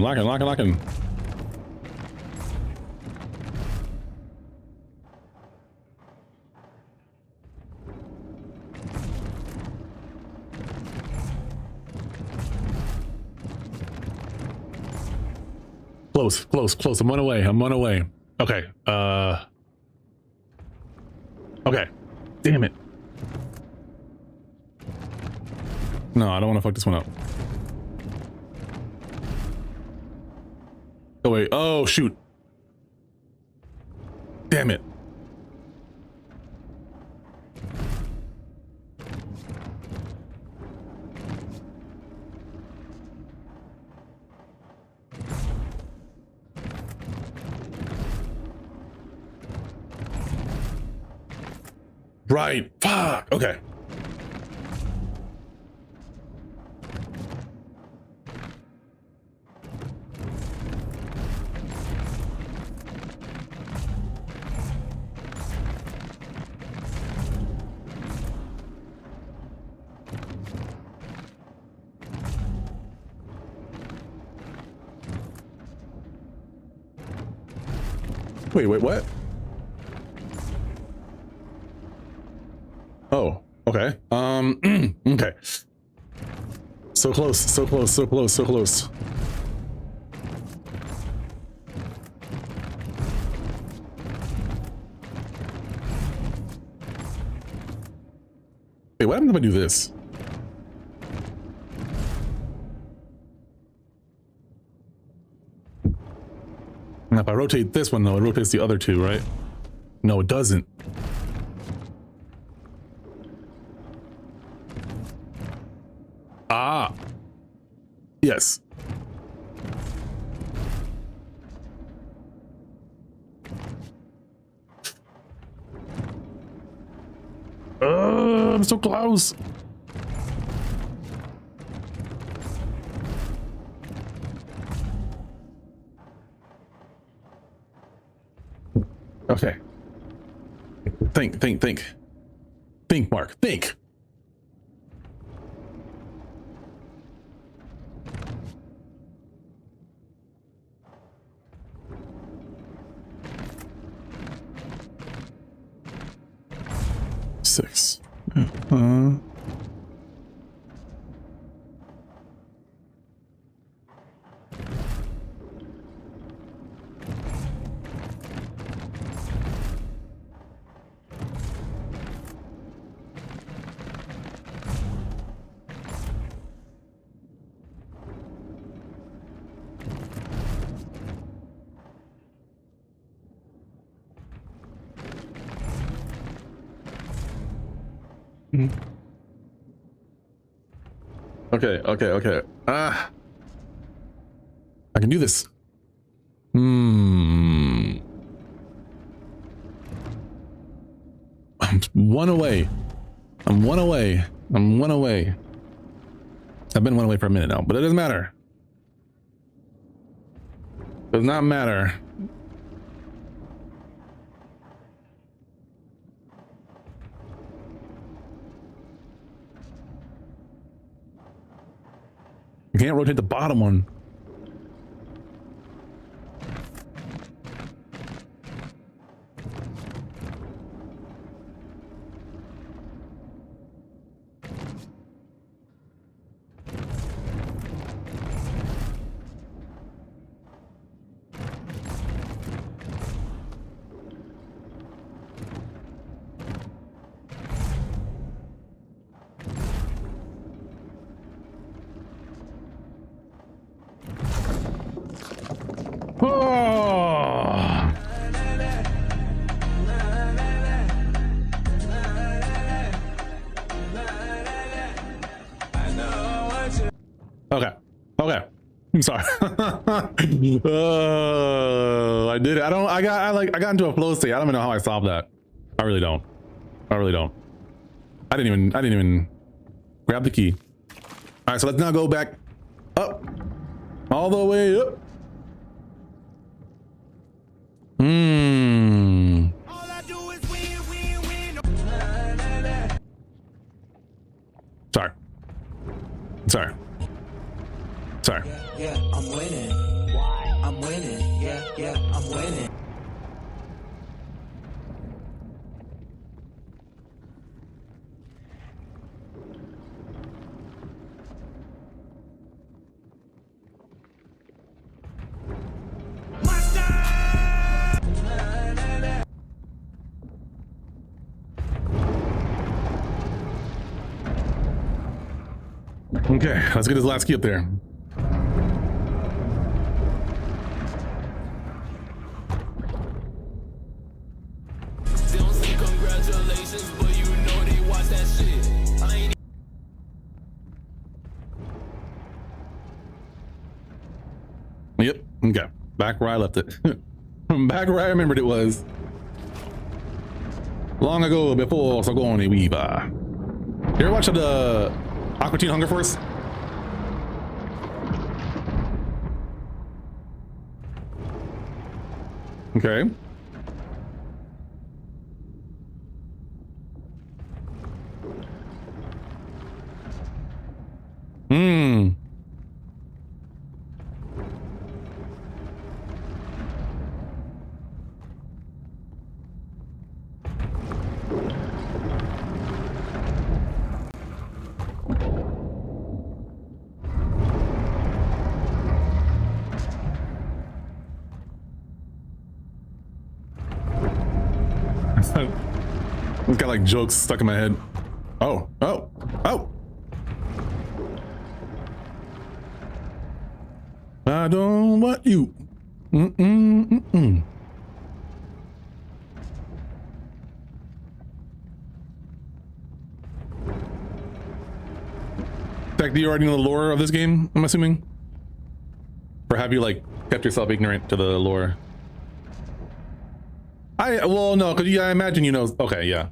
Close. I'm on away. Okay. Okay. Damn it. No, I don't want to fuck this one up. Oh wait. Oh shoot. Damn it. Right. Fuck. Okay. Wait, what? Oh, okay. Okay. So close, so close, so close, so close. Wait, what happens if I do this? Now, if I rotate this one, though, it rotates the other two, right? No, it doesn't. Ah. Yes. I'm so close. Okay. Think. Think, Mark. Think. Six. Okay. I can do this. I'm one away. I'm one away. I've been one away for a minute now, but it doesn't matter. Does not matter. You can't rotate the bottom one. Okay. I'm sorry. I did it. I got into a flow state. I don't even know how I solved that. I really don't. I didn't even grab the key. All right, so let's now go back up, all the way up. Sorry. Yeah, I'm winning. Why? I'm winning. Yeah, I'm winning. Okay, let's get this last key up there. Yep, okay. Back where I left it. Back where I remembered it was. Long ago before Sigourney Weaver. You ever watch the Aqua Teen Hunger Force? Okay. It's got like jokes stuck in my head. Oh, oh, oh. I don't want you. Mm-mm. Zach, do you already know the lore of this game, I'm assuming? Or have you like kept yourself ignorant to the lore? Well, no, because I imagine you know. Okay, yeah.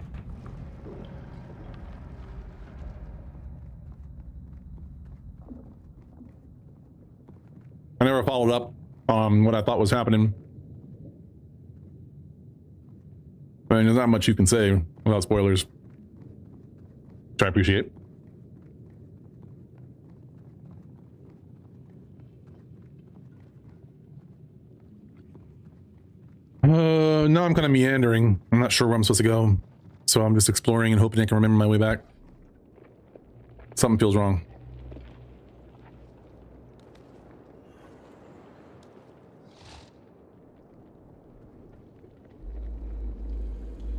I never followed up on what I thought was happening. I mean, there's not much you can say without spoilers, which I appreciate. Now I'm kind of meandering. I'm not sure where I'm supposed to go. So I'm just exploring and hoping I can remember my way back. Something feels wrong.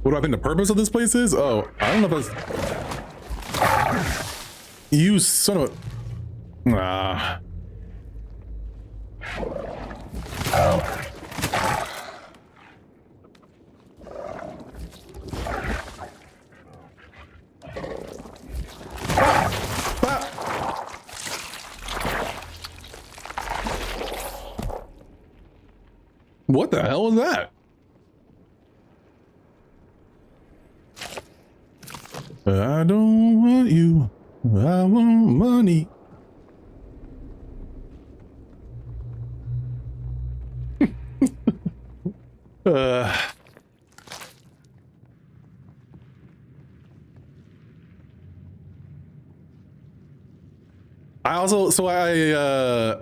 What do I think the purpose of this place is? Oh, I don't know if that's... You son of a... Ah. What the hell is that? I don't want you. I want money. I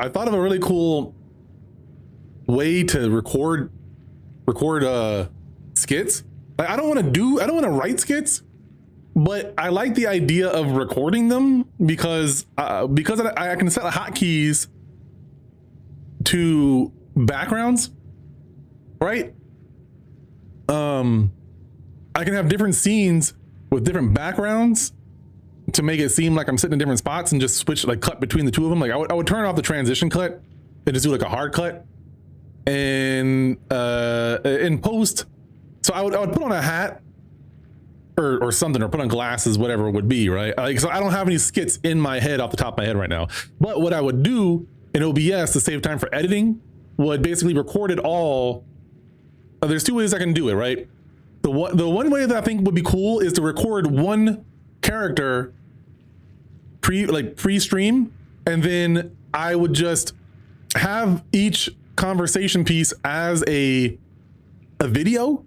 thought of a really cool way to record skits. Like, I don't want to write skits, but I like the idea of recording them because I can set hotkeys to backgrounds, right? I can have different scenes with different backgrounds to make it seem like I'm sitting in different spots and just switch, like cut between the two of them. Like I would turn off the transition cut and just do like a hard cut and in post. So I would put on a hat or something, or put on glasses, whatever it would be, right? Like, so I don't have any skits in my head off the top of my head right now. But what I would do in OBS to save time for editing would basically record it all. There's two ways I can do it, right? The one way that I think would be cool is to record one character pre-stream, and then I would just have each conversation piece as a video,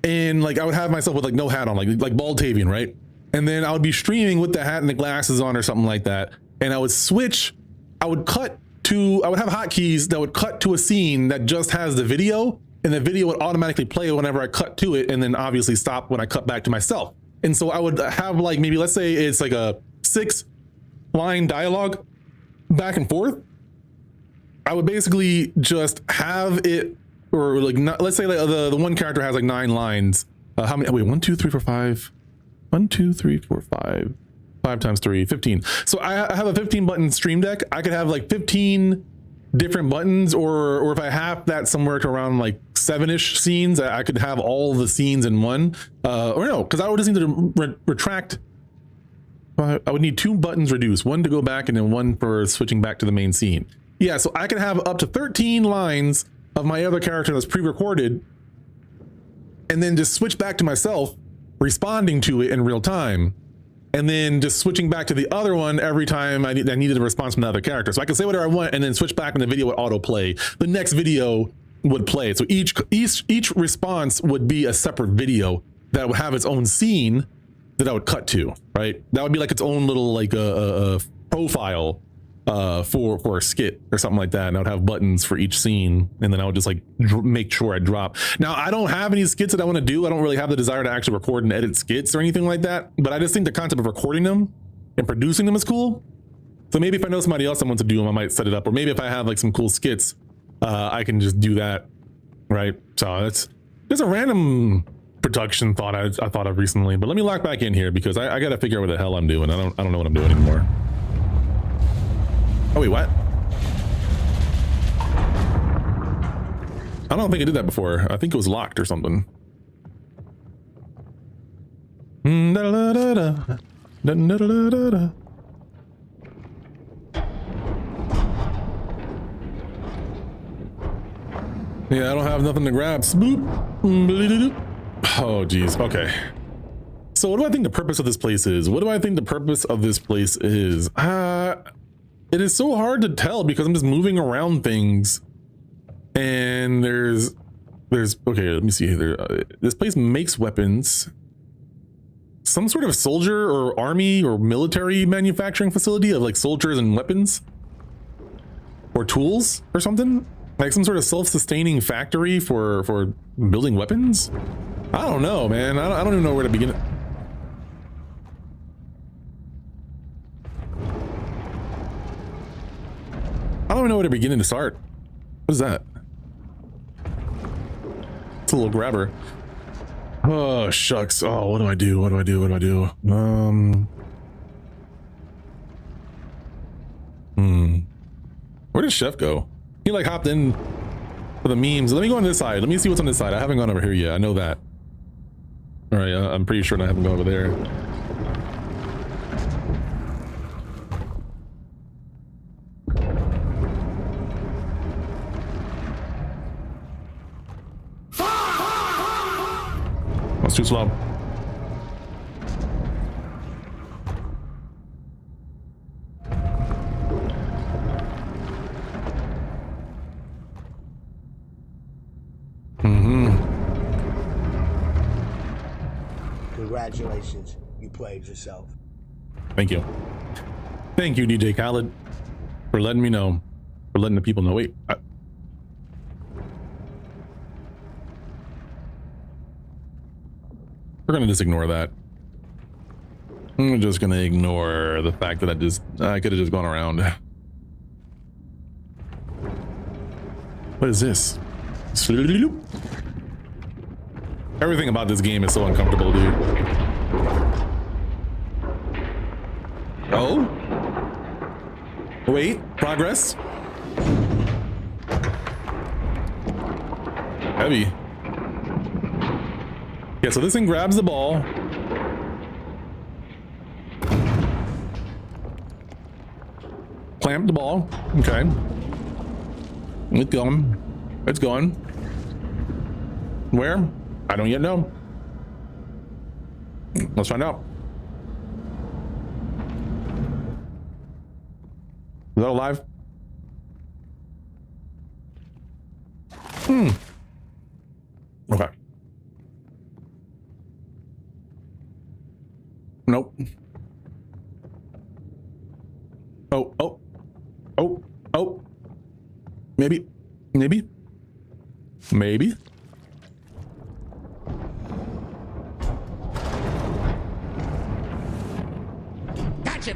and like I would have myself with like no hat on, like bald Tavian, right? And then I would be streaming with the hat and the glasses on or something like that, and I would switch. I would have hotkeys that would cut to a scene that just has the video, and the video would automatically play whenever I cut to it, and then obviously stop when I cut back to myself. And so I would have like, maybe let's say it's like a 6-line dialogue back and forth. I would basically just have it, or like, let's say like the one character has like 9 lines. How many? Wait, 1, 2, 3, 4, 5. 1, 2, 3, 4, 5. 5 times 3, 15. So I have a 15 button stream deck. I could have like 15 different buttons, or if I have that somewhere to around like 7-ish scenes, I could have all the scenes in one. Or no, because I would just need to retract. I would need 2 buttons reduced, one to go back and then one for switching back to the main scene. Yeah, so I could have up to 13 lines of my other character that's pre-recorded, and then just switch back to myself responding to it in real time, and then just switching back to the other one every time I needed a response from the other character. So I can say whatever I want and then switch back and the video would autoplay. The next video would play. So each response would be a separate video that would have its own scene that I would cut to, right? That would be like its own little like a profile for a skit or something like that, and I would have buttons for each scene, and then I would just like make sure I drop. Now I don't have any skits that I want to do. I don't really have the desire to actually record and edit skits or anything like that, but I just think the concept of recording them and producing them is cool. So maybe if I know somebody else that wants to do them, I might set it up, or maybe if I have like some cool skits, I can just do that, right? So that's just a random production thought I thought of recently. But let me lock back in here because I got to figure out what the hell I'm doing. I don't know what I'm doing anymore. Oh wait, what? I don't think I did that before. I think it was locked or something. Yeah, I don't have nothing to grab. Oh, geez. Okay. So what do I think the purpose of this place is? What do I think the purpose of this place is? It is so hard to tell because I'm just moving around things. And there's okay, let me see here. This place makes weapons. Some sort of soldier or army or military manufacturing facility of like soldiers and weapons or tools or something. Like some sort of self-sustaining factory for building weapons? I don't know, man. I don't even know where to begin. I don't even know where to begin to start. What is that? It's a little grabber. Oh, shucks. Oh, what do I do? What do I do? What do I do? Where did Chef go? He like hopped in for the memes. Let me go on this side. Let me see what's on this side. I haven't gone over here yet. I know that. All right, I'm pretty sure I haven't gone over there. That's too slow. Congratulations, you played yourself. Thank you. Thank you, DJ Khaled, for letting me know, for letting the people know. Wait. We're gonna just ignore that. I'm just gonna ignore the fact that I could have just gone around. What is this? Everything about this game is so uncomfortable, dude. Oh? Wait, progress. Heavy. Yeah, so this thing grabs the ball. Clamp the ball. Okay. It's going. It's going. Where? I don't yet know. Let's find out. Is that alive? Okay. Nope. Oh. Maybe. Gotcha.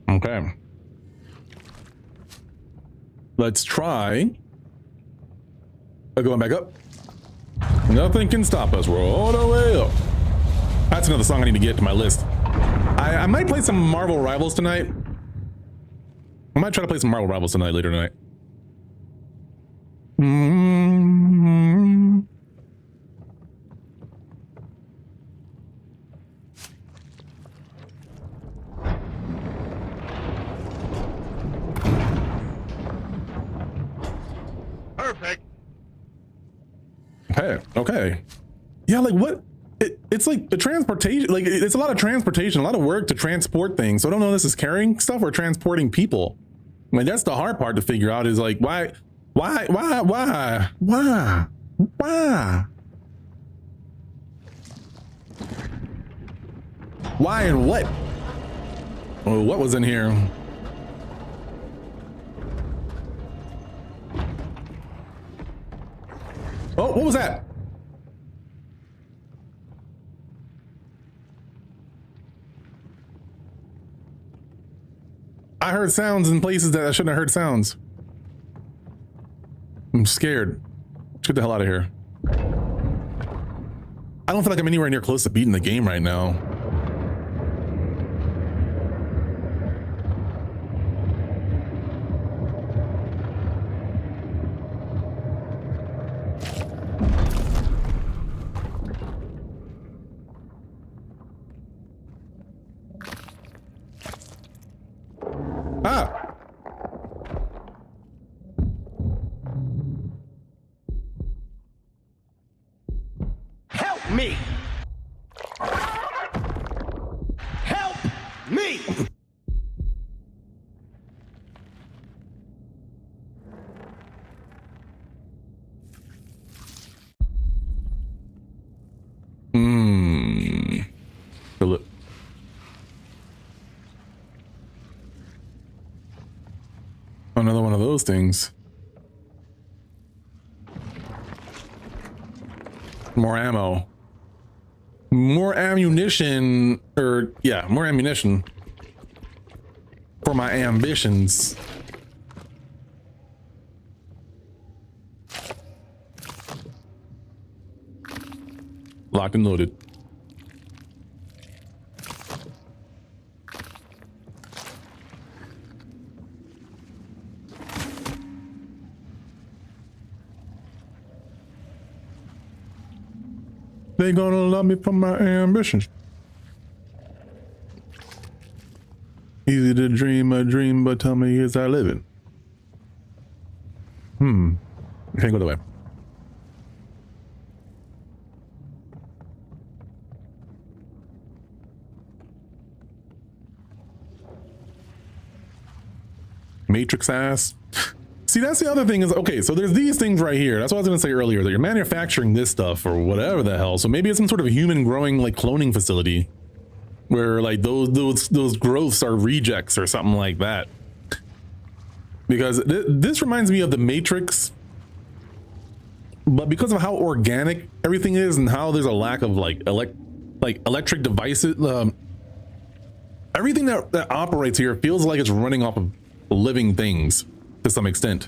Okay. Let's try. Going back up. Nothing can stop us. We're all the way up. That's another song I need to get to my list. I might play some Marvel Rivals tonight. I might try to play some Marvel Rivals tonight, later tonight. Perfect. Okay. Yeah, like what? It's like the transportation, like it's a lot of transportation, a lot of work to transport things. So I don't know if this is carrying stuff or transporting people. Like that's the hard part to figure out is like, why and what? Oh, what was in here? Oh, what was that? I heard sounds in places that I shouldn't have heard sounds. I'm scared. Let's get the hell out of here. I don't feel like I'm anywhere near close to beating the game right now. Ah! Help me! Help me! Feel it. Another one of those things. More ammo. More ammunition, or yeah, more ammunition for my ambitions. Locked and loaded. They gonna love me for my ambitions. Easy to dream a dream, but tell me is I living? Can't go the way. Matrix ass. See, that's the other thing is, okay, so there's these things right here. That's what I was gonna say earlier, that you're manufacturing this stuff or whatever the hell. So maybe it's some sort of human growing like cloning facility where like those growths are rejects or something like that. Because this reminds me of the Matrix, but because of how organic everything is and how there's a lack of like electric devices, everything that operates here feels like it's running off of living things to some extent.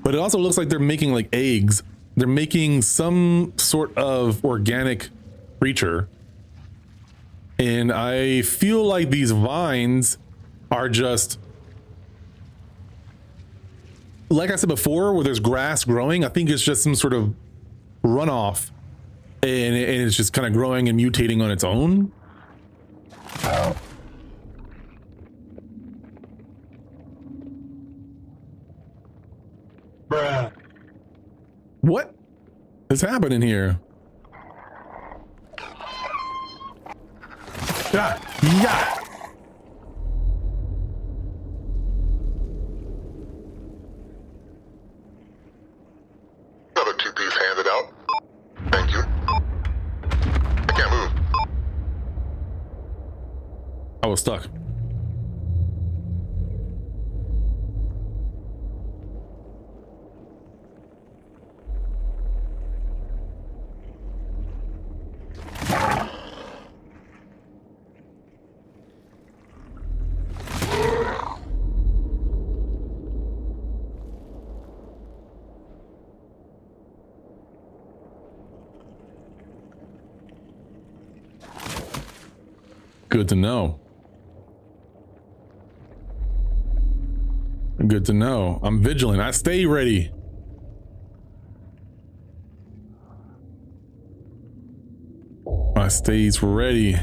But it also looks like they're making like eggs. They're making some sort of organic creature. And I feel like these vines are just, like I said before, where there's grass growing, I think it's just some sort of runoff and it's just kind of growing and mutating on its own. Bruh. What is happening here? Yeah, yeah. Another two-piece handed out. Thank you. I can't move. I was stuck. Good to know. Good to know. I'm vigilant. I stay ready. I stays ready.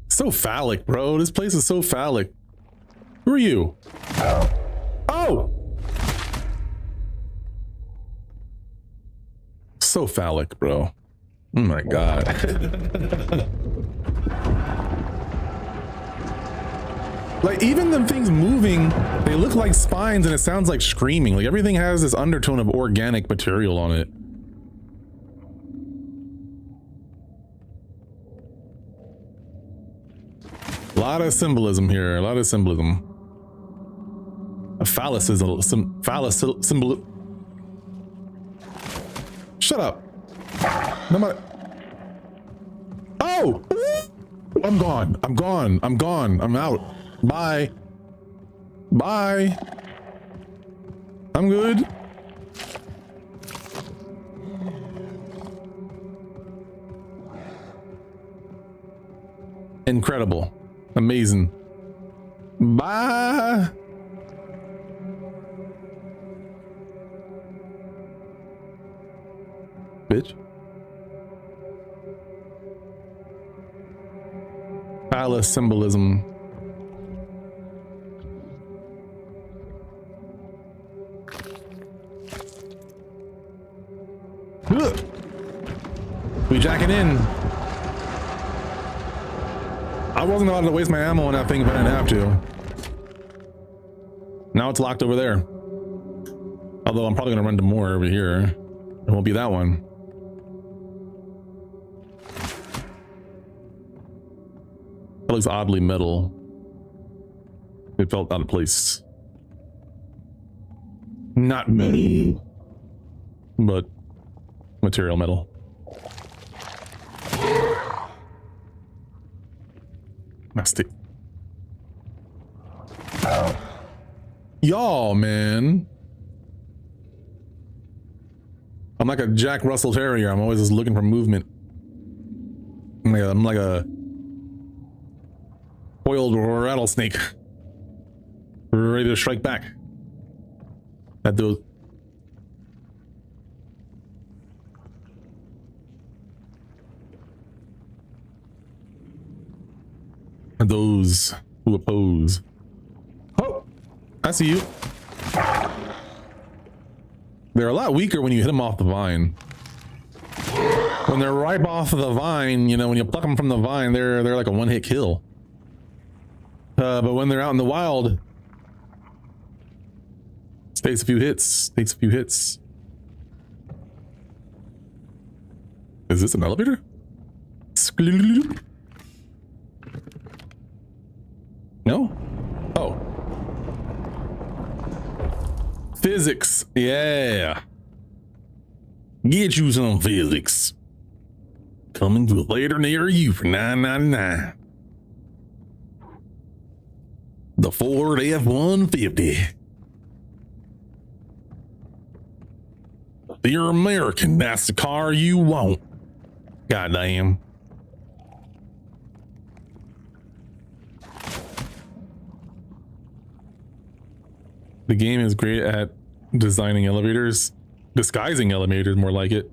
So phallic, bro. This place is so phallic. Who are you? Oh! So phallic, bro. Oh my god. Like, even the things moving, they look like spines and it sounds like screaming. Like, everything has this undertone of organic material on it. A lot of symbolism here, a lot of symbolism. A phallicism, symbol. Shut up. Nobody. Oh! I'm gone. I'm gone. I'm gone. I'm out. Bye. Bye. I'm good. Incredible. Amazing. Bye. Bitch. Palace symbolism. Ugh. We jacking in. I wasn't allowed to waste my ammo on that thing if I didn't have to. Now it's locked over there. Although I'm probably gonna run to more over here. It won't be that one. That looks oddly metal. It felt out of place. Not metal, but material metal. Nasty. Y'all, man. I'm like a Jack Russell Terrier. I'm always just looking for movement. I'm like a coiled rattlesnake, ready to strike back at those. At those who oppose. Oh, I see you. They're a lot weaker when you hit them off the vine. When they're ripe off of the vine, you know, when you pluck them from the vine, they're like a one-hit kill. But when they're out in the wild, it takes a few hits. Takes a few hits. Is this an elevator? No? Oh. Physics. Yeah. Get you some physics. Coming to a theater near you for $9.99. The Ford F-150. If you're American, that's the car you want. Goddamn. The game is great at designing elevators. Disguising elevators, more like it.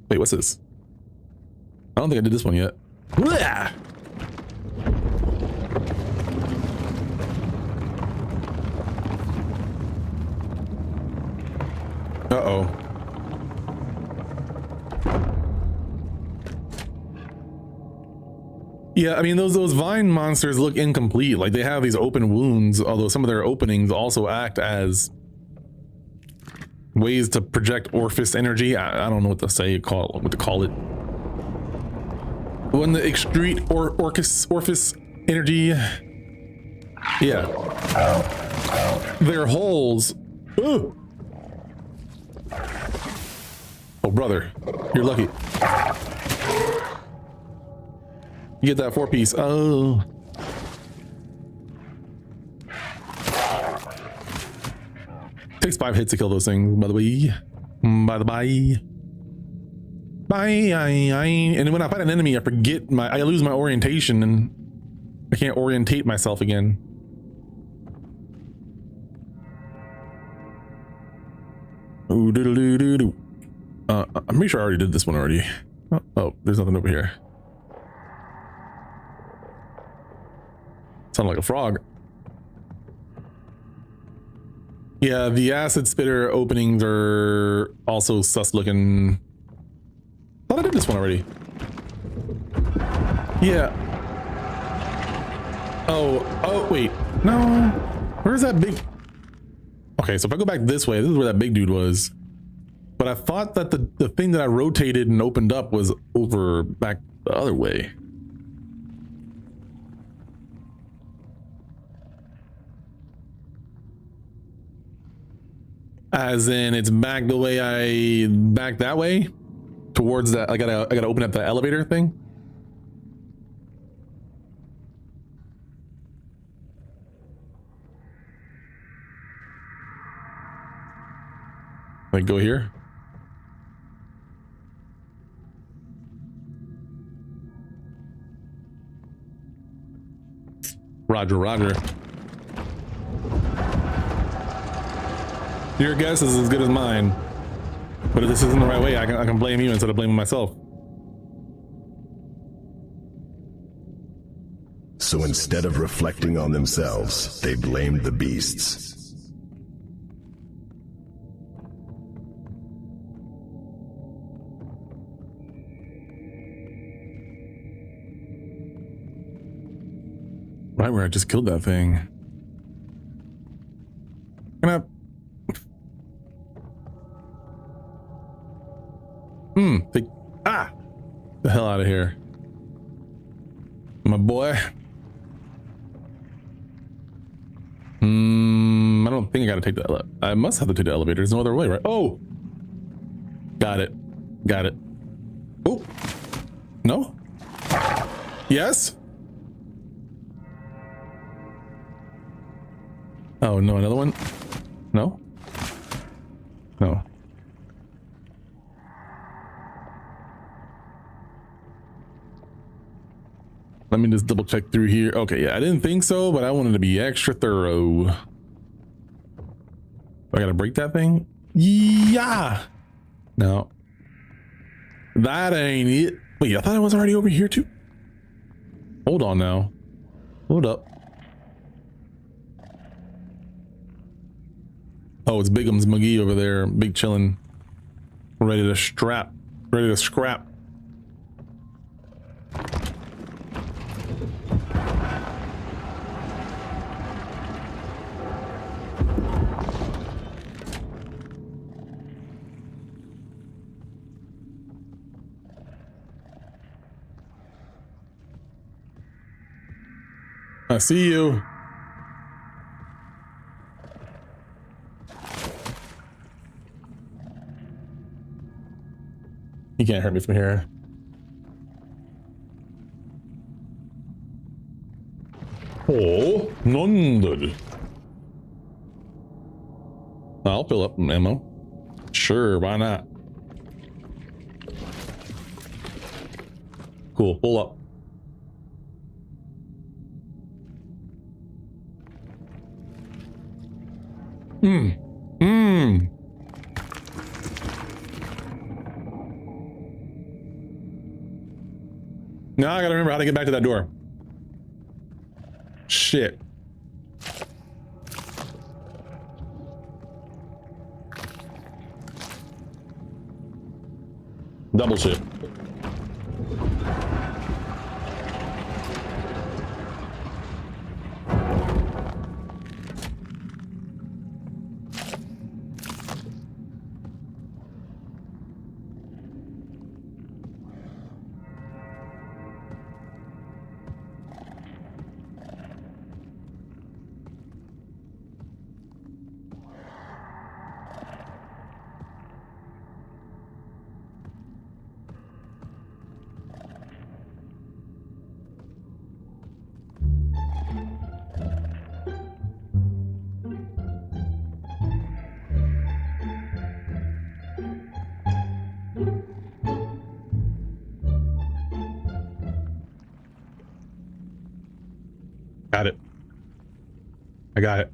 Wait, what's this? I don't think I did this one yet. Blah! Uh-oh. Yeah, I mean, those vine monsters look incomplete. Like, they have these open wounds, although some of their openings also act as ways to project Orphis energy. I don't know what to say, what to call it. When the excrete Orphis energy, yeah, their holes. Ooh. Oh, brother, you're lucky. You get that 4-piece. Oh. Takes 5 hits to kill those things, by the way. By the by. And when I fight an enemy, I forget I lose my orientation and I can't orientate myself again. Ooh, doo doo doo doo. I'm pretty sure I already did this one already. Oh, there's nothing over here. Sound like a frog. Yeah, the acid spitter openings are also sus looking. Thought I did this one already. Yeah. Oh, wait. No. Where's that big? Okay, so if I go back this way, this is where that big dude was. But I thought that the thing that I rotated and opened up was over back the other way. As in, it's back the way back that way? To towards that. I gotta open up the elevator thing. Like go here. Roger, roger. Your guess is as good as mine. But if this isn't the right way, I can blame you instead of blaming myself. So instead of reflecting on themselves, they blamed the beasts. Right where I just killed that thing. Can I... take... Ah! The hell out of here. My boy. I don't think I gotta take the I must have to take the elevator. There's no other way, right? Oh! Got it. Got it. Oh! No? Yes? Oh, no, another one? No? No. Let me just double check through here. Okay, yeah, I didn't think so, but I wanted to be extra thorough. I gotta break that thing? Yeah! No. That ain't it. Wait, I thought I was already over here too? Hold on now. Hold up. Oh, it's Bigum's McGee over there, big chillin', ready to scrap. I see you. You can't hurt me from here. Oh, nonde. I'll fill up ammo. Sure, why not? Cool, pull up. Now I gotta remember how to get back to that door. Shit. Double shit. Got it. I got it.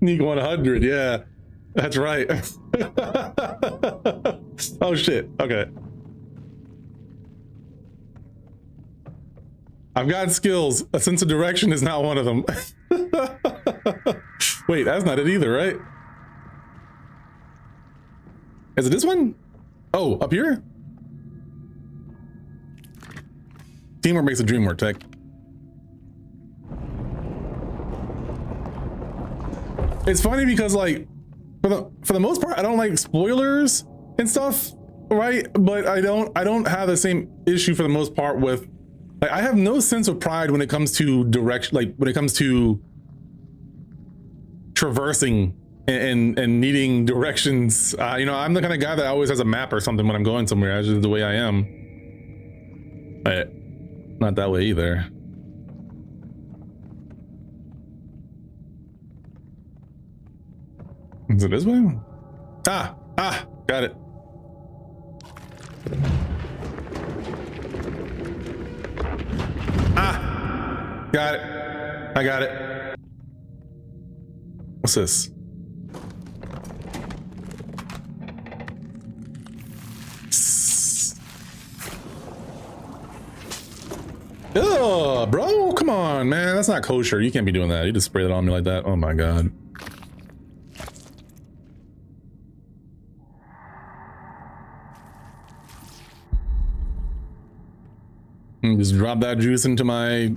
Sneak 100, yeah. That's right. Oh shit, okay. I've got skills. A sense of direction is not one of them. Wait, that's not it either, right? Is it this one? Oh, up here? Teamwork makes the dream work, Tech. It's funny because like for the most part I don't like spoilers and stuff, right? But I don't have the same issue for the most part with Like, I have no sense of pride when it comes to direction, like when it comes to traversing and needing directions. You know, I'm the kind of guy that always has a map or something when I'm going somewhere. That's just the way I am. But not that way either. Is it this way? Ah, got it. Got it. I got it. What's this? Ugh, bro, come on, man. That's not kosher. You can't be doing that. You just spray that on me like that. Oh my god. Just drop that juice into my...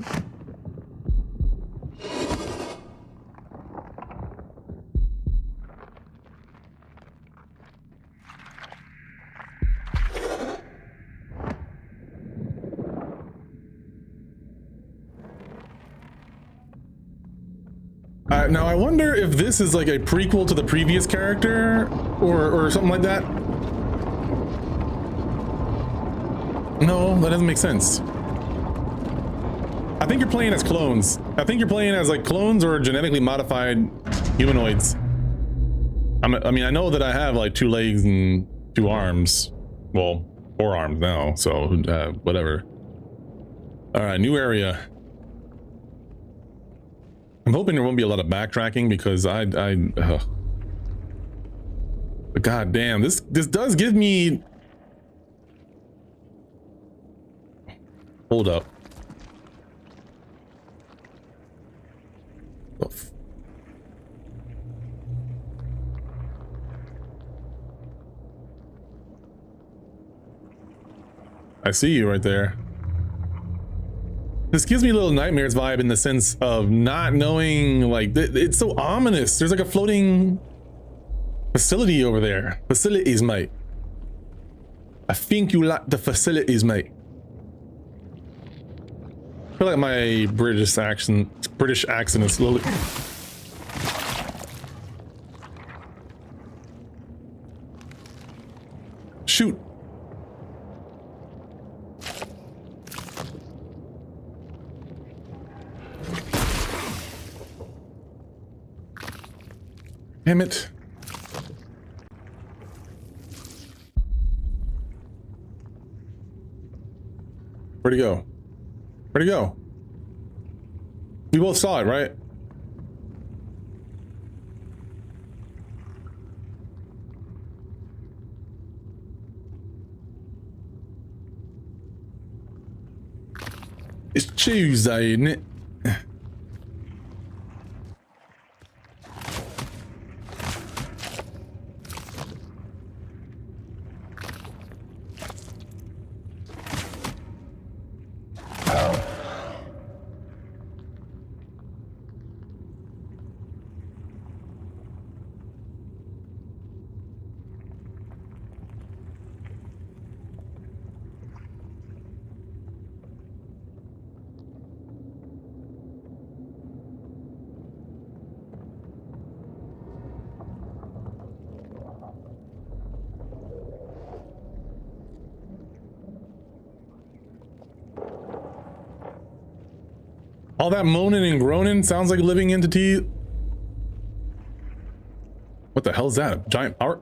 Now I wonder if this is like a prequel to the previous character or something like that. No, that doesn't make sense. I think you're playing as clones. I think you're playing as like clones or genetically modified humanoids. I mean, I know that I have like 2 legs and 2 arms. Well, 4 arms now, so whatever. All right, new area. I'm hoping there won't be a lot of backtracking because but god damn, this does give me... Hold up. I see you right there. This gives me a little Nightmares vibe in the sense of not knowing, like, it's so ominous. There's like a floating facility over there. Facilities, mate. I think you like the facilities, mate. I feel like my British accent is slowly... Shoot. Damn it. Where'd he go? Where'd he go? We both saw it, right? It's Tuesday, isn't it? All that moaning and groaning sounds like a living entity. What the hell is that? A giant power?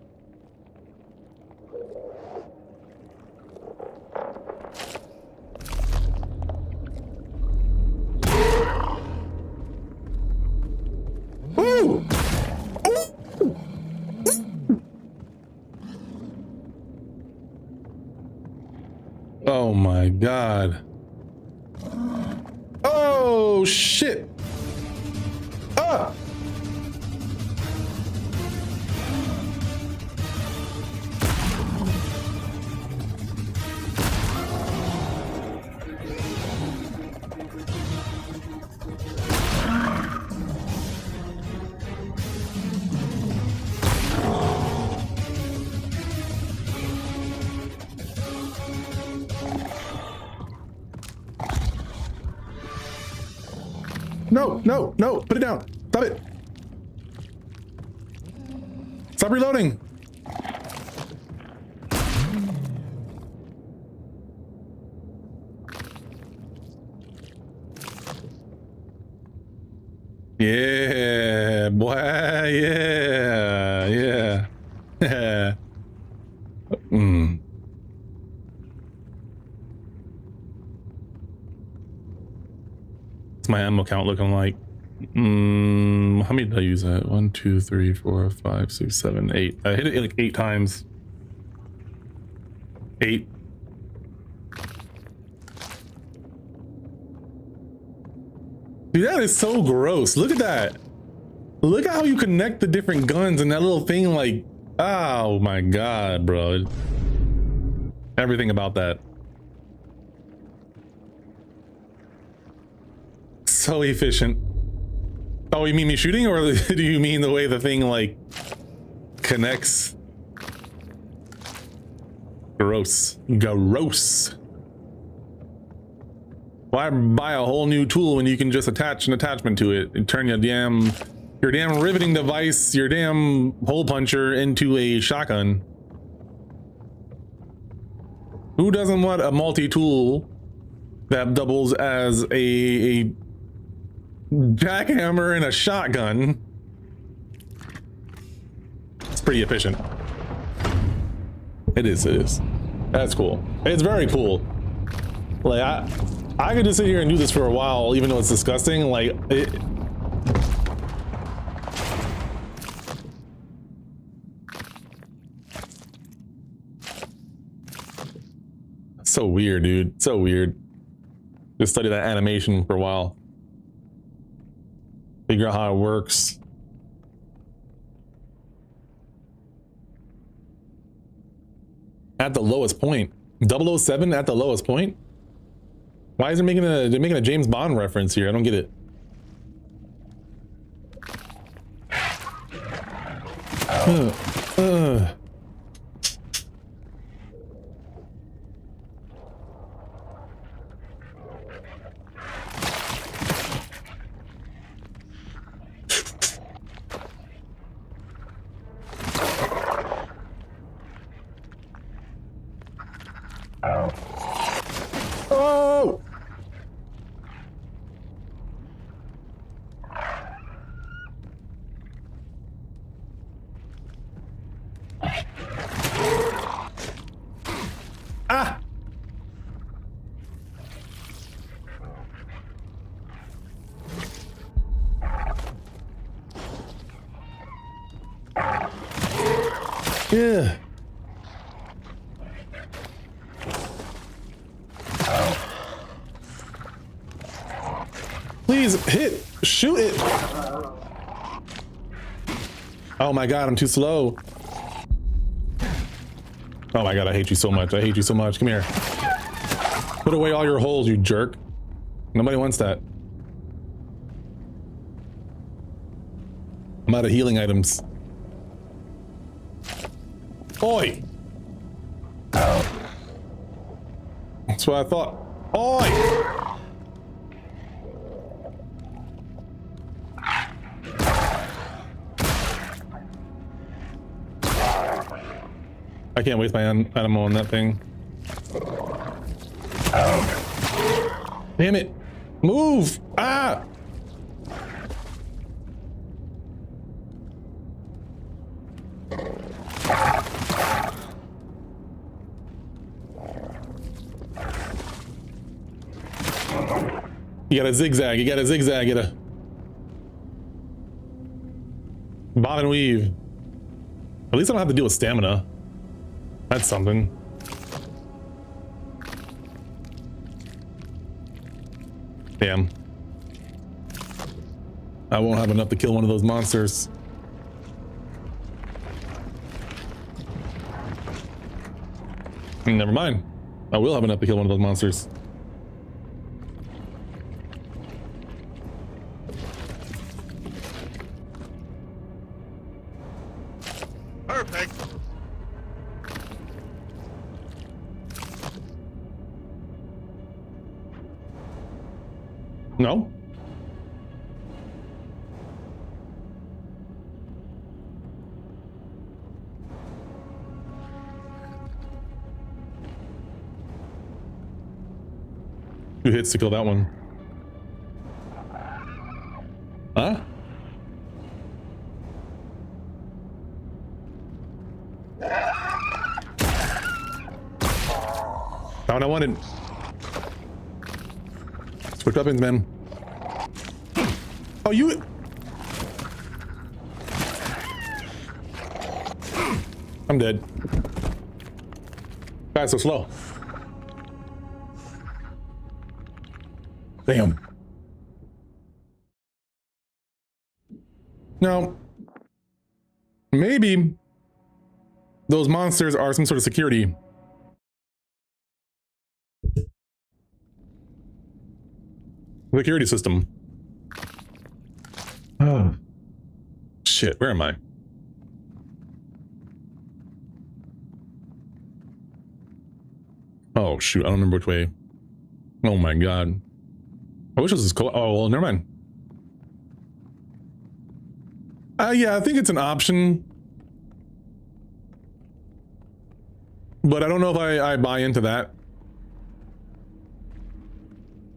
Ooh! Oh my god. Oh shit. Ah. no, no, no. Put it down. Stop it. Stop reloading. Yeah, boy. Yeah, yeah. What's my ammo count looking like? How many did I use that? 1, 2, 3, 4, 5, 6, 7, 8. I hit it like 8 times. 8. Dude, that is so gross. Look at that. Look at how you connect the different guns and that little thing, like, oh my god, bro. Everything about that. So efficient. Oh, you mean me shooting, or do you mean the way the thing like connects? Gross. Gross. Why buy a whole new tool when you can just attach an attachment to it and turn your damn riveting device, your damn hole puncher into a shotgun? Who doesn't want a multi-tool that doubles as a jackhammer and a shotgun? It's pretty efficient. It is, it is. That's cool. It's very cool. Like, I could just sit here and do this for a while, even though it's disgusting. Like, it... So weird, dude. So weird. Just study that animation for a while. Figure out how it works. At the lowest point. 007 at the lowest point? Why is it making they're making a James Bond reference here? I don't get it. Oh! Ah! Yeah. Please hit, shoot it. Oh my god, I'm too slow. Oh my god, I hate you so much. I hate you so much. Come here. Put away all your holes, you jerk. Nobody wants that. I'm out of healing items. Oi! That's what I thought. Oi! I can't waste my ammo on that thing. Damn it! Move! Ah! You gotta zigzag, you gotta zigzag, you gotta bob and weave. At least I don't have to deal with stamina. That's something. Damn. I won't have enough to kill one of those monsters. Never mind. I will have enough to kill one of those monsters. Perfect. No? 2 hits to kill that one. Huh? Not what I wanted. Switch weapons, man. Oh, you... I'm dead. Guy's so slow. Damn. Now, maybe those monsters are some sort of security. Security system. Oh. Shit, where am I? Oh shoot, I don't remember which way. Oh my god. I wish this was cool. Oh, well, never mind. Yeah, I think it's an option. But I don't know if I buy into that.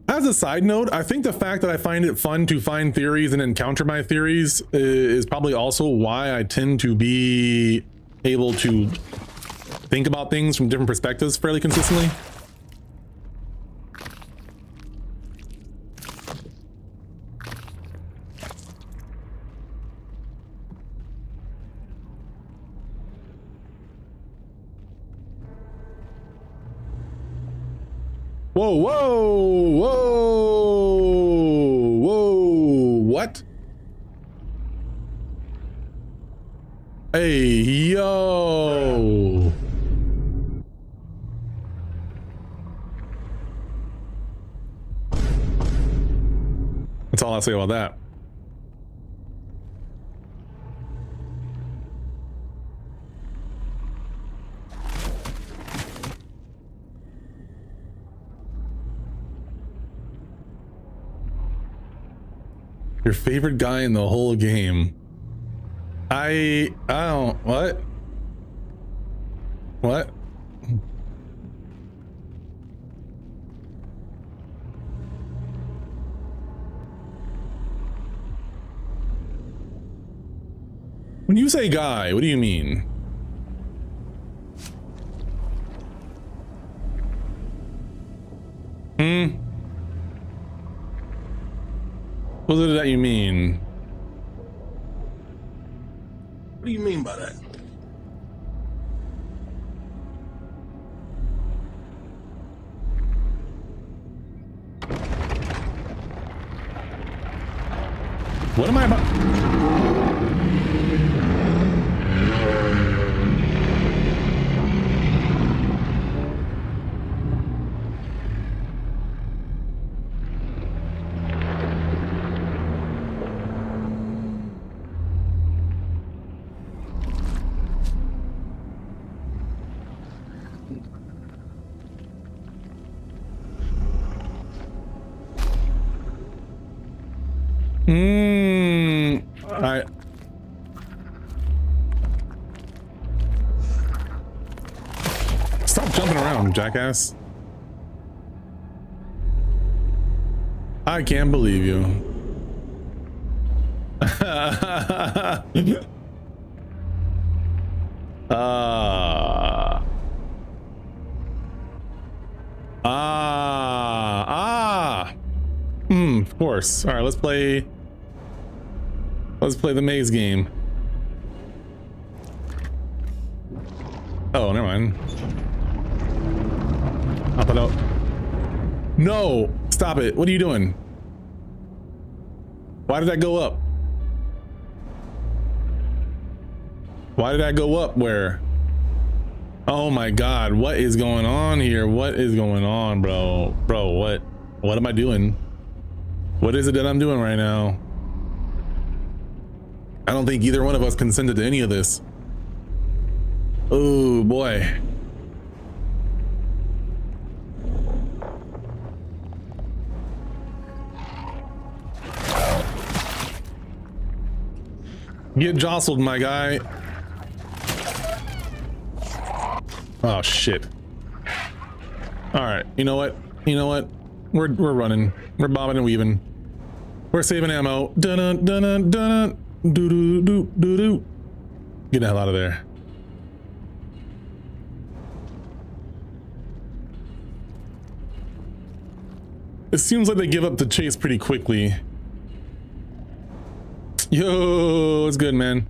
As a side note, I think the fact that I find it fun to find theories and encounter my theories is probably also why I tend to be able to think about things from different perspectives fairly consistently. Whoa, whoa, whoa, whoa, what? Hey, yo. That's all I'll say about that. Your favorite guy in the whole game. I don't, what? What? When you say guy, what do you mean? What is it that you mean? What do you mean by that? What am I about? Stop jumping around, jackass. I can't believe you. Of course. All right, let's play the maze game. Oh, never mind. Up it up. No, stop it. What are you doing? Why did that go up? Why did that go up? Where? Oh my god, what is going on here? What is going on, bro? Bro, what am I doing? What is it that I'm doing right now? I don't think either one of us consented to any of this. Oh boy. Get jostled, my guy. Oh shit. All right, you know what? You know what? We're running. We're bobbing and weaving. We're saving ammo. Dun dun dun dun doo doo doo doo doo. Get the hell out of there. It seems like they give up the chase pretty quickly. Yo, it's good, man.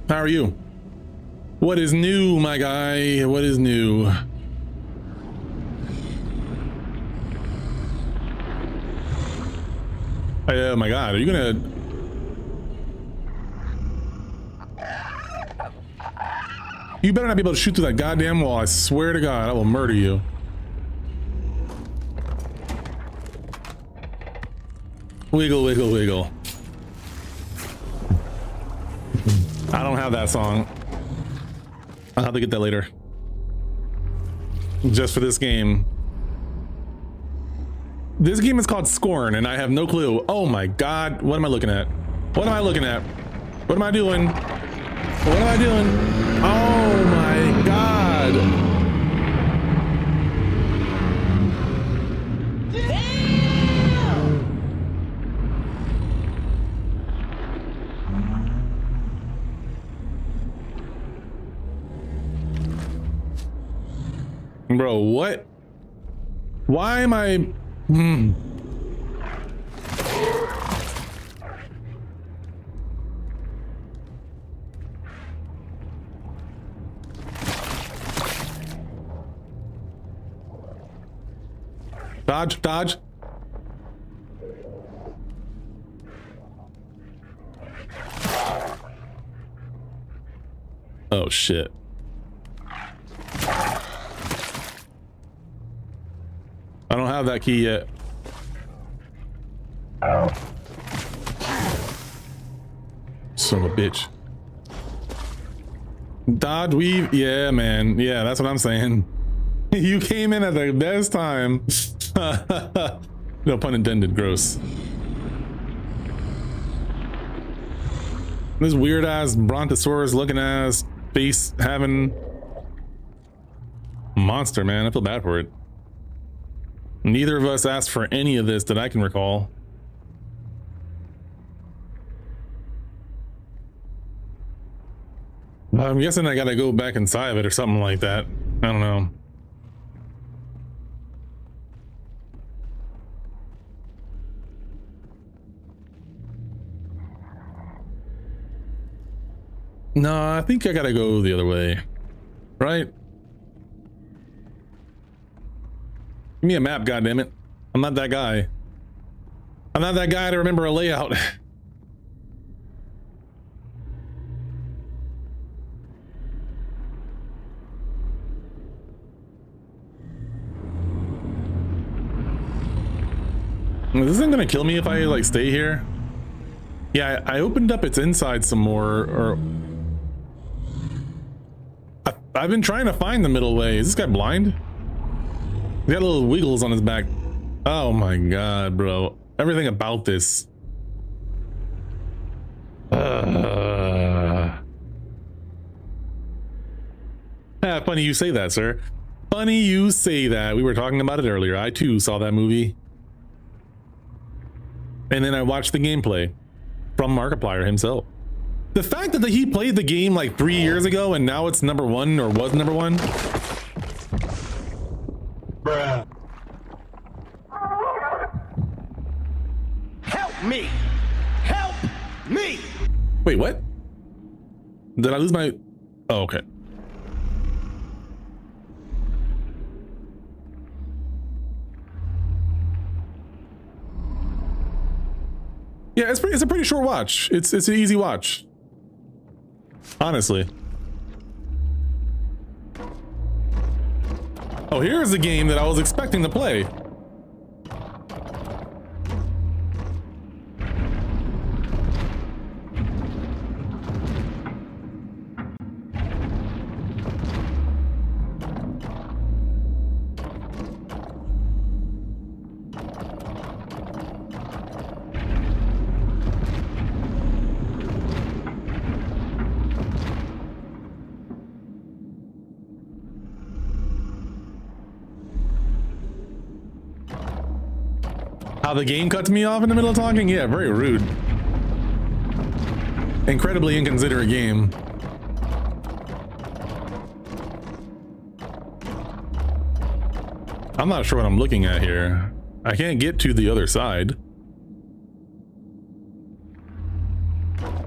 How are you? What is new, my guy? What is new? Oh my god, are you gonna... You better not be able to shoot through that goddamn wall. I swear to God, I will murder you. Wiggle, wiggle, wiggle. I don't have that song. I'll have to get that later. Just for this game. This game is called Scorn, and I have no clue. Oh my God, what am I looking at? What am I looking at? What am I doing? What am I doing? Oh my God. Bro, what? Why am I... Dodge, dodge. Oh shit. I don't have that key yet. Son of a bitch. Dodge, weave. Yeah, man. Yeah, that's what I'm saying. You came in at the best time. No pun intended. Gross. This weird ass brontosaurus looking ass face having monster, man. I feel bad for it. Neither of us asked for any of this that I can recall. I'm guessing I gotta go back inside of it or something like that. I don't know. No, I think I gotta go the other way. Right? Give me a map, goddammit. I'm not that guy. I'm not that guy to remember a layout. Is this thing gonna kill me if I like stay here? Yeah, I opened up its inside some more, or I've been trying to find the middle way. Is this guy blind? He's got little wiggles on his back. Oh my God, bro. Everything about this. Funny you say that, sir. Funny you say that. We were talking about it earlier. I too saw that movie. And then I watched the gameplay from Markiplier himself. The fact that he played the game like 3 years ago and now it's #1 or was #1. Bruh. Help me! Help me! Wait, what? Did I lose my... Oh, okay. Yeah, it's a pretty short watch. It's an easy watch. Honestly. Oh, here's the game that I was expecting to play. Wow, the game cuts me off in the middle of talking? Yeah, very rude. Incredibly inconsiderate game. I'm not sure what I'm looking at here. I can't get to the other side.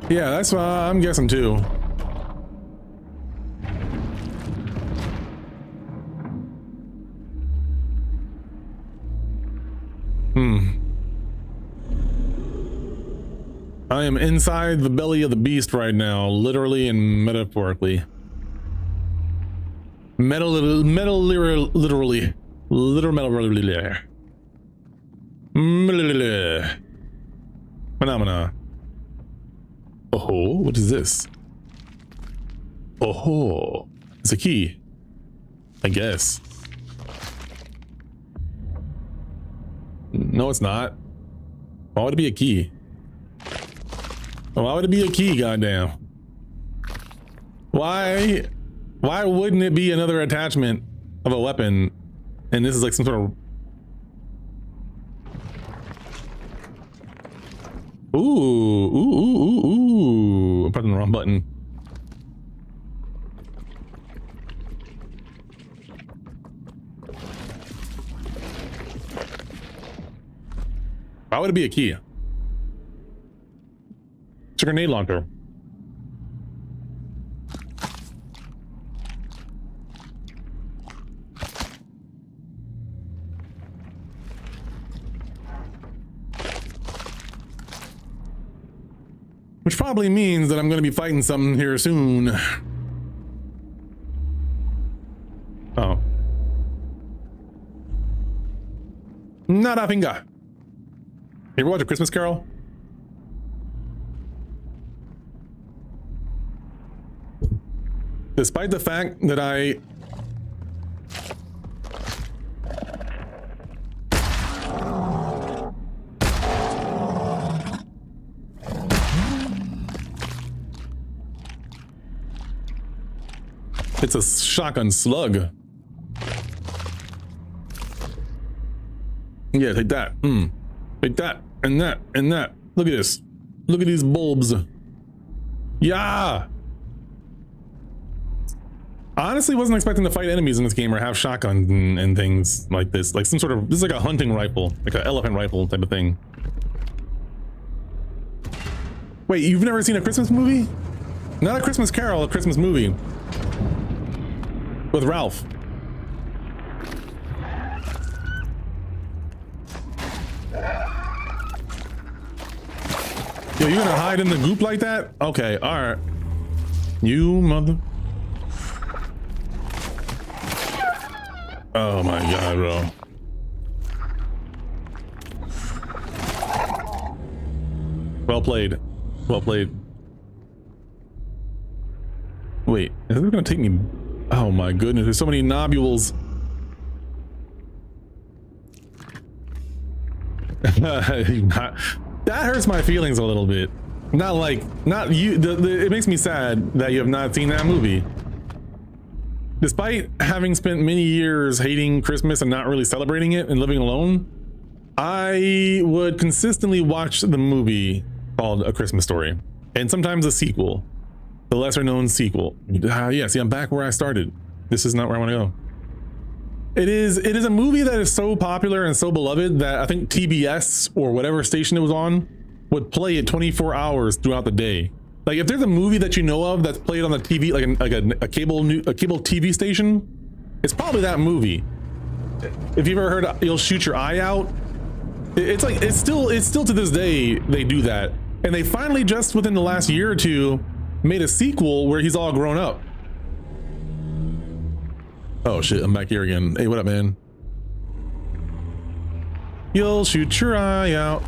Yeah, that's what I'm guessing too. I am inside the belly of the beast right now, literally and metaphorically. Literally. Phenomena. Oh, what is this? Oh, it's a key, I guess. No, it's not. Why would it be a key? Why would it be a key, goddamn? Why wouldn't it be another attachment of a weapon? And this is like some sort of... Ooh. I'm pressing the wrong button. Why would it be a key? It's a grenade launcher. Which probably means that I'm going to be fighting something here soon. Oh. Nada finger. You ever watch A Christmas Carol? Despite the fact that I... It's a shotgun slug. Yeah, take that. Take that, and that, and that. Look at this. Look at these bulbs. Yeah! I honestly wasn't expecting to fight enemies in this game or have shotguns and things like this. Like some sort of... This is like a hunting rifle. Like an elephant rifle type of thing. Wait, you've never seen A Christmas Movie? Not A Christmas Carol, A Christmas Movie. With Ralph. Yo, you gonna hide in the goop like that? Okay, alright. You mother... Oh my god, bro. Well played. Well played. Wait, is it gonna take me... Oh my goodness, there's so many nobules. That hurts my feelings a little bit. Not like, not you, it makes me sad that you have not seen that movie. Despite having spent many years hating Christmas and not really celebrating it and living alone, I would consistently watch the movie called A Christmas Story, and sometimes a sequel, the lesser known sequel. Yeah, see, I'm back where I started. This is not where I want to go. It is a movie that is so popular and so beloved that I think TBS or whatever station it was on would play it 24 hours throughout the day. Like if there's a movie that you know of that's played on the TV, like a cable TV station, it's probably that movie. If you've ever heard You'll Shoot Your Eye Out, it's like it's still to this day they do that. And they finally just within the last year or two made a sequel where he's all grown up. Oh shit, I'm back here again. Hey, what up, man? You'll shoot your eye out.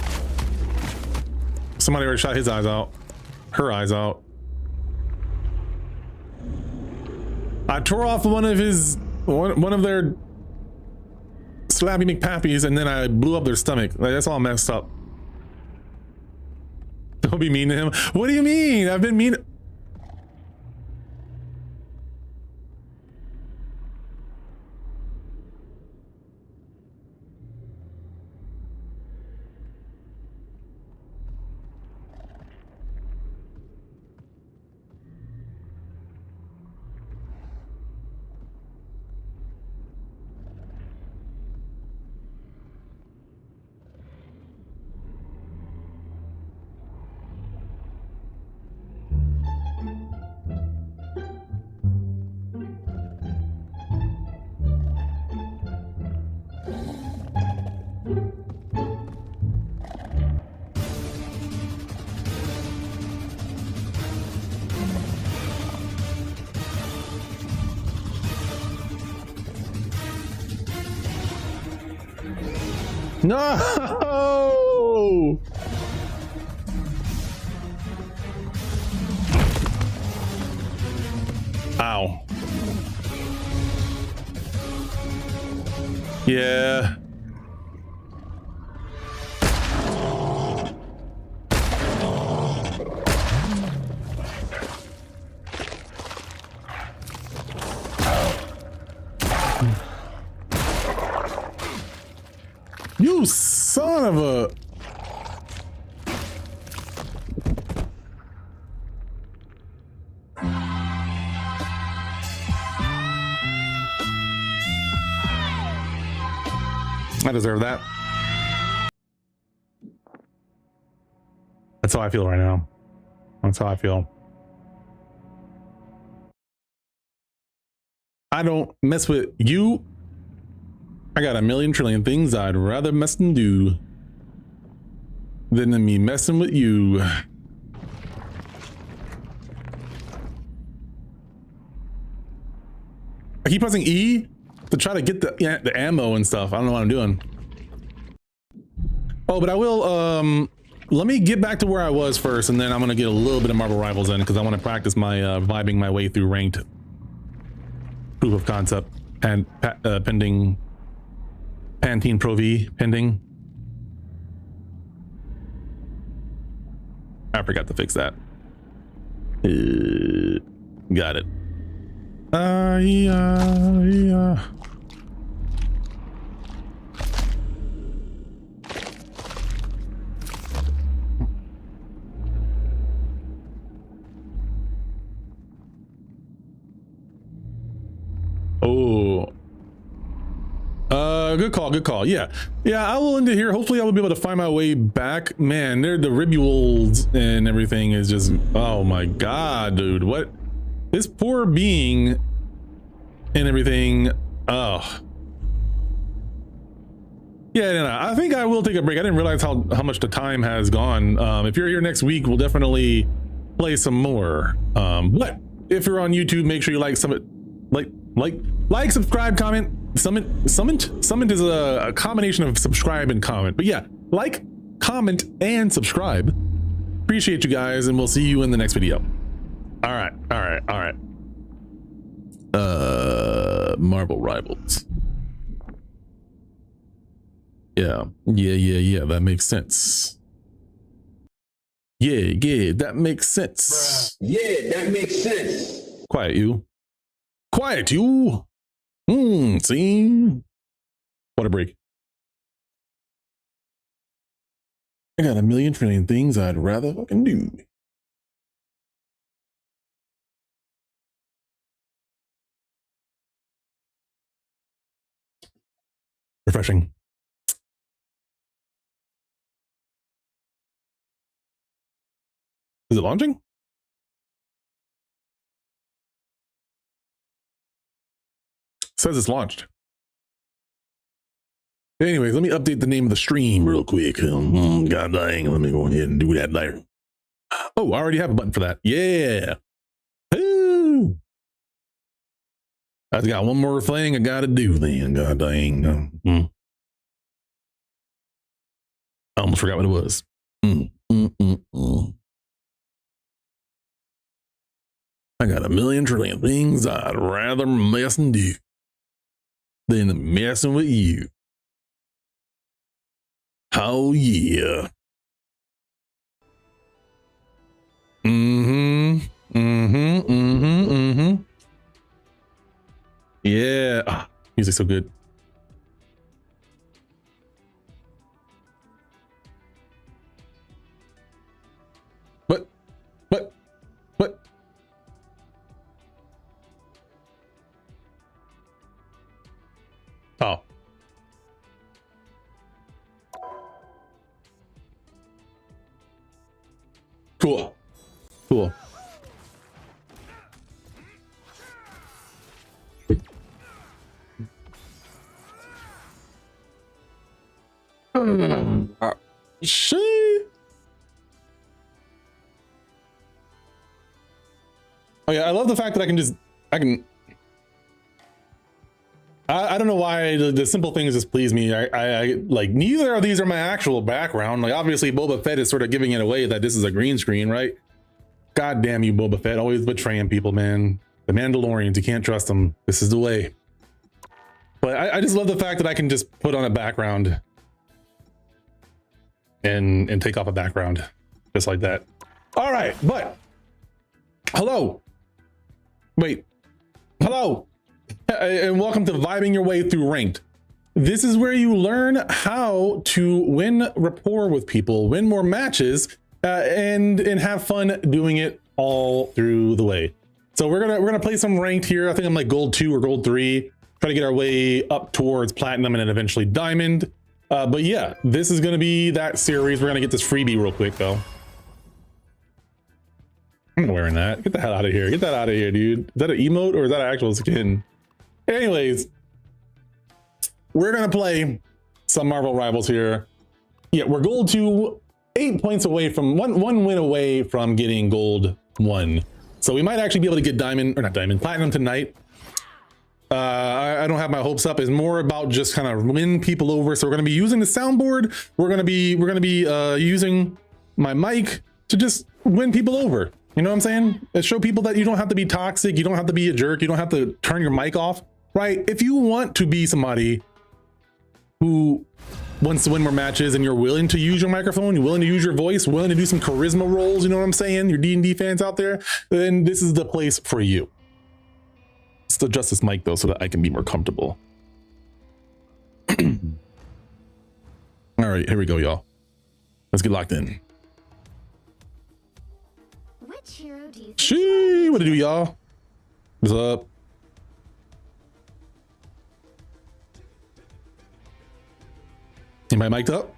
Somebody already shot his eyes out. Her eyes out. I tore off one of their Slappy McPappies and then I blew up their stomach. Like, that's all messed up. Don't be mean to him. What do you mean? I've been mean. No! Ow. Yeah. You son of a... I deserve that. That's how I feel right now. That's how I feel. I don't mess with you. I got a million trillion things I'd rather mess and do than me messing with you. I keep pressing E to try to get the ammo and stuff. I don't know what I'm doing. Oh, but I will, let me get back to where I was first, and then I'm gonna get a little bit of Marvel Rivals in because I want to practice my vibing my way through ranked proof of concept and pending Pantene Pro V pending. I forgot to fix that. Got it. Yeah. Oh. Good call. Yeah, I will end it here. Hopefully I will be able to find my way back. Man, the ribules and everything is just, oh my god, dude. What? This poor being and everything. Oh. Yeah, no, I think I will take a break. I didn't realize how much the time has gone. If you're here next week, we'll definitely play some more. But if you're on YouTube, make sure you like, subscribe, comment. Summit is a combination of subscribe and comment. But yeah, like, comment, and subscribe. Appreciate you guys, and we'll see you in the next video. All right. Marvel Rivals. Yeah, that makes sense. Yeah, that makes sense. Yeah, that makes sense. Quiet you. See? What a break. I got a million trillion things I'd rather fucking do. Refreshing. Is it launching? Says it's launched. Anyways, let me update the name of the stream real quick. God dang, let me go ahead and do that later. Oh, I already have a button for that. Yeah. Woo. I got one more thing I gotta do then. God dang. I almost forgot what it was. I got a million trillion things I'd rather mess and do than messing with you. Oh yeah. Yeah. Ah, music's so good. What? Oh. Cool. Shit. Oh yeah, I love the fact that I can I don't know why the simple things just please me. I like neither of these are my actual background. Like obviously Boba Fett is sort of giving it away that this is a green screen, right? God damn you, Boba Fett, always betraying people, man. The Mandalorians, you can't trust them. This is the way. But I just love the fact that I can just put on a background and take off a background just like that. All right, but hello. Wait, hello. And welcome to Vibing Your Way Through Ranked. This is where you learn how to win rapport with people, win more matches, and have fun doing it all through the way. So we're gonna play some ranked here. I think I'm like gold 2 or gold 3. Try to get our way up towards platinum and then eventually diamond. But yeah, this is gonna be that series. We're gonna get this freebie real quick though. I'm not wearing that. Get the hell out of here. Get that out of here, dude. Is that an emote or is that an actual skin? Anyways, we're gonna play some Marvel Rivals here. Yeah, we're gold 2, 8 points away from one win away from getting gold 1. So we might actually be able to get diamond, or not diamond, platinum tonight. I don't have my hopes up. It's more about just kind of win people over. So we're gonna be using the soundboard. We're gonna be using my mic to just win people over. You know what I'm saying? And show people that you don't have to be toxic. You don't have to be a jerk. You don't have to turn your mic off, right? If you want to be somebody who wants to win more matches and you're willing to use your microphone, you're willing to use your voice, willing to do some charisma roles, you know what I'm saying? Your D&D fans out there, then this is the place for you. Let's adjust this mic though so that I can be more comfortable. All right, here we go, y'all. Let's get locked in. Which hero do you Shee, what to do, y'all? What's up? Am I mic'd up?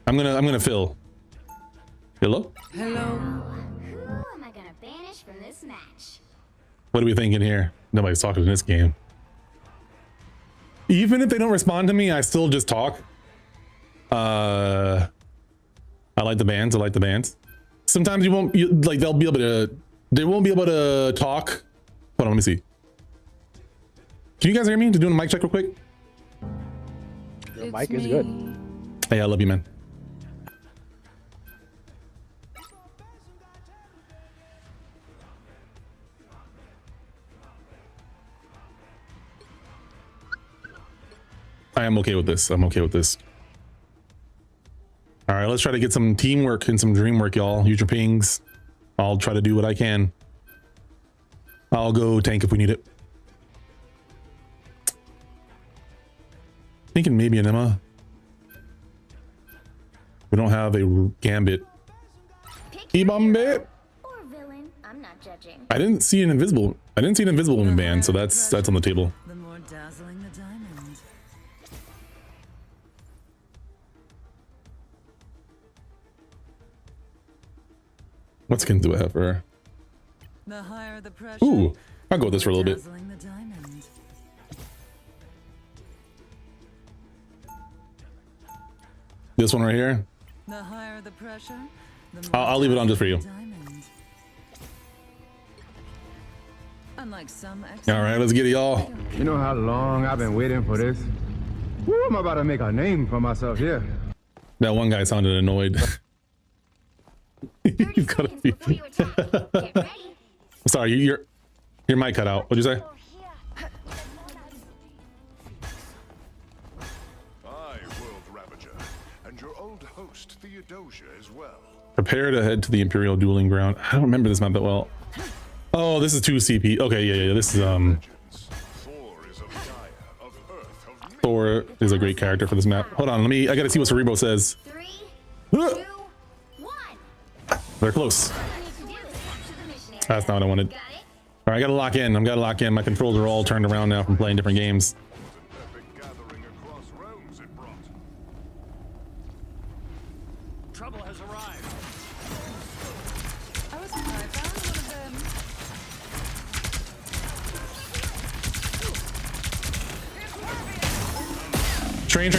I'm gonna fill. Hello? Hello. Who am I gonna banish from this match? What are we thinking here? Nobody's talking in this game. Even if they don't respond to me, I still just talk. I like the bands. I like the bands. Sometimes you won't like they won't be able to talk. Hold on, let me see. Can you guys hear me? Just doing a mic check real quick. Your mic is good. Hey, I love you, man. I am okay with this. I'm okay with this. All right, let's try to get some teamwork and some dream work, y'all. Use your pings. I'll try to do what I can. I'll go tank if we need it. Thinking maybe an Emma. We don't have a Gambit. E-Bombit. Or villain. I'm not judging. I didn't see an invisible woman band, so that's on the table. The more dazzling the diamond. What skins do I have for her? The higher the pressure. Ooh, I'll go with this for a little bit. Dazzling the diamond. This one right here. The higher the pressure, the more I'll leave it on just for you. diamond. Unlike some All right, let's get it, y'all. You know how long I've been waiting for this? Woo, I'm about to make a name for myself here. That one guy sounded annoyed. He's gotta be. Sorry, your mic cut out. What'd you say? As well. Prepare to head to the Imperial dueling ground. I don't remember this map that well. Oh, this is 2 CP. Okay, yeah. This is Thor is a great character for this map. Hold on, I gotta see what Cerebro says. 3, 2, 1. They're close. That's not what I wanted. All right, I gotta lock in. I'm gotta lock in. My controls are all turned around now from playing different games. Trouble has arrived. I was I found one of them. Strange.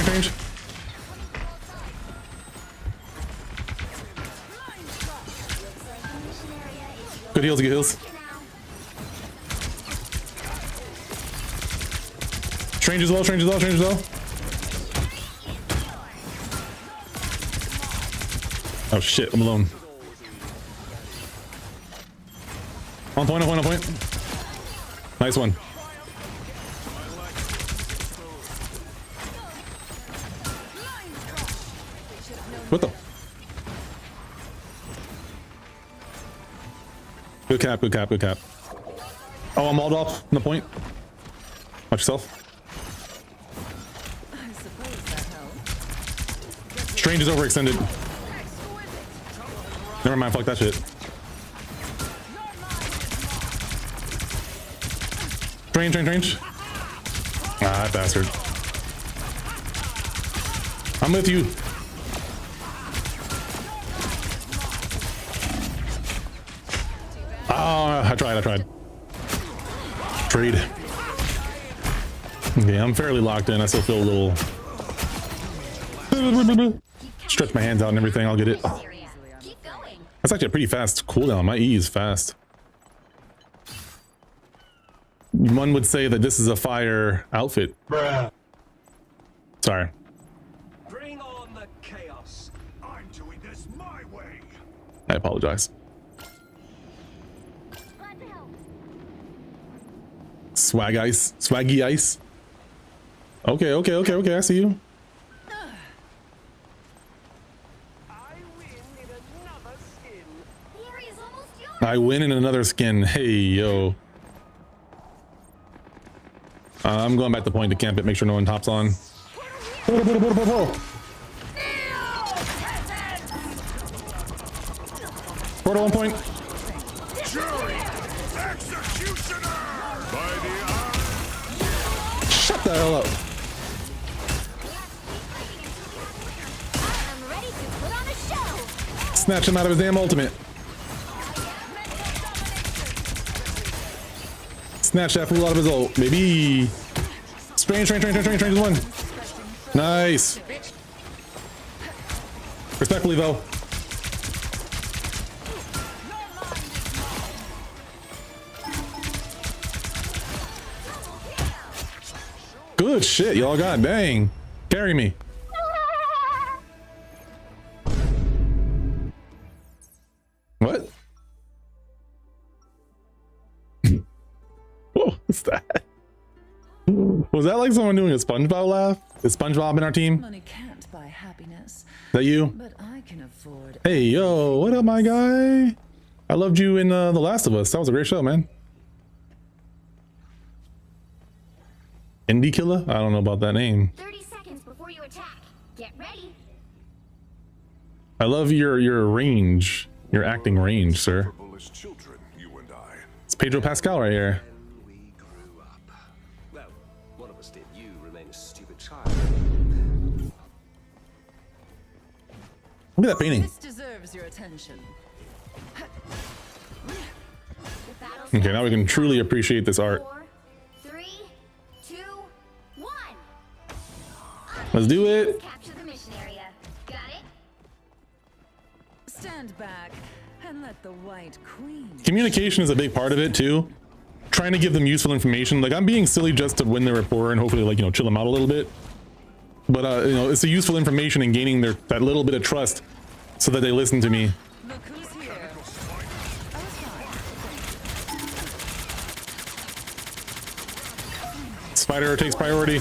Good heals, good heals. Strange as well, strange as well, strange as well. Oh shit, I'm alone. On point, on point, on point. Nice one. What the? Good cap, good cap, good cap. Oh, I'm walled off on the point. Watch yourself. Strange is overextended. Never mind, fuck that shit. Strange. Ah, that bastard. I'm with you. Oh, I tried. Trade. Okay, I'm fairly locked in. I still feel a little... Stretch my hands out and everything. I'll get it. That's actually a pretty fast cooldown. My E is fast. One would say that this is a fire outfit. Bruh. Sorry. Bring on the chaos. I'm doing this my way. I apologize. Swag ice. Swaggy ice. Okay. I see you. I win in another skin. Hey, yo. I'm going back to point to camp it. Make sure no one tops on. Portal on point. Shut the hell up. Snatch him out of his damn ultimate. Snatch that fool out of his ult, baby. Strange is one. Nice. Respectfully, though. Good shit, y'all got. Dang. Carry me. What? What was that? Was that like someone doing a SpongeBob laugh? Is SpongeBob in our team? Money can't buy happiness. Is that you? But I can afford. Hey, yo, what up, my guy? I loved you in The Last of Us. That was a great show, man. Indie Killer? I don't know about that name. 30 seconds before you attack. Get ready. I love your range, your acting range, sir. It's Pedro Pascal right here. Well, one of us did. You remain a stupid child. Look at that painting. This deserves your attention. Okay, now we can truly appreciate this art. 4, 3, 2, 1. Let's do it. Capture the mission area. Got it? Stand back and let the White Queen. Communication is a big part of it too. Trying to give them useful information. Like, I'm being silly just to win their rapport and hopefully, like, you know, chill them out a little bit. But you know, it's the useful information and gaining that little bit of trust so that they listen to me. Look who's here. Spider takes priority.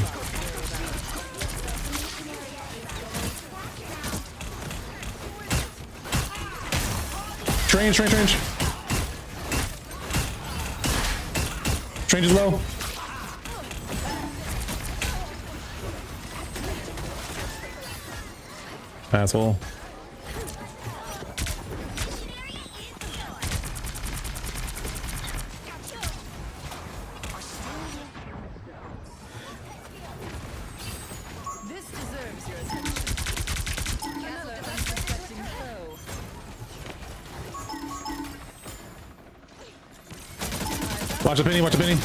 Strange. Strange is low. Asshole. This deserves your attention. Another unsuspecting foe. Watch the penny, watch the penny.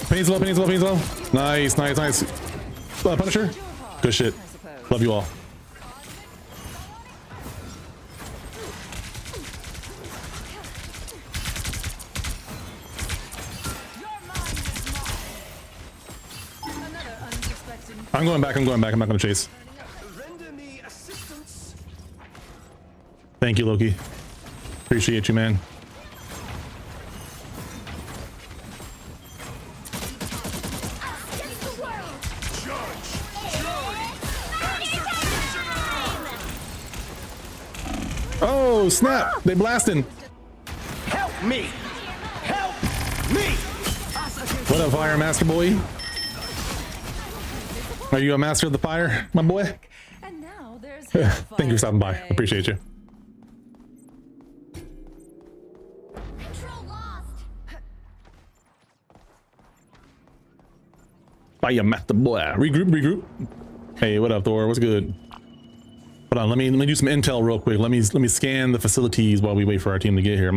Penny's low. Nice. Punisher. Good shit. Love you all. I'm going back. I'm not gonna chase. Thank you, Loki. Appreciate you, man. Oh snap! They blasting. Help me! Help me! What up, fire master boy? Are you a master of the fire, my boy? And now there's Thank you for stopping by. Appreciate you. Control lost. Fire master boy. Regroup. Hey, what up, Thor? What's good? Hold on, let me do some intel real quick. Let me scan the facilities while we wait for our team to get here.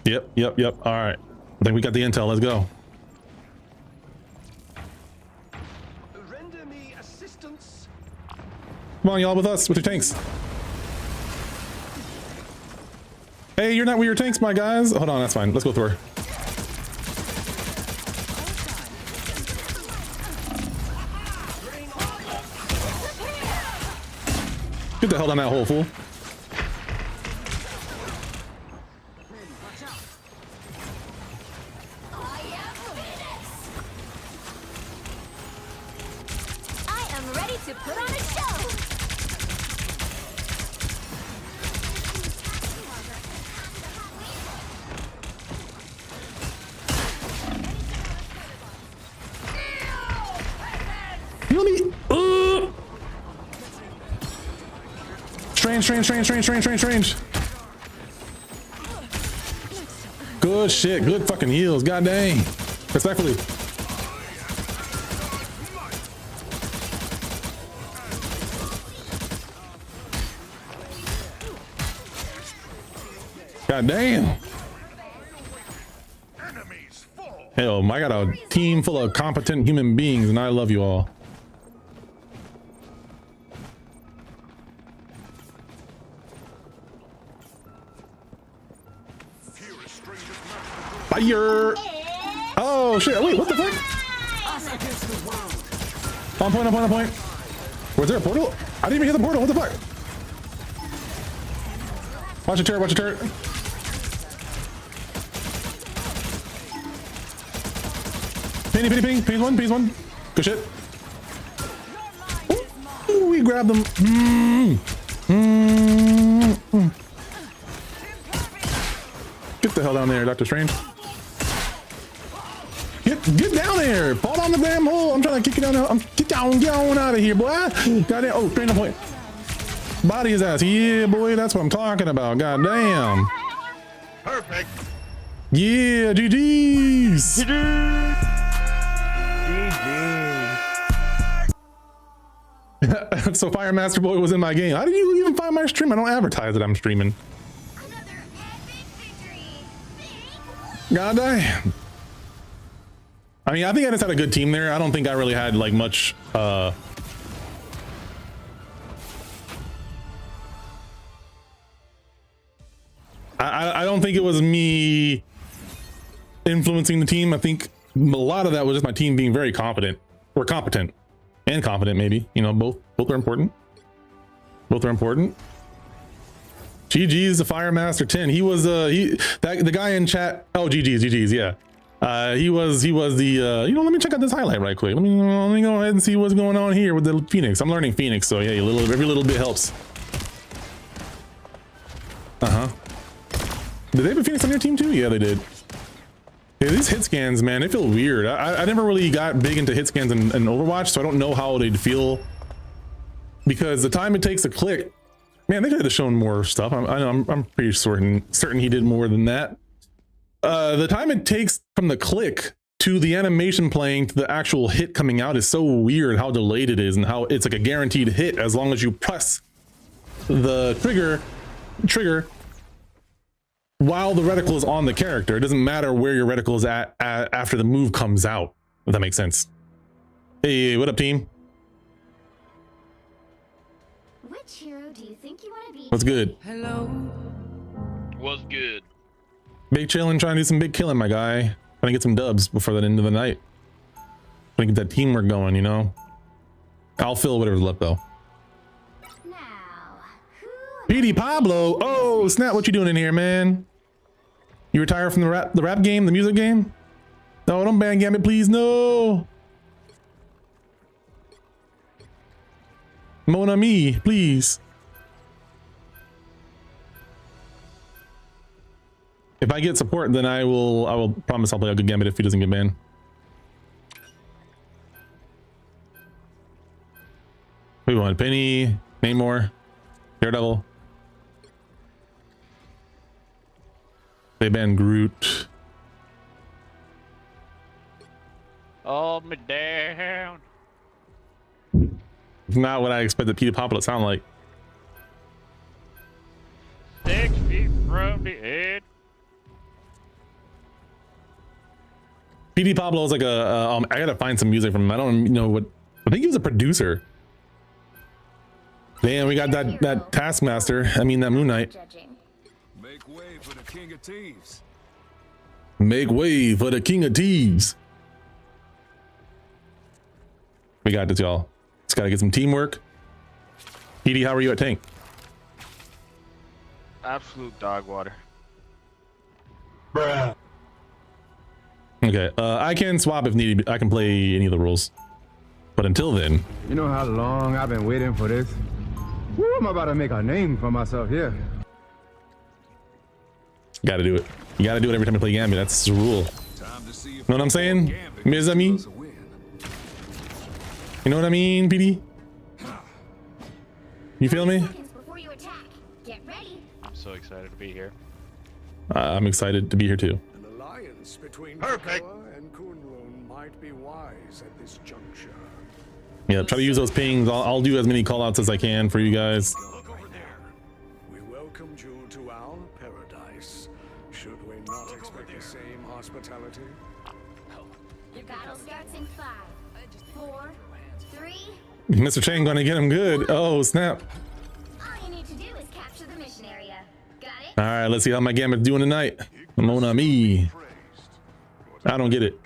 Yep. All right. I think we got the intel. Let's go. Render me assistance. Come on, y'all, with us, with your tanks. Hey, you're not with your tanks, my guys. Hold on, that's fine. Let's go, Thor. Get the hell down that hole, fool. I am ready to put on a show. Heal me. Strange. Good shit. Good fucking heals. God dang. Respectfully. God damn. Hell, I got a team full of competent human beings and I love you all. Fire! Oh shit, wait, what the fuck? On point. Was there a portal? I didn't even hear the portal, what the fuck? Watch your turret. Penny's one. Good shit. Ooh, we grabbed them. Get the hell down there, Dr. Strange. Get down there! Fall down the damn hole! I'm trying to kick you down there. Get on out of here, boy! Goddamn! Oh, Strange on point. Body his ass. Yeah, boy, that's what I'm talking about. Goddamn. Perfect. Yeah, GG's. So Fire Master Boy was in my game. How did you even find my stream? I don't advertise that I'm streaming. God damn. I mean, I think I just had a good team there. I don't think I really had like much I don't think it was me influencing the team. I think a lot of that was just my team being very confident or competent and confident, maybe, you know, both are important. GG's the Fire Master 10. He was the guy in chat. Oh, GG's, yeah. He was the you know, let me check out this highlight right quick. Let me go ahead and see what's going on here with the Phoenix. I'm learning Phoenix, so yeah, every little bit helps. Did they have a Phoenix on your team too? Yeah, they did. Yeah, these hit scans, man, they feel weird. I never really got big into hit scans in Overwatch, so I don't know how they'd feel, because the time it takes to click, man, they could have shown more stuff. I'm pretty certain he did more than that. The time it takes from the click to the animation playing to the actual hit coming out is so weird, how delayed it is, and how it's like a guaranteed hit as long as you press the trigger while the reticle is on the character. It doesn't matter where your reticle is at after the move comes out, if that makes sense. Hey, what up, team? Which hero do you think you want to be? What's good? Hello. What's good? Big chillin', trying to do some big killing, my guy. Trying to get some dubs before the end of the night. Trying to get that teamwork going, you know. I'll fill whatever's left though. PD Pablo, oh snap! What you doing in here, man? You retired from the rap game, the music game? No, don't ban Gambit, please, no. Mon ami, please. If I get support, then I will promise I'll play a good Gambit if he doesn't get banned. We want Penny, Namor, Daredevil. They banned Groot. Hold me down. Not what I expected Peter Papa to sound like. 6 feet from the edge. PD Pablo is like a I gotta find some music from him. I don't know what. I think he was a producer. Damn, we got that Taskmaster. I mean that Moon Knight. Make way for the King of Thieves. Make way for the King of Thieves. We got this, y'all. Just gotta get some teamwork. PD, how are you at tank? Absolute dog water. Bruh. Okay, I can swap if needed. I can play any of the rules. But until then. You know how long I've been waiting for this? Woo, I'm about to make a name for myself here. Gotta do it. You gotta do it every time you play Gambit. That's the rule. You know what I'm saying? Mizami? You know what I mean, PD? You feel me? I'm so excited to be here. I'm excited to be here too. An alliance between Krakoa and Kunlun might be wise at this juncture. Yeah, try to use those pings. I'll do as many callouts as I can for you guys. We welcomed you to our paradise. Should we not expect the same hospitality? Your battle starts in 5, 4, 3. Mr. Chang gonna get him good. Oh, snap. All you need to do is capture the mission area. Got it? All right, let's see how my Gambit's doing tonight. Mon ami. I don't get it.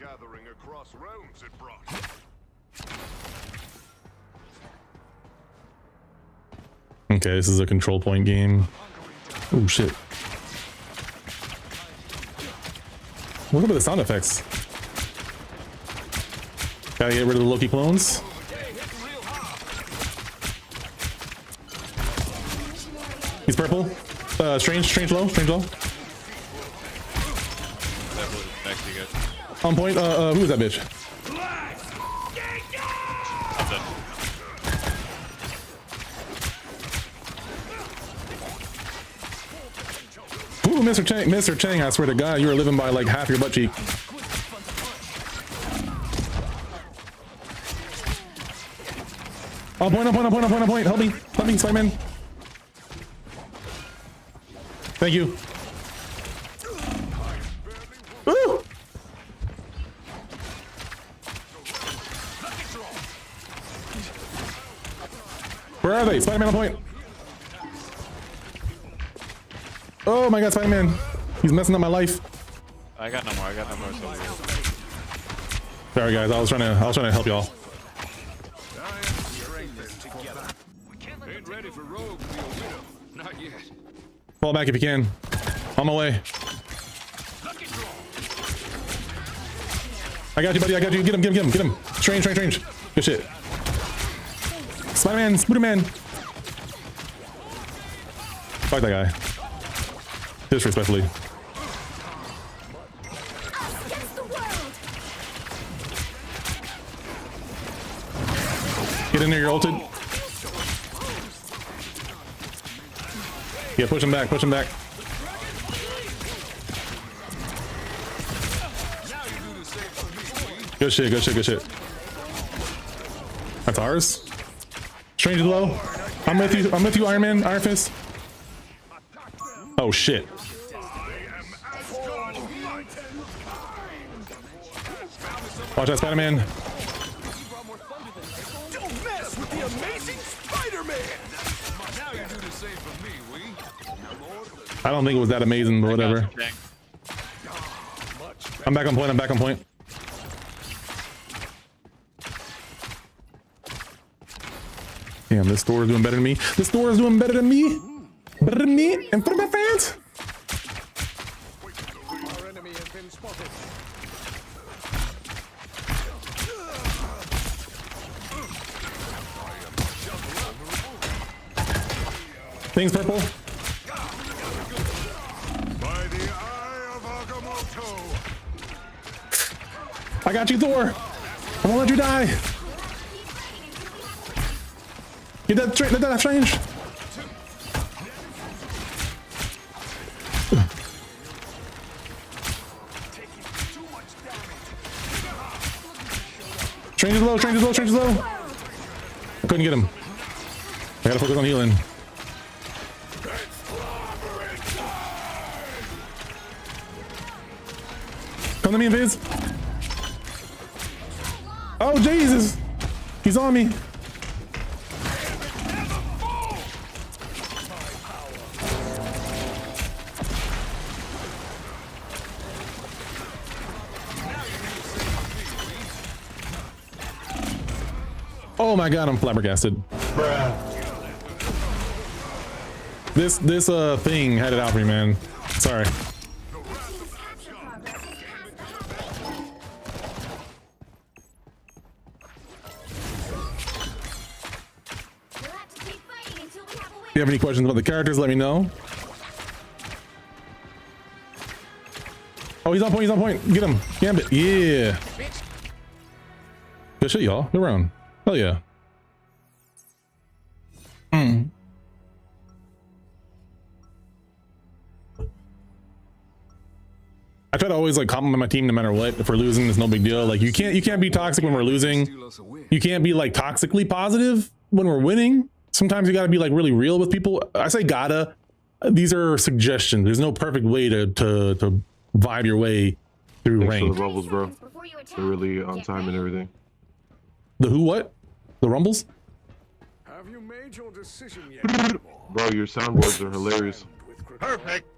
Okay, this is a control point game. Oh shit. What about the sound effects? Gotta get rid of the Loki clones. He's purple. Strange low. On point. Who is that bitch? Ooh, Mr. Chang, I swear to God, you were living by like half your butt cheek. On point. Help me, Spider-Man. Thank you. Woo! Where are they? Spider-Man on point. Oh my God, Spider-Man. He's messing up my life. I got no more. Sorry guys, I was trying to help y'all. Ain't ready for Rogue to be a widow. Not yet. Fall back if you can. On my way. I got you, buddy. I got you. Get him. Strange. Good shit. Spider-Man, Spooderman. Fuck that guy. Disrespectfully. Get in there, you're ulted. Yeah, push him back. Good shit. That's ours. Strange is low. I'm with you, Iron Man, Iron Fist. Oh shit. Watch out, Spider-Man. Don't mess with the amazing Spider-Man. Now you do the same for me, we. I don't think it was that amazing, but whatever. I'm back on point. I'm back on point. Damn, this store is doing better than me. This store is doing better than me. Better than me in front of my fans. Our enemy has been spotted. Things purple. By the eye of Agamotto. I got you, Thor. I won't let you die. Get that strange. Strange is low, strange is low, strange is low. I couldn't get him. I gotta focus on healing. Come to me, Invis. Oh, Jesus. He's on me. Oh my God, I'm flabbergasted. Bruh. This thing had it out for me, man. Sorry. If you have any questions about the characters, let me know. Oh, he's on point, he's on point. Get him. Gambit. Yeah. Good shit, y'all. Good round. Hell yeah. I try to always like compliment my team no matter what. If we're losing, it's no big deal. Like you can't be toxic when we're losing. You can't be like toxically positive when we're winning. Sometimes you gotta be like really real with people. I say gotta. These are suggestions. There's no perfect way to vibe your way through rank. For the bubbles, bro. They're really on time and everything. The who what? The rumbles? Have you made your decision yet? Bro, your soundboards are hilarious. Perfect.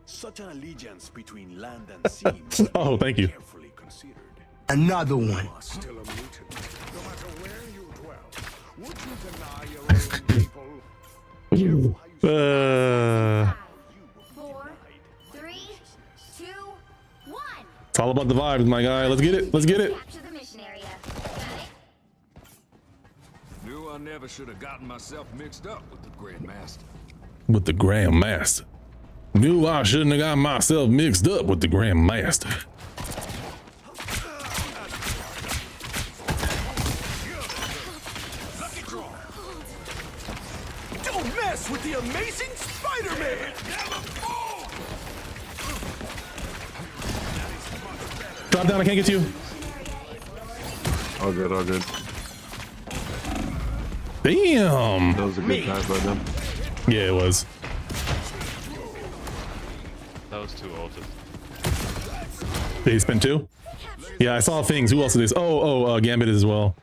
Such an allegiance between land and sea. Oh, thank you. Another one. Still a mutant. No matter where you dwell, would you deny your own people? 4, 3, 2, 1. It's all about the vibes, my guy. Let's get it. Let's get it. Capture the mission area. Knew I never should have gotten myself mixed up with the Grand Master. With the Grand Master. Knew I shouldn't have got myself mixed up with the Grand Master. Don't mess with the amazing Spider-Man! Drop down, I can't get you. All good, all good. Damn. That was a good time by them. Yeah, it was. That was too ulted. Did he spin 2? Yeah, I saw things. Who else is this? Oh, Gambit as well.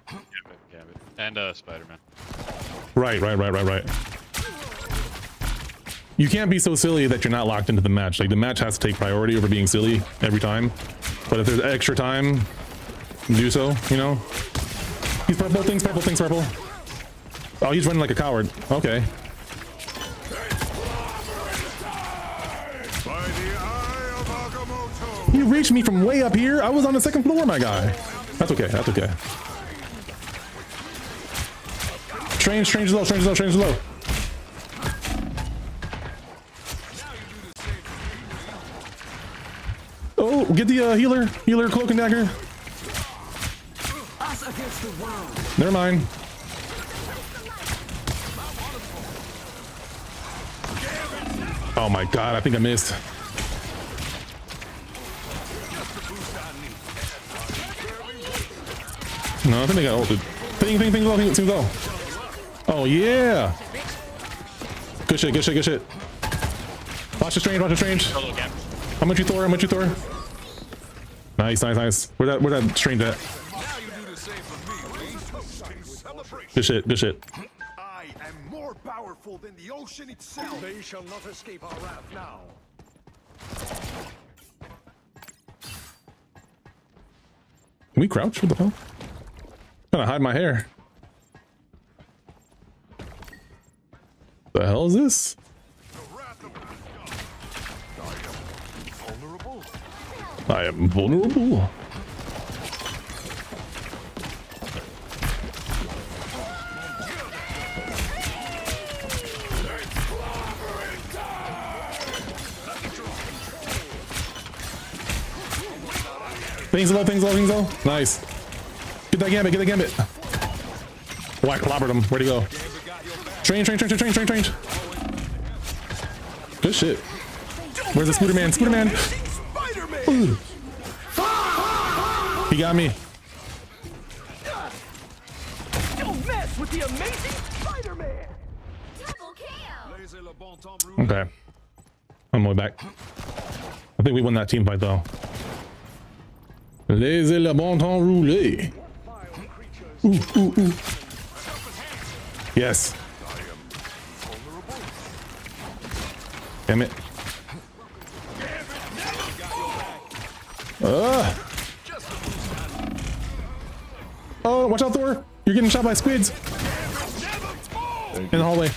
Gambit. And Spider-Man. Right. You can't be so silly that you're not locked into the match. Like the match has to take priority over being silly every time. But if there's extra time, do so, you know? He's purple, things purple. Oh, he's running like a coward. Okay. He reached me from way up here. I was on the 2nd floor, my guy. That's okay. Strange low. Oh, get the healer cloak and dagger. Never mind. Oh my God, I think I missed. No, I think they got ulted. Thing low. Oh yeah. Good shit. Watch the strange. How much you Thor? Nice. Where that strange at? Good shit. I am more powerful than the ocean itself. They shall not escape our wrath now. Can we crouch? What the hell? I'm trying to hide my hair. The hell is this? I am vulnerable. Things low, things low, things low. Nice. Get that gambit, get that gambit. Oh, I clobbered him. Where'd he go? Train. Good shit. Where's the Scooter Man? Scooter Man. Ooh. He got me. Don't mess with the amazing Spider-Man. Okay. I'm way back. I think we won that team fight though. Laissez le bon temps rouler. Ooh. Yes. Damn it. Oh, watch out, Thor. You're getting shot by squids. In the hallway.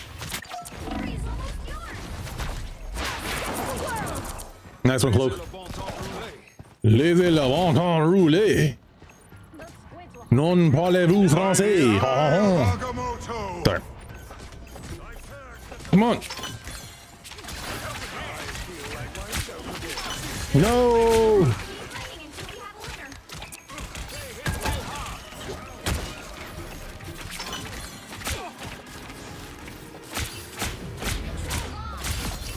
Nice one, Cloak. Laissez le bon temps rouler. Non parlez-vous français? Sorry. Come on. No.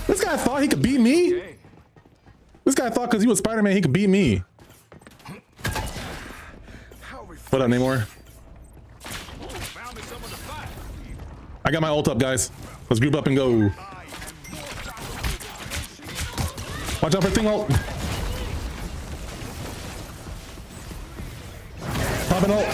This guy thought he could beat me? This guy thought because he was Spider-Man he could beat me. What up, Namor? I got my ult up, guys. Let's group up and go. Watch out for thing ult. Pop an ult.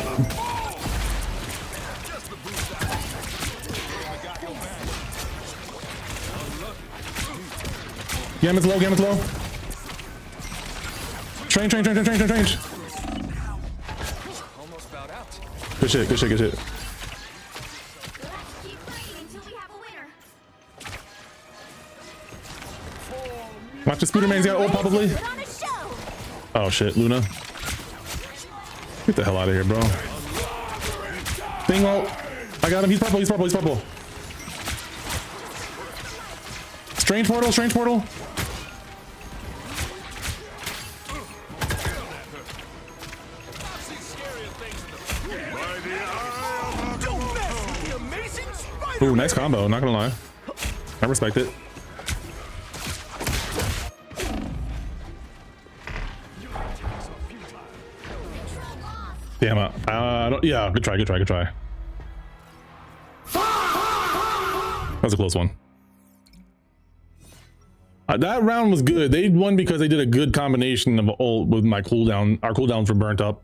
Gambit's low, Gambit's low. Train. Good shit. Watch the Scooter Man's got ult probably. Oh shit, Luna. Get the hell out of here, bro. Thing ult. I got him. He's purple. Strange portal. Ooh, nice combo, not gonna lie. I respect it. Damn it. Yeah, good try. That was a close one. That round was good. They won because they did a good combination of ult with my cooldown. Our cooldowns were burnt up.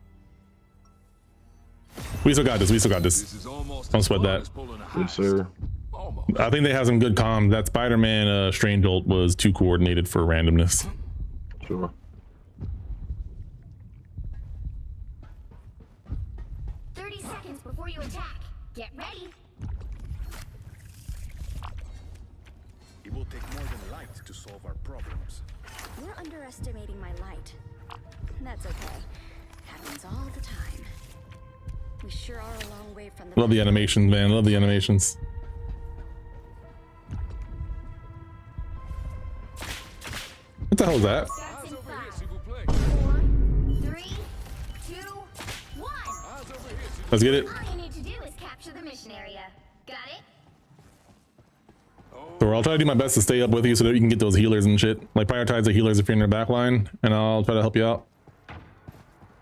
We still got this. Don't sweat that. Yes, sir. I think they have some good comms. That Spider-Man Strange ult was too coordinated for randomness. Sure. Before you attack, get ready. It will take more than light to solve our problems. You're underestimating my light. That's okay. Happens all the time. We sure are a long way from the. Love the animations, man. Love the animations. What the hell is that? Starts in 5, 4, 3, 2, 1. Let's get it. All you need to do is capture the mission area. Got it? So I'll try to do my best to stay up with you so that you can get those healers and shit. Like prioritize the healers if you're in your back line, and I'll try to help you out.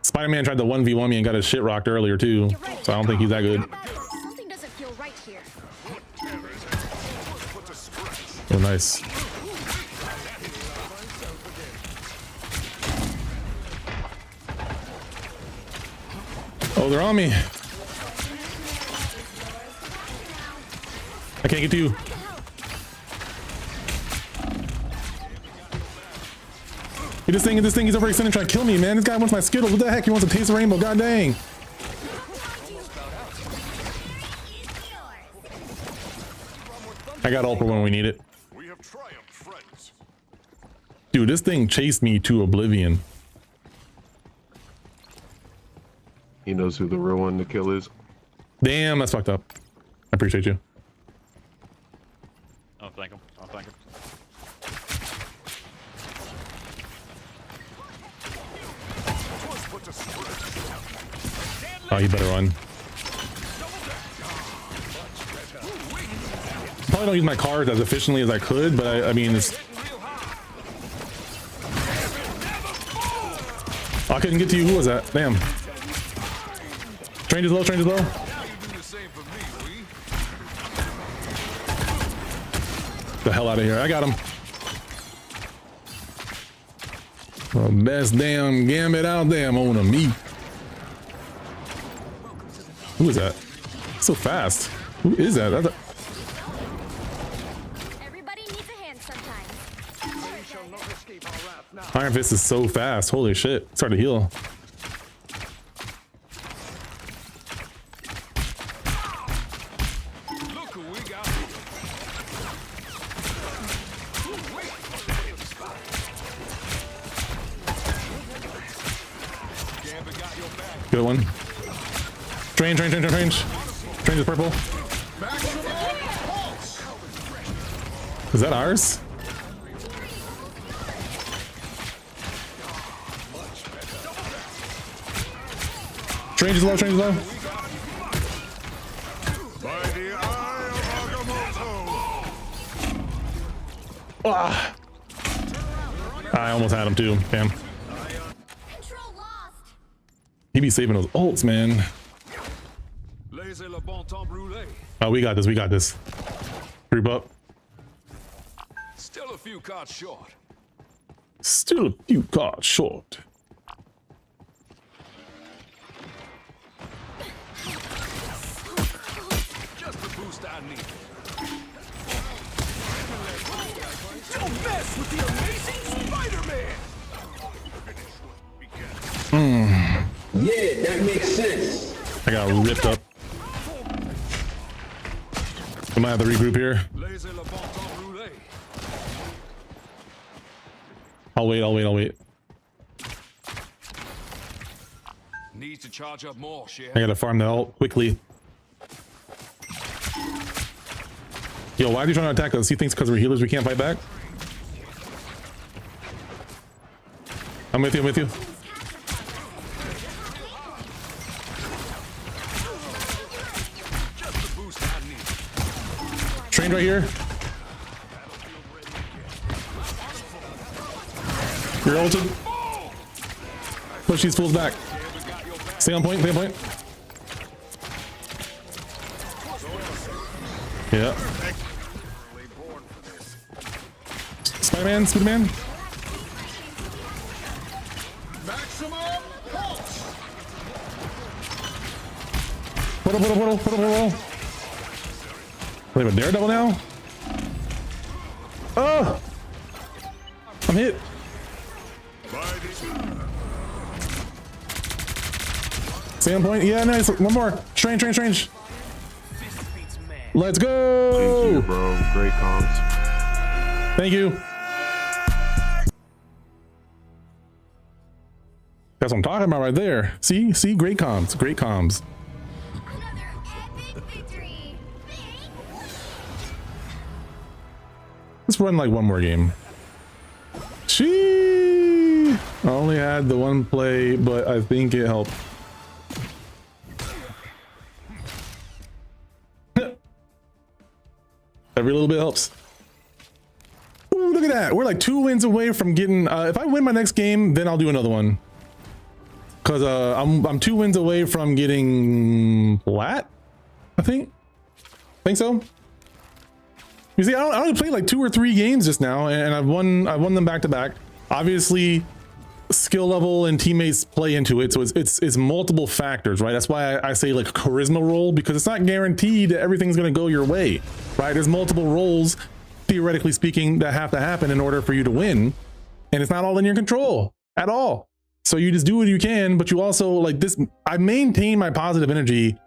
Spider-Man tried to 1v1 me and got his shit rocked earlier too, so I don't think he's that good. Something doesn't feel right here. Oh, nice. Oh, they're on me. I can't get to you. This thing, he's overextending trying to kill me, man. This guy wants my Skittles. What the heck? He wants to taste the rainbow. God dang. I got ult for when we need it. Dude, this thing chased me to oblivion. He knows who the real one to kill is. Damn, that's fucked up. I appreciate you. Oh, thank him. Oh, thank him. Oh, you better run. Probably don't use my cards as efficiently as I could, but I mean, it's... Oh, I couldn't get to you. Who was that? Damn. Strange is low, strange is low. The hell out of here. I got him. The best damn gambit out there, I'm on me. Who is that? So fast. Who is that? That's Everybody needs a hand sometimes. Iron Fist is so fast. Holy shit. It's hard to heal. Good one. Strange is purple. Is that ours? Strange is low, strange is low. Ah. I almost had him too. Damn. He be saving those ults, man. Oh, we got this. We got this. Group up. Still a few cards short. Still a few cards short. Just the boost I need. Don't mess with the amazing Spider-Man. Yeah, that makes sense. I got ripped up. I might have to regroup here. I'll wait. Needs to charge up more, Chef. I gotta farm the ult quickly. Yo, why are you trying to attack us? He thinks because we're healers we can't fight back? I'm with you. Trained right here. You're ulted. Push these fools back. Stay on point, Yeah. Spider-Man. Portal. We have a daredevil now? Oh! I'm hit. Stay on point. Yeah, nice. One more. Strange. Let's go. Thank you, bro. Great comms. Thank you. That's what I'm talking about right there. See, great comms. Let's run like one more game. I only had the one play, but I think it helped. Every little bit helps. Ooh, look at that. We're like 2 wins away from getting, if I win my next game, then I'll do another one. Cause I'm 2 wins away from getting plat, I think so. You see, I only played like 2 or 3 games just now, and I've won them back to back. Obviously, skill level and teammates play into it, so it's multiple factors, right? That's why I say like charisma roll, because it's not guaranteed that everything's gonna go your way, right? There's multiple rolls, theoretically speaking, that have to happen in order for you to win. and it's not all in your control at all. So you just do what you can, but you also like this. I maintain my positive energy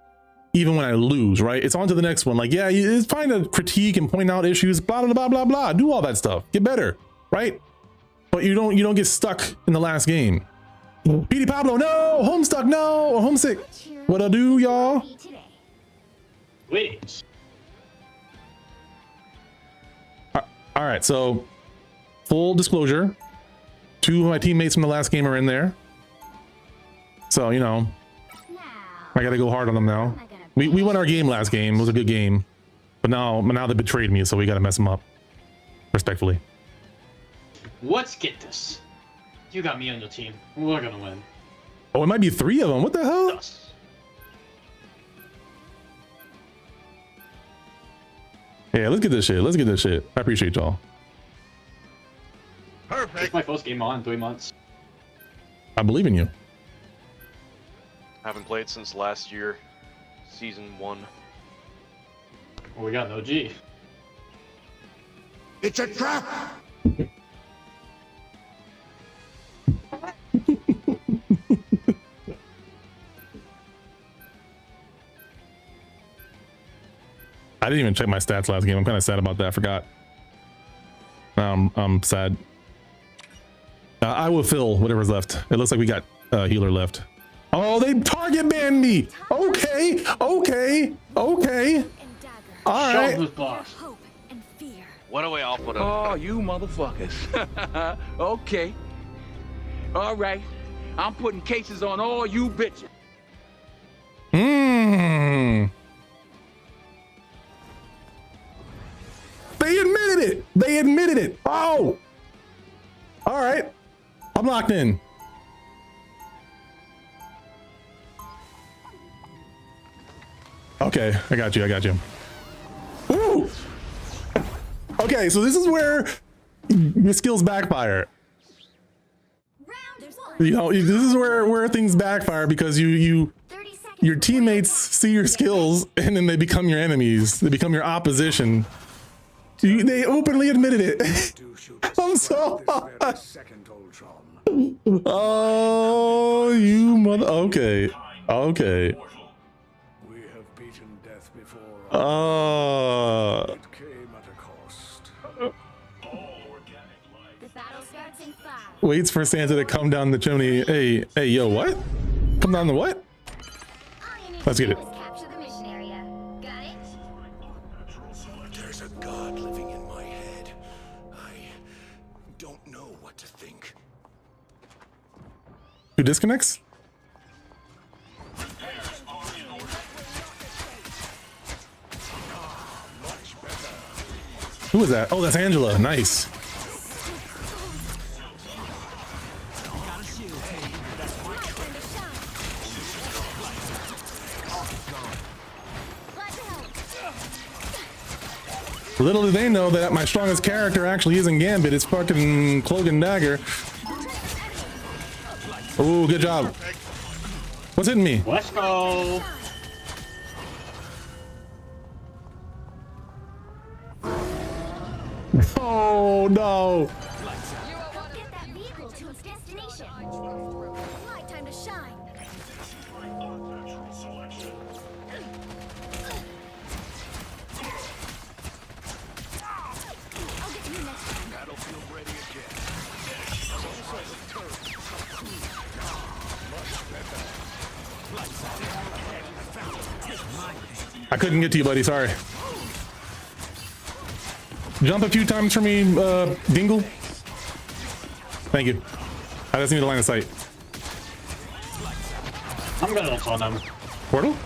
even when I lose, right? It's on to the next one. Like, yeah, it's fine to critique and point out issues, blah, blah, blah, blah, blah. Do all that stuff. Get better, right? But you don't get stuck in the last game. Petey Pablo, no! Homestuck, no! Or homesick. What I do, y'all? Wait. All right, so full disclosure, 2 of my teammates from the last game are in there. So, you know, I gotta go hard on them now. We won our game last game. It was a good game. But now they betrayed me, so we gotta mess them up. Respectfully. Let's get this. You got me on your team. We're gonna win. Oh, it might be 3 of them. What the hell? Yeah, let's get this shit. Let's get this shit. I appreciate y'all. Perfect. It's my first game on in 3 months. I believe in you. Haven't played since last year, season 1. Well, we got an OG. It's a trap! I didn't even check my stats last game. I'm kind of sad about that. I forgot. I'm sad. I will fill whatever's left. It looks like we got healer left. Oh, they target banned me. Okay, okay, okay. All right. What are we off with? Oh, you motherfuckers. Okay. All right. I'm putting cases on all you bitches. They admitted it. They admitted it. Oh. All right. I'm locked in. Okay, I got you. I got you. Woo! Okay, so this is where the skills backfire. You know, this is where things backfire because your teammates see your skills and then they become your enemies. They become your opposition. They openly admitted it. I'm so hot. Oh, you mother. Okay. Okay. We have beaten death before. It came at a cost. The battle starts in 5. Waits for Santa to come down the chimney. Hey, yo, what? Come down the what? Let's get it. Capture the mission area. Got it? There's a god living in my head. I don't know what to think. Who disconnects? Who is that? Oh, that's Angela. Nice. Little do they know that my strongest character actually isn't Gambit. It's fucking Cloak and Dagger. Oh, good job. What's hitting me? Let's go. Oh no. Get that vehicle to its destination. Light time to shine. I'll get you next time. Battlefield ready again. I couldn't get to you, buddy. Sorry. Jump a few times for me, Dingle. Thank you. I just need a line of sight. I'm gonna look on them. Portal?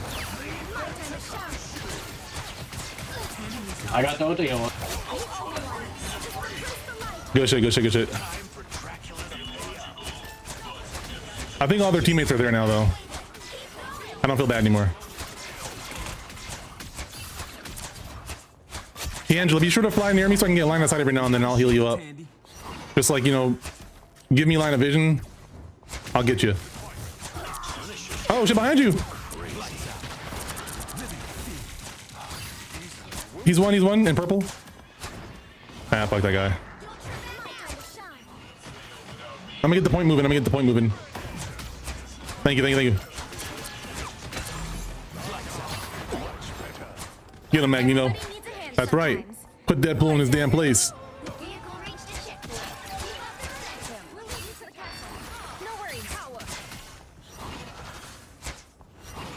I got the deal. Good shit, good shit, good shit. I think all their teammates are there now, though. I don't feel bad anymore. Hey, Angela, be sure to fly near me so I can get a line of sight every now and then. I'll heal you up. Just like, you know, give me line of vision. I'll get you. Oh, shit, behind you. He's one in purple. Ah, fuck that guy. I'm gonna get the point moving. I'm gonna get the point moving. Thank you, thank you, thank you. Get him, Magneto. That's right. Put Deadpool in his damn place.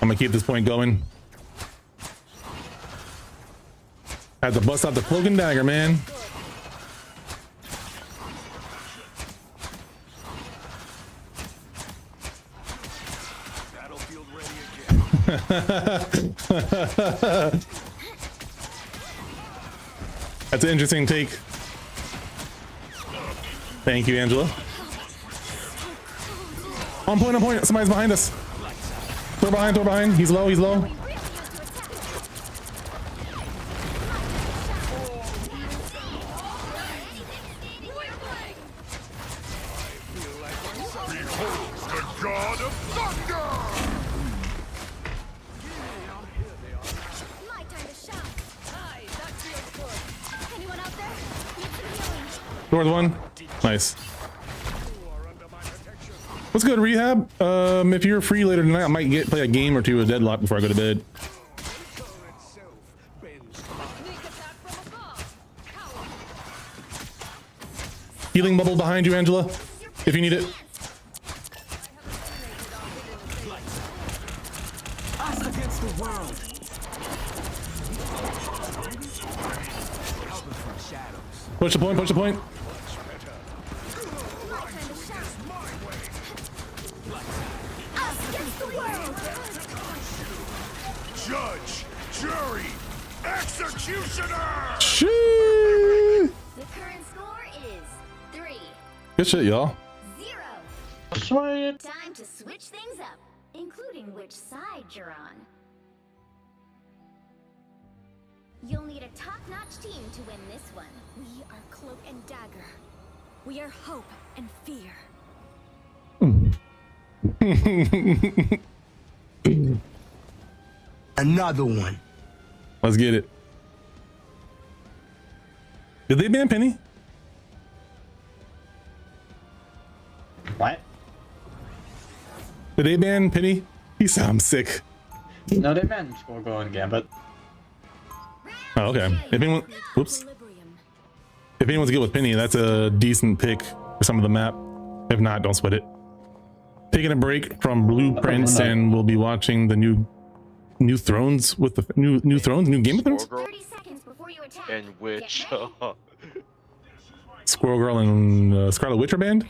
I'm gonna keep this point going. Had to bust out the cloak and dagger, man. Battlefield ready again. That's an interesting take. Thank you, Angela. On point, on point. Somebody's behind us. Throw behind, throw behind. He's low, he's low. God of thunder! My time to shine. Hi, that feels good. Anyone out there? Need some healing. Doors one. Nice. What's good, Rehab? If you're free later tonight, I might play a game or two of Deadlock before I go to bed. Healing bubble behind you, Angela, if you need it. Us against the world. Push the point, push the point. Judge, jury, executioner! Shit. The current score is 3-0. Good shit, y'all. Time to switch things up, including which side you're on. You'll need a top-notch team to win this one. We are Cloak and Dagger. We are hope and fear. Another one. Let's get it. Did they ban Penny? What? Did they ban Penny? He sounds sick. No, they banned Scorgo and Gambit. Oh, okay. If anyone, whoops. If anyone's good with Penny, that's a decent pick for some of the map. If not, don't sweat it. Taking a break from Blueprints, and we'll be watching the new Thrones with the new Thrones, new Game of Thrones. And which Squirrel Girl and Scarlet Witch are banned.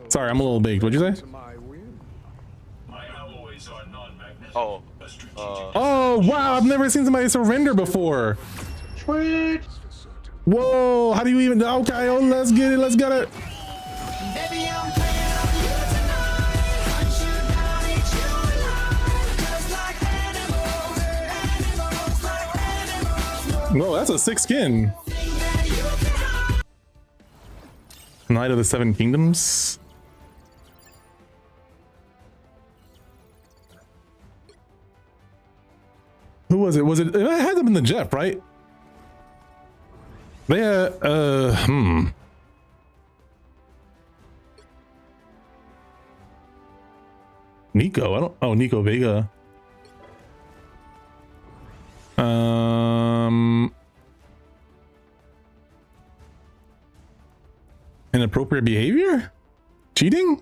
Sorry, I'm a little baked. What'd you say? oh Oh wow! I've never seen somebody surrender before. Sweet. Whoa! How do you even? Okay, oh, let's get it. Let's get it. Whoa, that's a sick skin. Knight of the Seven Kingdoms. Who was it? Was it? It had them in the Jeff, right? They Nico. I don't. Oh, Nico Vega. Inappropriate behavior? Cheating?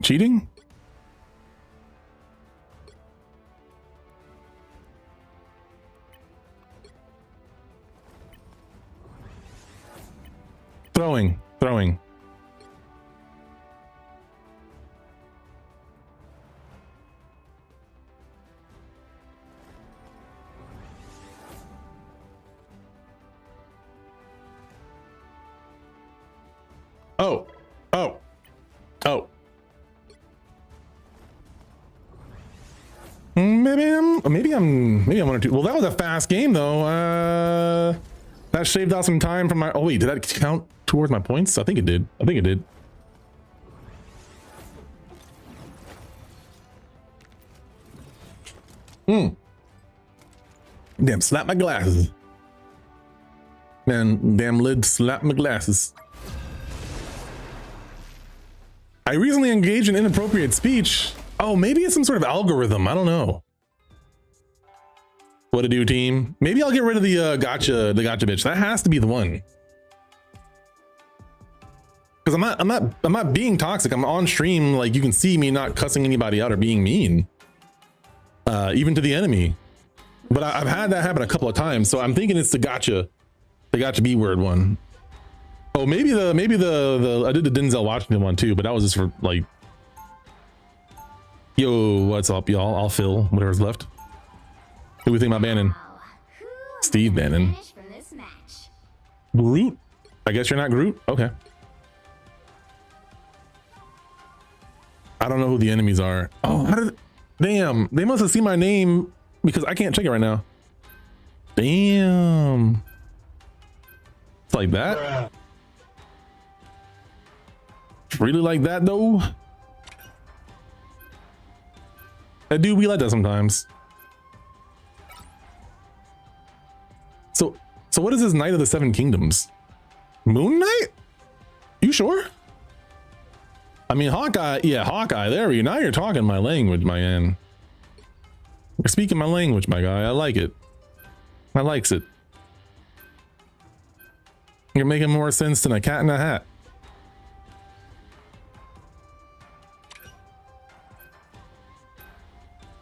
Cheating? Throwing. Oh. Maybe I'm one or two. Well, that was a fast game though. That shaved out some time from my. Oh wait, did that count towards my points? I think it did. Damn, slap my glasses. Man, damn lid slap my glasses. I recently engaged in inappropriate speech. Oh, maybe it's some sort of algorithm. I don't know. What to do, team? Maybe I'll get rid of the gotcha bitch. That has to be the one. Because I'm not being toxic. I'm on stream, like you can see me not cussing anybody out or being mean. Even to the enemy. But I've had that happen a couple of times, so I'm thinking it's the gotcha B word one. Oh, maybe the I did the Denzel Washington one too, but that was just for like, yo, what's up, y'all? I'll fill whatever's left. Who do we think about Bannon? Steve Bannon. Groot? I guess you're not Groot? Okay. I don't know who the enemies are. Oh, how did, damn, they must have seen my name because I can't check it right now. Damn. It's like that. Really like that though. Dude, we like that sometimes. So what is this Knight of the Seven Kingdoms? Moon Knight? You sure? I mean, Hawkeye, yeah, Hawkeye, there you, now you're talking my language, my man. You're speaking my language, my guy. I like it. I likes it. You're making more sense than a cat in a hat.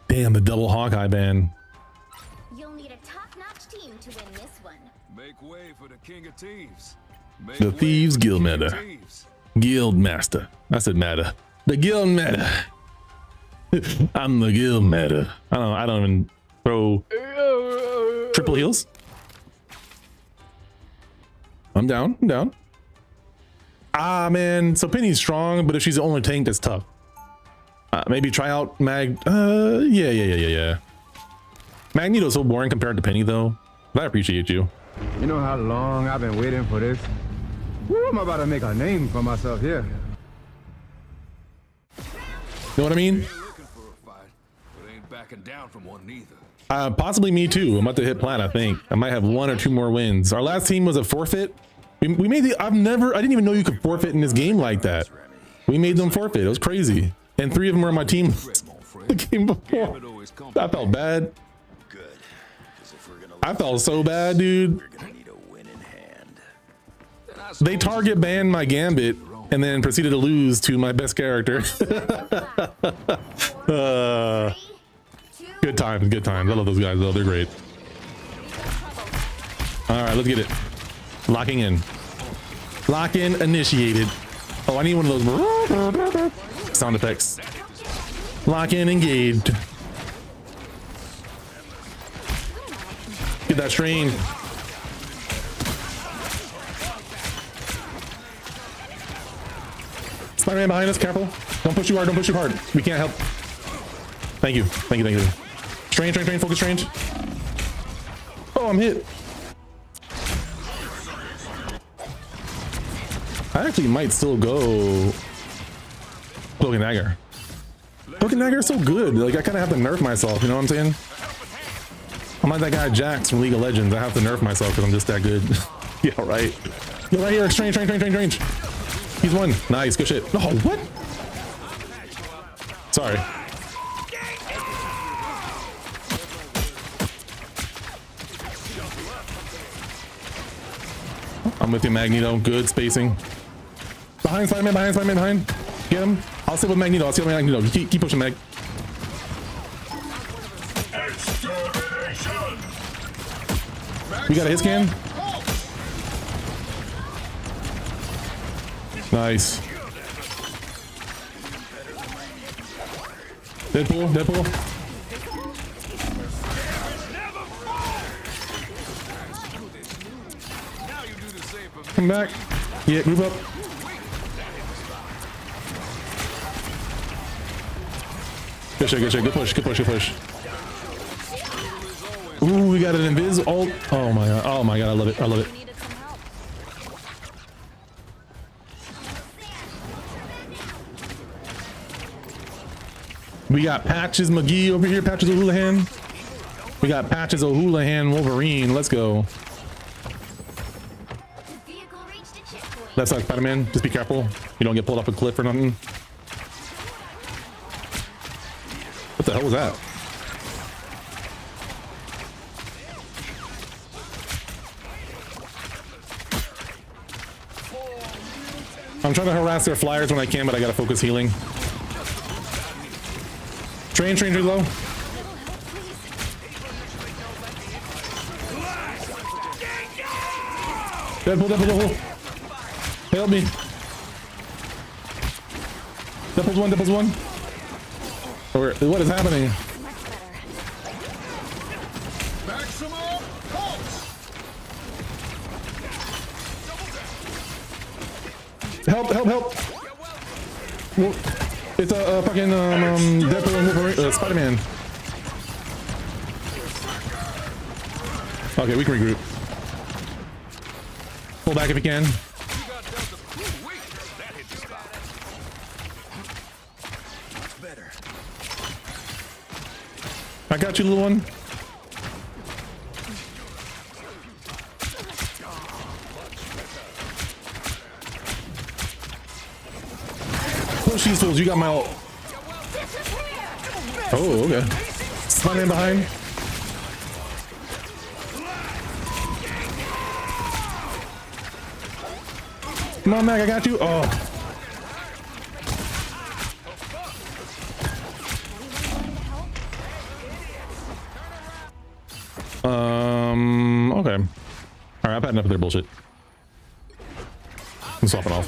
Damn, the double Hawkeye ban. You'll need a top-notch team to win this one. Make way for the King of Thieves. The Thieves Guild Meta. Guild Master. I said Meta. The Guild Meta. I'm the Guild Meta. I don't even throw triple heals. I'm down. I'm down. Ah, man. So Penny's strong, but if she's the only tank, that's tough. Maybe try out Mag. Yeah. Magneto's so boring compared to Penny, though. But I appreciate you. You know how long I've been waiting for this? Woo, I'm about to make a name for myself here. You know what I mean? Backing down from one neither. Possibly me too. I'm about to hit plat, I think. I might have 1 or 2 more wins. Our last team was a forfeit. We made the, I didn't even know you could forfeit in this game like that. We made them forfeit. It was crazy. And 3 of them were on my team the game before. I felt bad. I felt so bad, dude. They target banned my Gambit and then proceeded to lose to my best character. Good times, good times. I love those guys though, they're great. All right, let's get it. Locking in. Lock in initiated. Oh, I need one of those sound effects. Lock in engaged. Get that strain. Spider-Man behind us, careful. Don't push too hard, don't push too hard. We can't help. Thank you, thank you, thank you. Strange, focus strange. Oh, I'm hit. I actually might still go Cloak and Dagger. Cloak and Dagger is so good. Like, I kind of have to nerf myself, you know what I'm saying? I'm like that guy Jax from League of Legends. I have to nerf myself because I'm just that good. Yeah, right. Yo, right here, strange. He's one. Nice, good shit. Oh, what? Sorry. I'm with you, Magneto. Good spacing. Behind Spider-Man, behind. Get him. I'll sit with Magneto. Keep pushing, Mag. We got a hit scan. Nice. Deadpool. Come back. Yeah, move up. Good shit. Good push. Ooh, we got an invis ult. Oh my god, I love it. We got Patches McGee over here, Patches O'Houlihan. We got Patches O'Houlihan Wolverine. Let's go. That's like Spider-Man. Just be careful. You don't get pulled off a cliff or nothing. What the hell was that? I'm trying to harass their flyers when I can, but I gotta focus healing. Train low. Deadpool. Help me. Deadpool's one. What is happening? Help. Well, it's a fucking Deadpool and Wolverine, Spider-Man. Okay, we can regroup. Pull back if you can. I got you, little one. Push these fools, you got my ult. Oh, okay. Spider-Man behind. Come on, Mag, I got you. Oh. Okay. All right, I've had enough of their bullshit. I'm swapping off.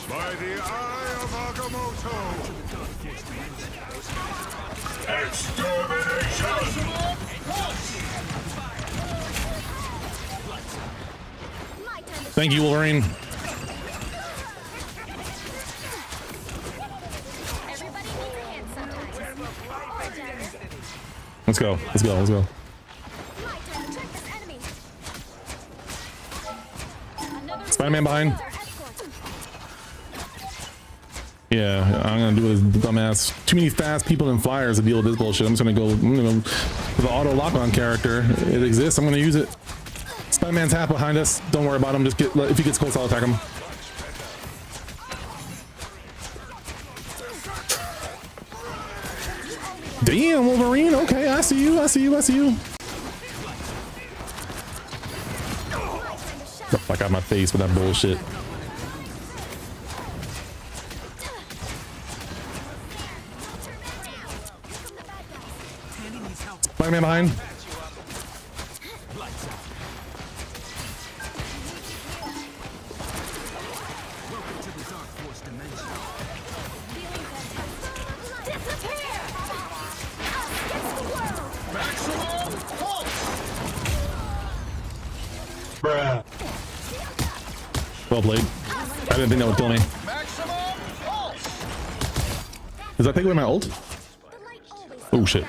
By the eye of Agamotto. Extermination! Thank you, Wolverine. Let's go. Spider-Man behind. Yeah, I'm gonna do this dumbass. Too many fast people and flyers to deal with this bullshit. I'm just gonna go for the auto lock-on character. It exists. I'm gonna use it. Spider-Man's half behind us. Don't worry about him. Just if he gets close, I'll attack him. Damn, Wolverine. Okay, I see you. The fuck out of my face with that bullshit. Spider-Man behind. Well played. I didn't think that would kill me. Does that take away my ult? Oh shit.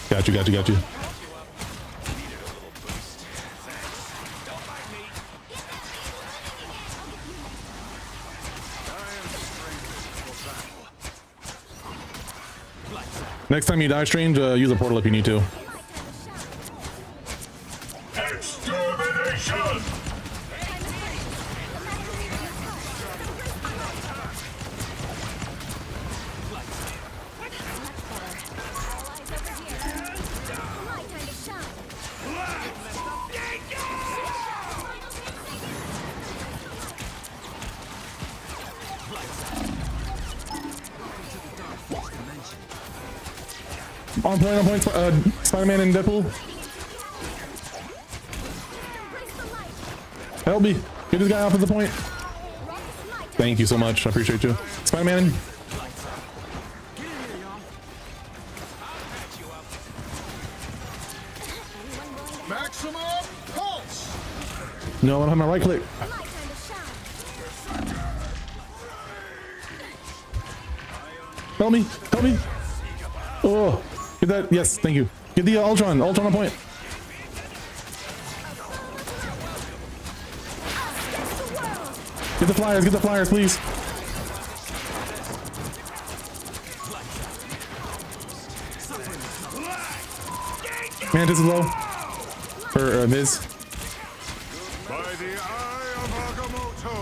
Got you. Next time you die, Strange, use a portal if you need to. Extermination! On point, Spider-Man and Deadpool. Help me. Get this guy off of the point. Thank you so much. I appreciate you. Spider-Man. Maximum pulse! No, I don't have my right click. Help me. Oh, get that. Yes, thank you. Get the Ultron on point. Get the flyers, please. Mantis is low. Or Miz.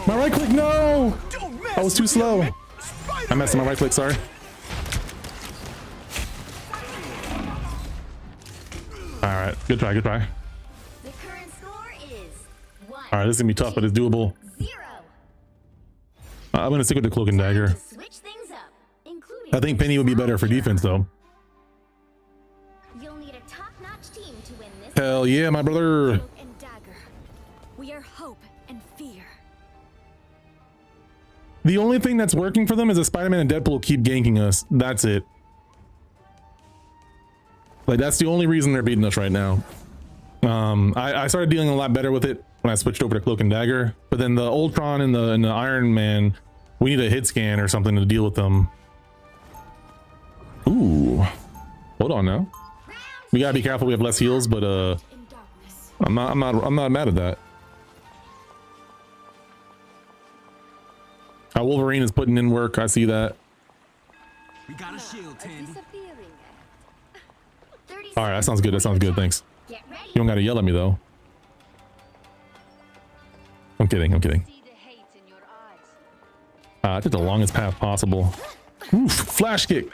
My right click, no! I was too slow. I messed up my right click, sorry. Alright, good try, good try. Alright, this is gonna be tough, but it's doable. I'm gonna stick with the cloak and dagger. I think Penny would be better for defense though. Hell yeah, my brother. We are hope and fear. The only thing that's working for them is that Spider-Man and Deadpool keep ganking us. That's it. Like, that's the only reason they're beating us right now. I started dealing a lot better with it when I switched over to Cloak and Dagger, but then the Ultron and the Iron Man, we need a hit scan or something to deal with them. Ooh, hold on now. We gotta be careful. We have less heals, but I'm not mad at that. Wolverine is putting in work. I see that. We got a shield, Tandy. All right, that sounds good. That sounds good. Thanks. You don't gotta yell at me though. I'm kidding. I'm kidding. I took the longest path possible. Oof, flash kick.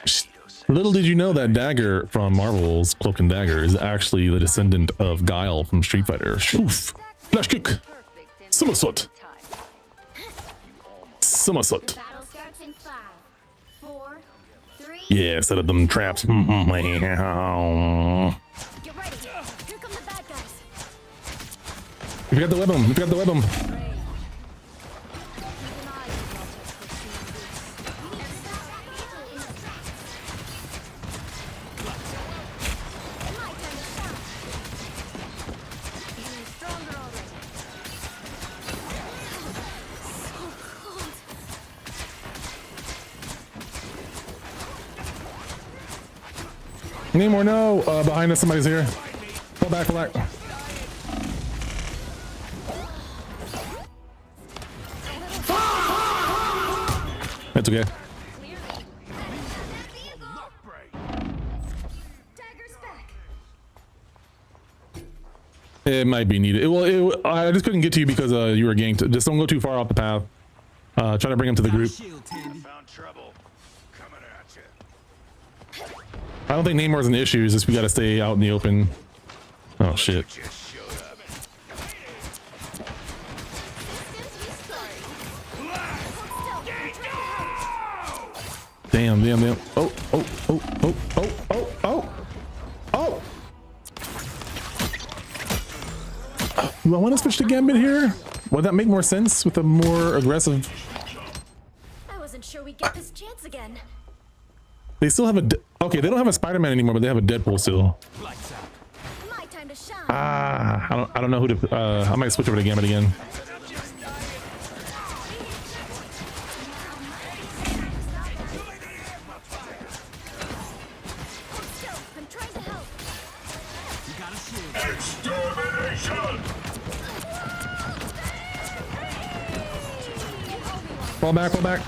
Little did you know that dagger from Marvel's Cloak and Dagger is actually the descendant of Guile from Street Fighter. Oof, flash kick. Somersault. Somersault. Yeah, set up them traps. Get ready. Here come the bad guys. We forgot to whip him. We forgot to whip him. Namor, no! Behind us, somebody's here. Pull back, pull back. That's okay. It might be needed. I just couldn't get to you because you were ganked. Just don't go too far off the path. Try to bring him to the group. I don't think Namor's an issue. It's just we gotta stay out in the open. Oh shit. Damn. Oh. Do I want to switch to Gambit here? Would that make more sense with a more aggressive? I wasn't sure we'd get this chance again. They still have a okay. They don't have a Spider-Man anymore, but they have a Deadpool still. My time to shine. I don't know who to. I might switch over to Gambit again. I'm trying to help. Extermination! Fall back, fall back.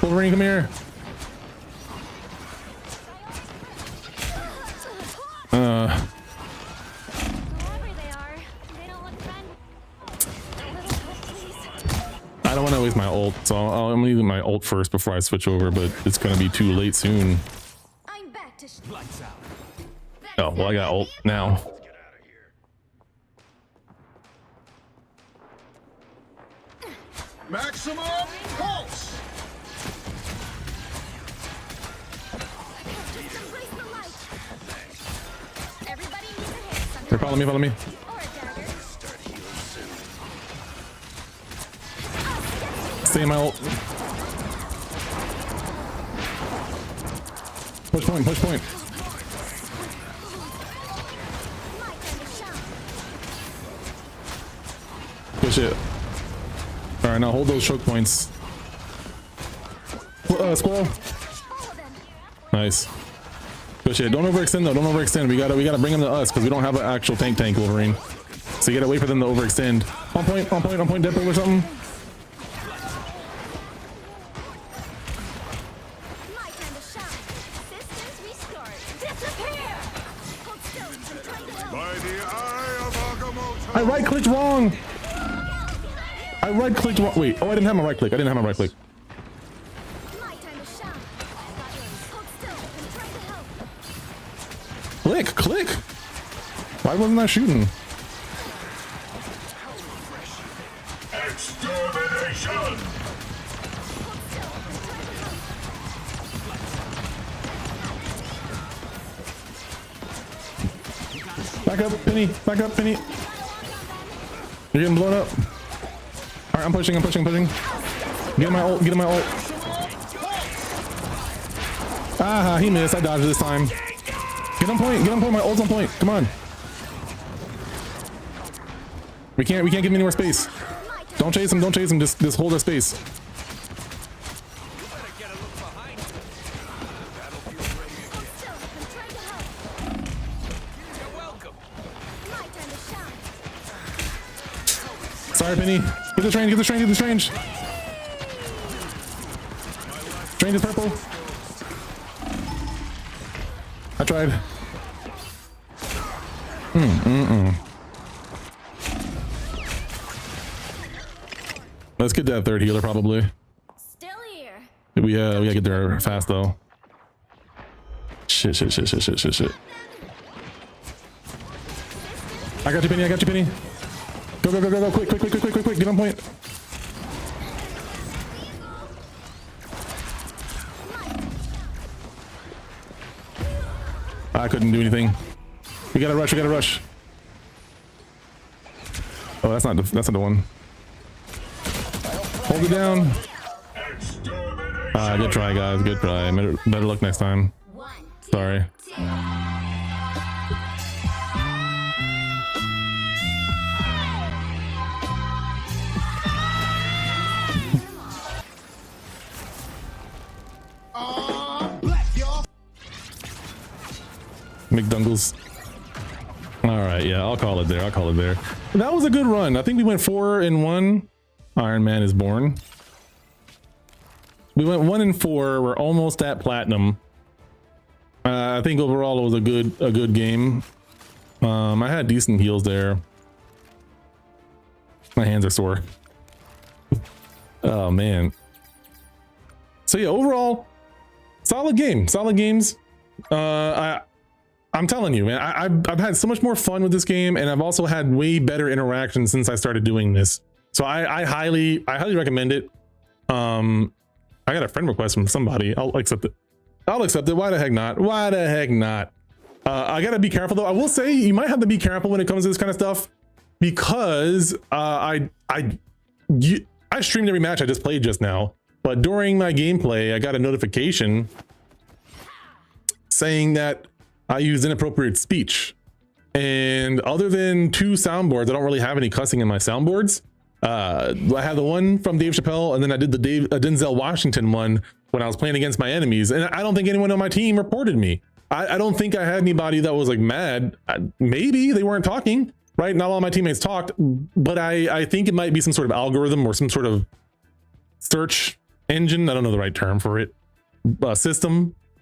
Wolverine, come here. I don't want to waste my ult, so I'm gonna use my ult first before I switch over, but it's gonna be too late soon. I'm back to Oh, well, I got ult now. Maximum pulse! Here, follow me, follow me. Stay in my ult. Push point, push point. Push it. All right, now hold those choke points. Squirrel. Nice. Push it. Don't overextend though. Don't overextend. We gotta bring them to us because we don't have an actual tank Wolverine. So you gotta wait for them to overextend. On point, Deadpool or something. I right clicked wrong. I right clicked wrong. Wait, oh, I didn't have my right click. I didn't have my right click. Click. Why wasn't I shooting? Extermination! Back up, Penny. Back up, Penny. You're getting blown up. All right, I'm pushing. Get in my ult. Ah, he missed. I dodged this time. Get on point. My ult's on point. Come on. We can't give him any more space. Don't chase him. Just hold our space. Sorry, Penny. Get the strange. Strange is purple. I tried. Let's get that third healer probably. Still here. We gotta get there fast though. Shit. I got you, Penny. Go. Quick. Get on point. I couldn't do anything. We gotta rush. Oh, that's not the one. Hold it down. Good try, guys. Good try. Better luck next time. Sorry. McDungles. All right, yeah, I'll call it there. That was a good run. I think we went 4-1. Iron Man is born. We went 1-4. We're almost at platinum. I think overall it was a good game. I had decent heals there. My hands are sore. Oh man. So yeah, overall, solid games. I'm telling you, man, I've had so much more fun with this game, and I've also had way better interaction since I started doing this. So I highly recommend it. I got a friend request from somebody. I'll accept it. Why the heck not? I gotta be careful though. I will say you might have to be careful when it comes to this kind of stuff, because I streamed every match I just played just now, but during my gameplay, I got a notification saying that I used inappropriate speech. And other than 2 soundboards, I don't really have any cussing in my soundboards. I had the one from Dave Chappelle, and then I did the Denzel Washington one when I was playing against my enemies. And I don't think anyone on my team reported me. I don't think I had anybody that was like mad. Maybe they weren't talking, right? Not all of my teammates talked, but I think it might be some sort of algorithm or some sort of search engine. I don't know the right term for it.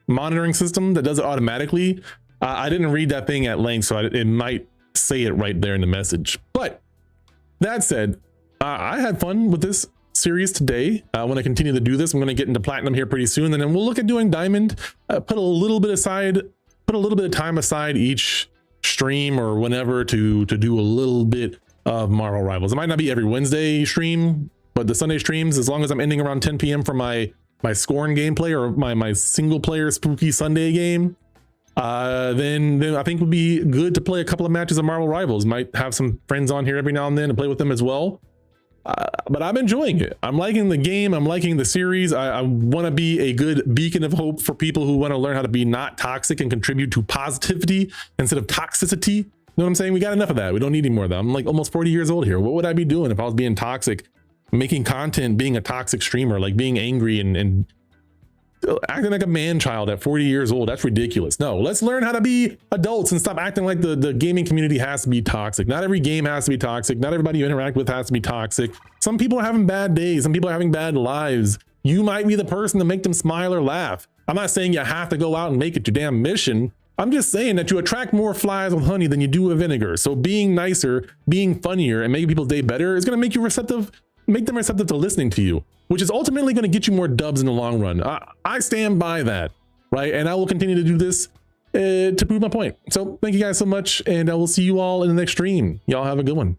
Monitoring system that does it automatically. I didn't read that thing at length, so it might say it right there in the message. But that said, I had fun with this series today. When I continue to do this, I'm going to get into platinum here pretty soon, and then we'll look at doing diamond. Put a little bit of time aside each stream or whenever to do a little bit of Marvel Rivals. It might not be every Wednesday stream, but the Sunday streams, as long as I'm ending around 10 p.m. for my Scorn gameplay or my single player Spooky Sunday game, then I think it would be good to play a couple of matches of Marvel Rivals. Might have some friends on here every now and then and play with them as well. But I'm enjoying it. I'm liking the game. I'm liking the series. I want to be a good beacon of hope for people who want to learn how to be not toxic and contribute to positivity instead of toxicity. You know what I'm saying? We got enough of that. We don't need any more of that. I'm like almost 40 years old here. What would I be doing if I was being toxic, making content, being a toxic streamer, like being angry and acting like a man child at 40 years old? That's ridiculous. No, let's learn how to be adults and stop acting like the gaming community has to be toxic. Not every game has to be toxic. Not everybody you interact with has to be toxic. Some people are having bad days. Some people are having bad lives. You might be the person to make them smile or laugh. I'm not saying you have to go out and make it your damn mission, I'm just saying that you attract more flies with honey than you do with vinegar. So being nicer, being funnier, and making people's day better is going to make you receptive, make them receptive to listening to you, which is ultimately going to get you more dubs in the long run. I stand by that, right? And I will continue to do this to prove my point. So thank you guys so much, and I will see you all in the next stream. Y'all have a good one.